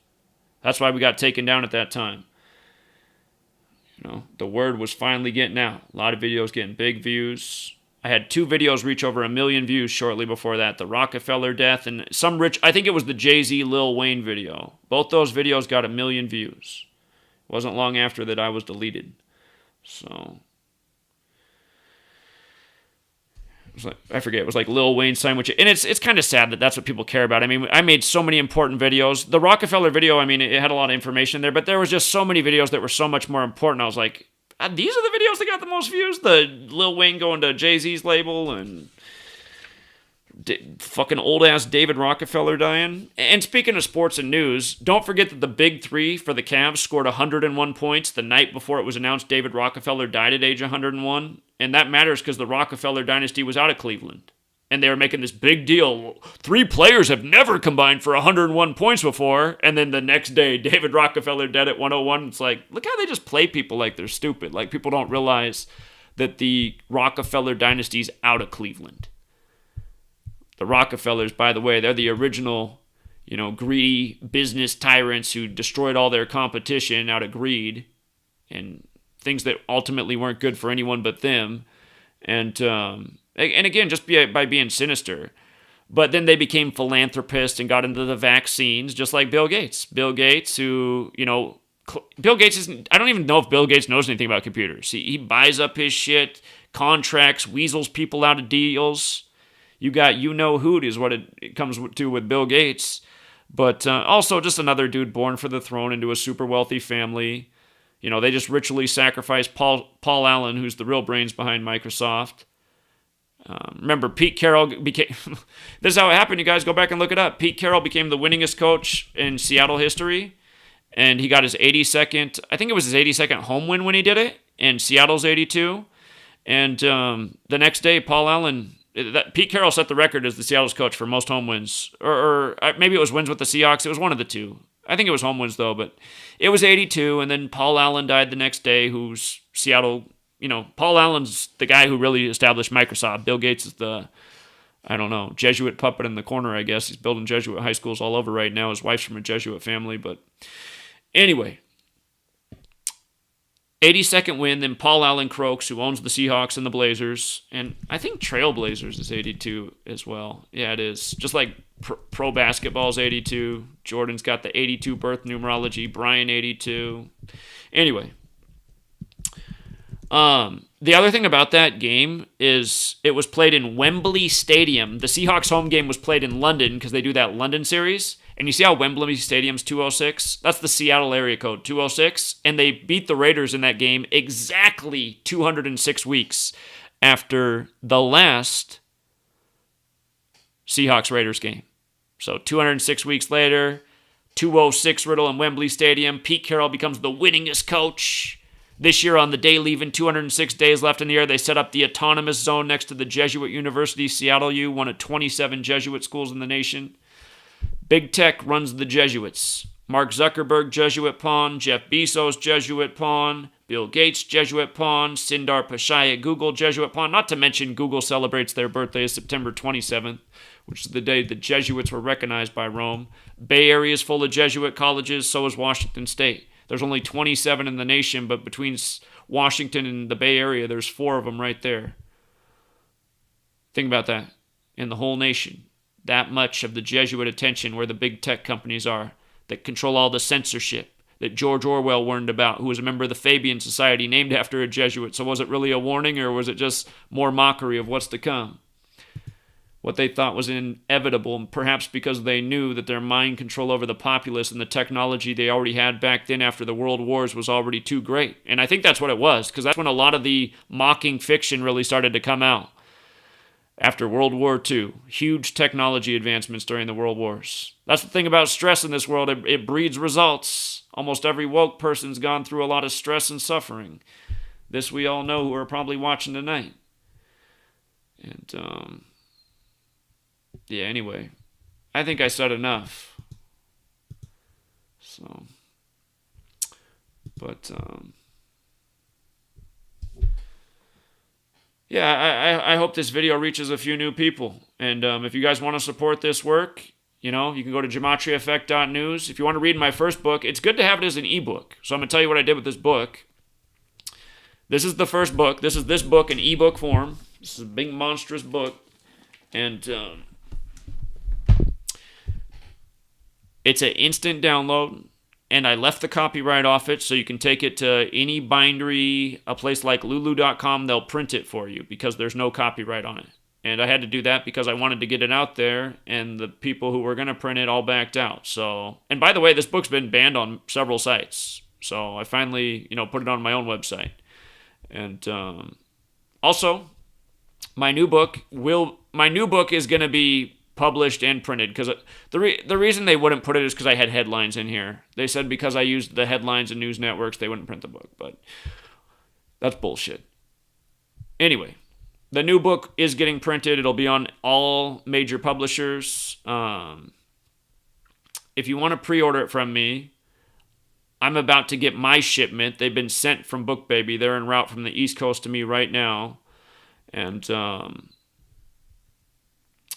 That's why we got taken down at that time. The word was finally getting out. A lot of videos getting big views. I had 2 videos reach over 1 million views shortly before that. The Rockefeller death and I think it was the Jay-Z Lil Wayne video. Both those videos got 1 million views. It wasn't long after that I was deleted. So, I forget, it was like Lil Wayne sandwich. And it's kind of sad that that's what people care about. I mean, I made so many important videos. The Rockefeller video, I mean, it had a lot of information there, but there was just so many videos that were so much more important. I was like, these are the videos that got the most views? The Lil Wayne going to Jay-Z's label and fucking old-ass David Rockefeller dying. And speaking of sports and news, don't forget that the big 3 for the Cavs scored 101 points the night before it was announced David Rockefeller died at age 101. And that matters because the Rockefeller dynasty was out of Cleveland. And they were making this big deal. 3 players have never combined for 101 points before. And then the next day, David Rockefeller dead at 101. It's like, look how they just play people like they're stupid. Like, people don't realize that the Rockefeller dynasty's out of Cleveland. The Rockefellers, by the way, they're the original, greedy business tyrants who destroyed all their competition out of greed and things that ultimately weren't good for anyone but them. And again, just by being sinister. But then they became philanthropists and got into the vaccines, just like Bill Gates. Bill Gates, who, Bill Gates isn't, I don't even know if Bill Gates knows anything about computers. He buys up his shit, contracts, weasels people out of deals. You got who is what it comes to with Bill Gates. But also just another dude born for the throne into a super wealthy family. They just ritually sacrificed Paul Allen, who's the real brains behind Microsoft. Remember, Pete Carroll became... This is how it happened, you guys. Go back and look it up. Pete Carroll became the winningest coach in Seattle history. And he got his 82nd... I think it was his 82nd home win when he did it. And Seattle's 82. And the next day, Paul Allen... Pete Carroll set the record as the Seattle's coach for most home wins. Or maybe it was wins with the Seahawks. It was one of the two. I think it was home wins, though. But it was 82. And then Paul Allen died the next day, who's Seattle... Paul Allen's the guy who really established Microsoft. Bill Gates is the, Jesuit puppet in the corner, I guess. He's building Jesuit high schools all over right now. His wife's from a Jesuit family. But anyway, 82nd win, then Paul Allen croaks, who owns the Seahawks and the Blazers. And I think Trailblazers is 82 as well. Yeah, it is. Just like pro basketball's 82. Jordan's got the 82 birth numerology. Brian 82. Anyway. The other thing about that game is it was played in Wembley Stadium. The Seahawks home game was played in London because they do that London series. And you see how Wembley Stadium's 206? That's the Seattle area code, 206. And they beat the Raiders in that game exactly 206 weeks after the last Seahawks-Raiders game. So 206 weeks later, 206 Riddle in Wembley Stadium. Pete Carroll becomes the winningest coach. This year on the day leaving, 206 days left in the year, they set up the autonomous zone next to the Jesuit University, Seattle U, one of 27 Jesuit schools in the nation. Big Tech runs the Jesuits. Mark Zuckerberg, Jesuit pawn. Jeff Bezos, Jesuit pawn. Bill Gates, Jesuit pawn. Sundar Pichai at Google, Jesuit pawn. Not to mention Google celebrates their birthday September 27th, which is the day the Jesuits were recognized by Rome. Bay Area is full of Jesuit colleges, so is Washington State. There's only 27 in the nation, but between Washington and the Bay Area, there's 4 of them right there. Think about that. In the whole nation. That much of the Jesuit attention where the big tech companies are that control all the censorship that George Orwell warned about, who was a member of the Fabian Society named after a Jesuit. So was it really a warning, or was it just more mockery of what's to come? What they thought was inevitable, perhaps because they knew that their mind control over the populace and the technology they already had back then after the world wars was already too great. And I think that's what it was, because that's when a lot of the mocking fiction really started to come out. After World War II, huge technology advancements during the World Wars. That's the thing about stress in this world. It breeds results. Almost every woke person's gone through a lot of stress and suffering. This we all know who are probably watching tonight. And, yeah, anyway, I think I said enough. So, but, yeah, I hope this video reaches a few new people. And if you guys want to support this work, you know, you can go to gematriaeffect.news. If you want to read my first book, it's good to have it as an ebook. So I'm going to tell you what I did with this book. This is the first book. This is this book in ebook form. This is a big, monstrous book. And it's an instant download. And I left the copyright off it so you can take it to any bindery, a place like lulu.com, they'll print it for you because there's no copyright on it. And I had to do that because I wanted to get it out there, and the people who were going to print it all backed out. So, and by the way, this book's been banned on several sites. So I finally, put it on my own website. And also, my new book is going to be published and printed, because the reason they wouldn't put it is because I had headlines in here. They said because I used the headlines and news networks, they wouldn't print the book, but that's bullshit. Anyway, the new book is getting printed. It'll be on all major publishers. If you want to pre-order it from me, I'm about to get my shipment. They've been sent from Book Baby. They're en route from the East Coast to me right now. And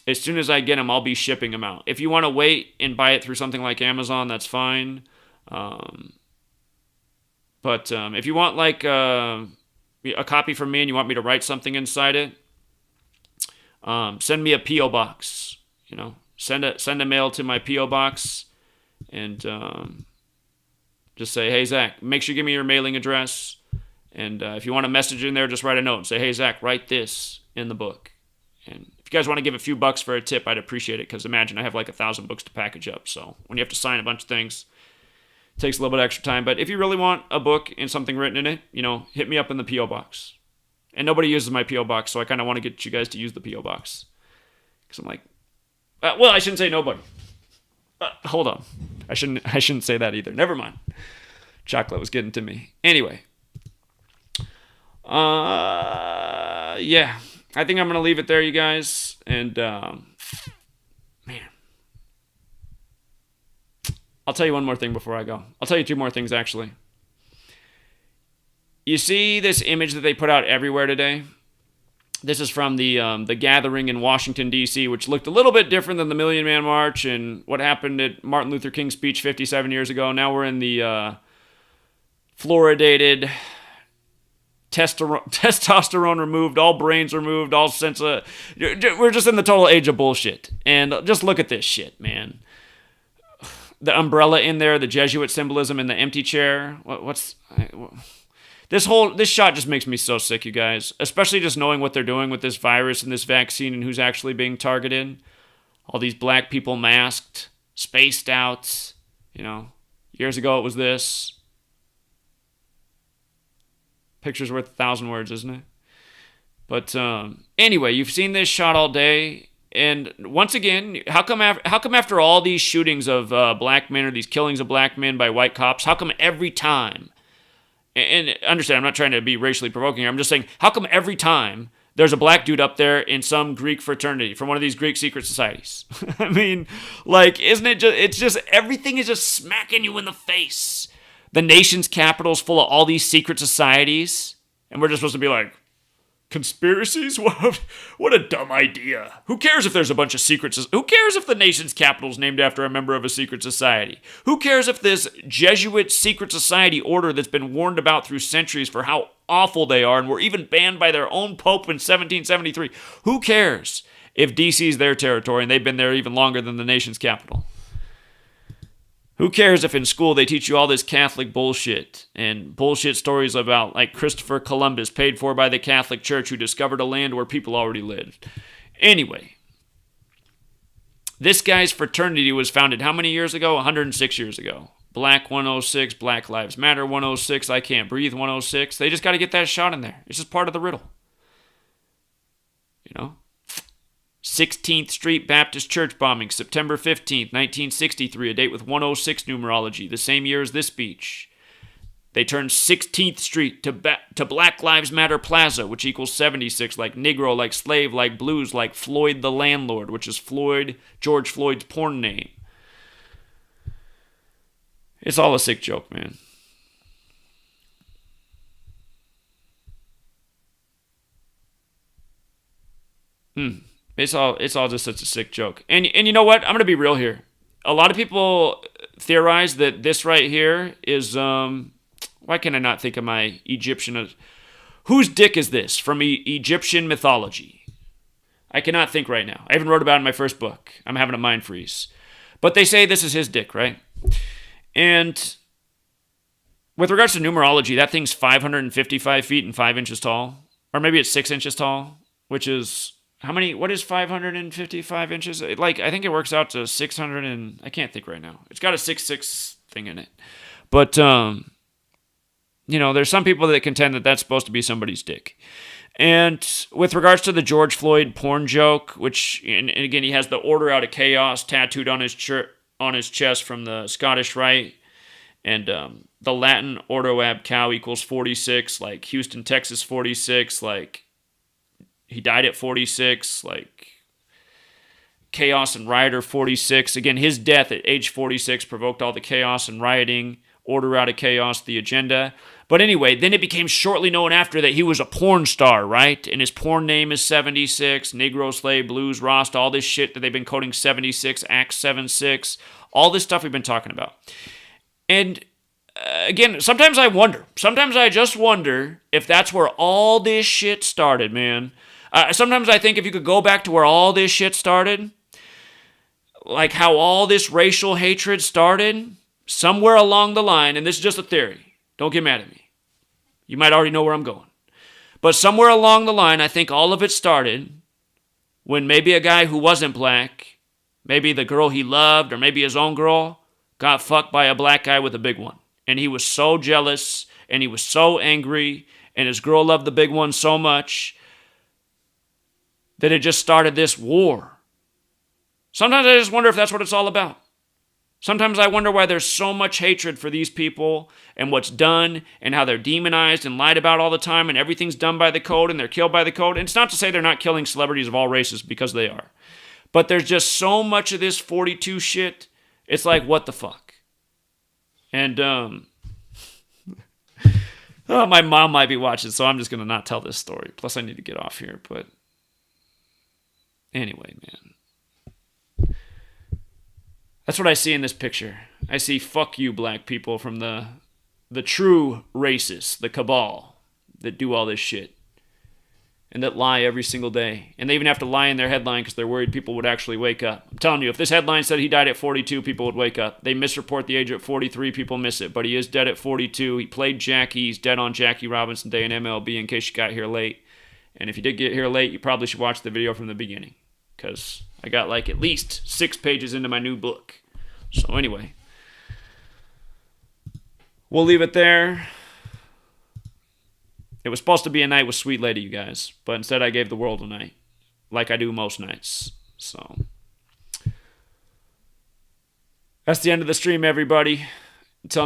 as soon as I get them, I'll be shipping them out. If you want to wait and buy it through something like Amazon, that's fine. But if you want like a copy from me and you want me to write something inside it, send me a P.O. box. Send a mail to my P.O. box and just say, hey, Zach, make sure you give me your mailing address. And if you want a message in there, just write a note and say, hey, Zach, write this in the book. And if you guys want to give a few bucks for a tip, I'd appreciate it, because imagine I have like 1,000 books to package up. So when you have to sign a bunch of things, it takes a little bit extra time. But if you really want a book and something written in it, hit me up in the P.O. box. And nobody uses my P.O. box, so I kind of want to get you guys to use the P.O. box. Because I'm like, well, I shouldn't say nobody. Hold on. I shouldn't say that either. Never mind. Chocolate was getting to me. Anyway. Yeah. I think I'm going to leave it there, you guys. And, man. I'll tell you one more thing before I go. I'll tell you 2 more things, actually. You see this image that they put out everywhere today? This is from the gathering in Washington, D.C., which looked a little bit different than the Million Man March and what happened at Martin Luther King's speech 57 years ago. Now we're in the fluoridated, testosterone removed, all brains removed, all sense of... We're just in the total age of bullshit. And just look at this shit, man. The umbrella in there, the Jesuit symbolism in the empty chair. This shot just makes me so sick, you guys. Especially just knowing what they're doing with this virus and this vaccine and who's actually being targeted. All these black people masked. spaced out. Years ago it was this. Picture's worth 1,000 words, isn't it? But anyway, you've seen this shot all day. And once again, how come after all these shootings of black men or these killings of black men by white cops, how come every time, and understand, I'm not trying to be racially provoking here, I'm just saying, how come every time there's a black dude up there in some Greek fraternity from one of these Greek secret societies? I mean, isn't it just, it's just, everything is just smacking you in the face. The nation's capital is full of all these secret societies, and we're just supposed to be like, conspiracies? What a dumb idea. Who cares if there's a bunch of secrets? Who cares if the nation's capital is named after a member of a secret society? Who cares if this Jesuit secret society order that's been warned about through centuries for how awful they are and were even banned by their own pope in 1773? Who cares if DC is their territory and they've been there even longer than the nation's capital? Who cares if in school they teach you all this Catholic bullshit and bullshit stories about like Christopher Columbus paid for by the Catholic Church who discovered a land where people already lived? Anyway, this guy's fraternity was founded how many years ago? 106 years ago. Black 106, Black Lives Matter 106, I Can't Breathe 106. They just got to get that shot in there. It's just part of the riddle. 16th Street Baptist Church bombing, September 15th, 1963, a date with 106 numerology, the same year as this speech. They turned 16th Street to Black Lives Matter Plaza, which equals 76, like Negro, like slave, like blues, like Floyd the Landlord, which is George Floyd's porn name. It's all a sick joke, man. It's all just such a sick joke. And you know what? I'm going to be real here. A lot of people theorize that this right here is, why can I not think of my Egyptian? Whose dick is this from Egyptian mythology? I cannot think right now. I even wrote about it in my first book. I'm having a mind freeze. But they say this is his dick, right? And with regards to numerology, that thing's 555 feet and 5 inches tall. Or maybe it's 6 inches tall, which is... what is 555 inches? I think it works out to 600 and... I can't think right now. It's got a 6'6" thing in it. But, there's some people that contend that that's supposed to be somebody's dick. And with regards to the George Floyd porn joke, which, and again, he has the order out of chaos tattooed on his chest from the Scottish Rite. And the Latin ordo ab cow equals 46, like Houston, Texas 46, like... He died at 46, like chaos and rioter 46. Again, his death at age 46 provoked all the chaos and rioting, order out of chaos, the agenda. But anyway, then it became shortly known after that he was a porn star, right? And his porn name is 76, Negro, Slave, Blues, Rasta, all this shit that they've been coding 76, Acts 7-6, all this stuff we've been talking about. And again, sometimes I just wonder if that's where all this shit started, man. Sometimes I think if you could go back to where all this shit started, like how all this racial hatred started, somewhere along the line, and this is just a theory, don't get mad at me. You might already know where I'm going. But somewhere along the line, I think all of it started when maybe a guy who wasn't black, maybe the girl he loved, or maybe his own girl, got fucked by a black guy with a big one. And he was so jealous, and he was so angry, and his girl loved the big one so much that it just started this war. Sometimes I just wonder if that's what it's all about. Sometimes I wonder why there's so much hatred for these people and what's done and how they're demonized and lied about all the time and everything's done by the code and they're killed by the code. And it's not to say they're not killing celebrities of all races, because they are. But there's just so much of this 42 shit. It's like, what the fuck? And, my mom might be watching, so I'm just going to not tell this story. Plus, I need to get off here, but... Anyway, man. That's what I see in this picture. I see fuck you black people from the true racists, the cabal that do all this shit. And that lie every single day. And they even have to lie in their headline because they're worried people would actually wake up. I'm telling you, if this headline said he died at 42, people would wake up. They misreport the age at 43, people miss it. But he is dead at 42. He played Jackie. He's dead on Jackie Robinson Day in MLB in case you got here late. And if you did get here late, you probably should watch the video from the beginning. Because I got like at least 6 pages into my new book. So anyway, we'll leave it there. It was supposed to be a night with Sweet Lady, you guys, but instead I gave the world a night, like I do most nights. So that's the end of the stream, everybody.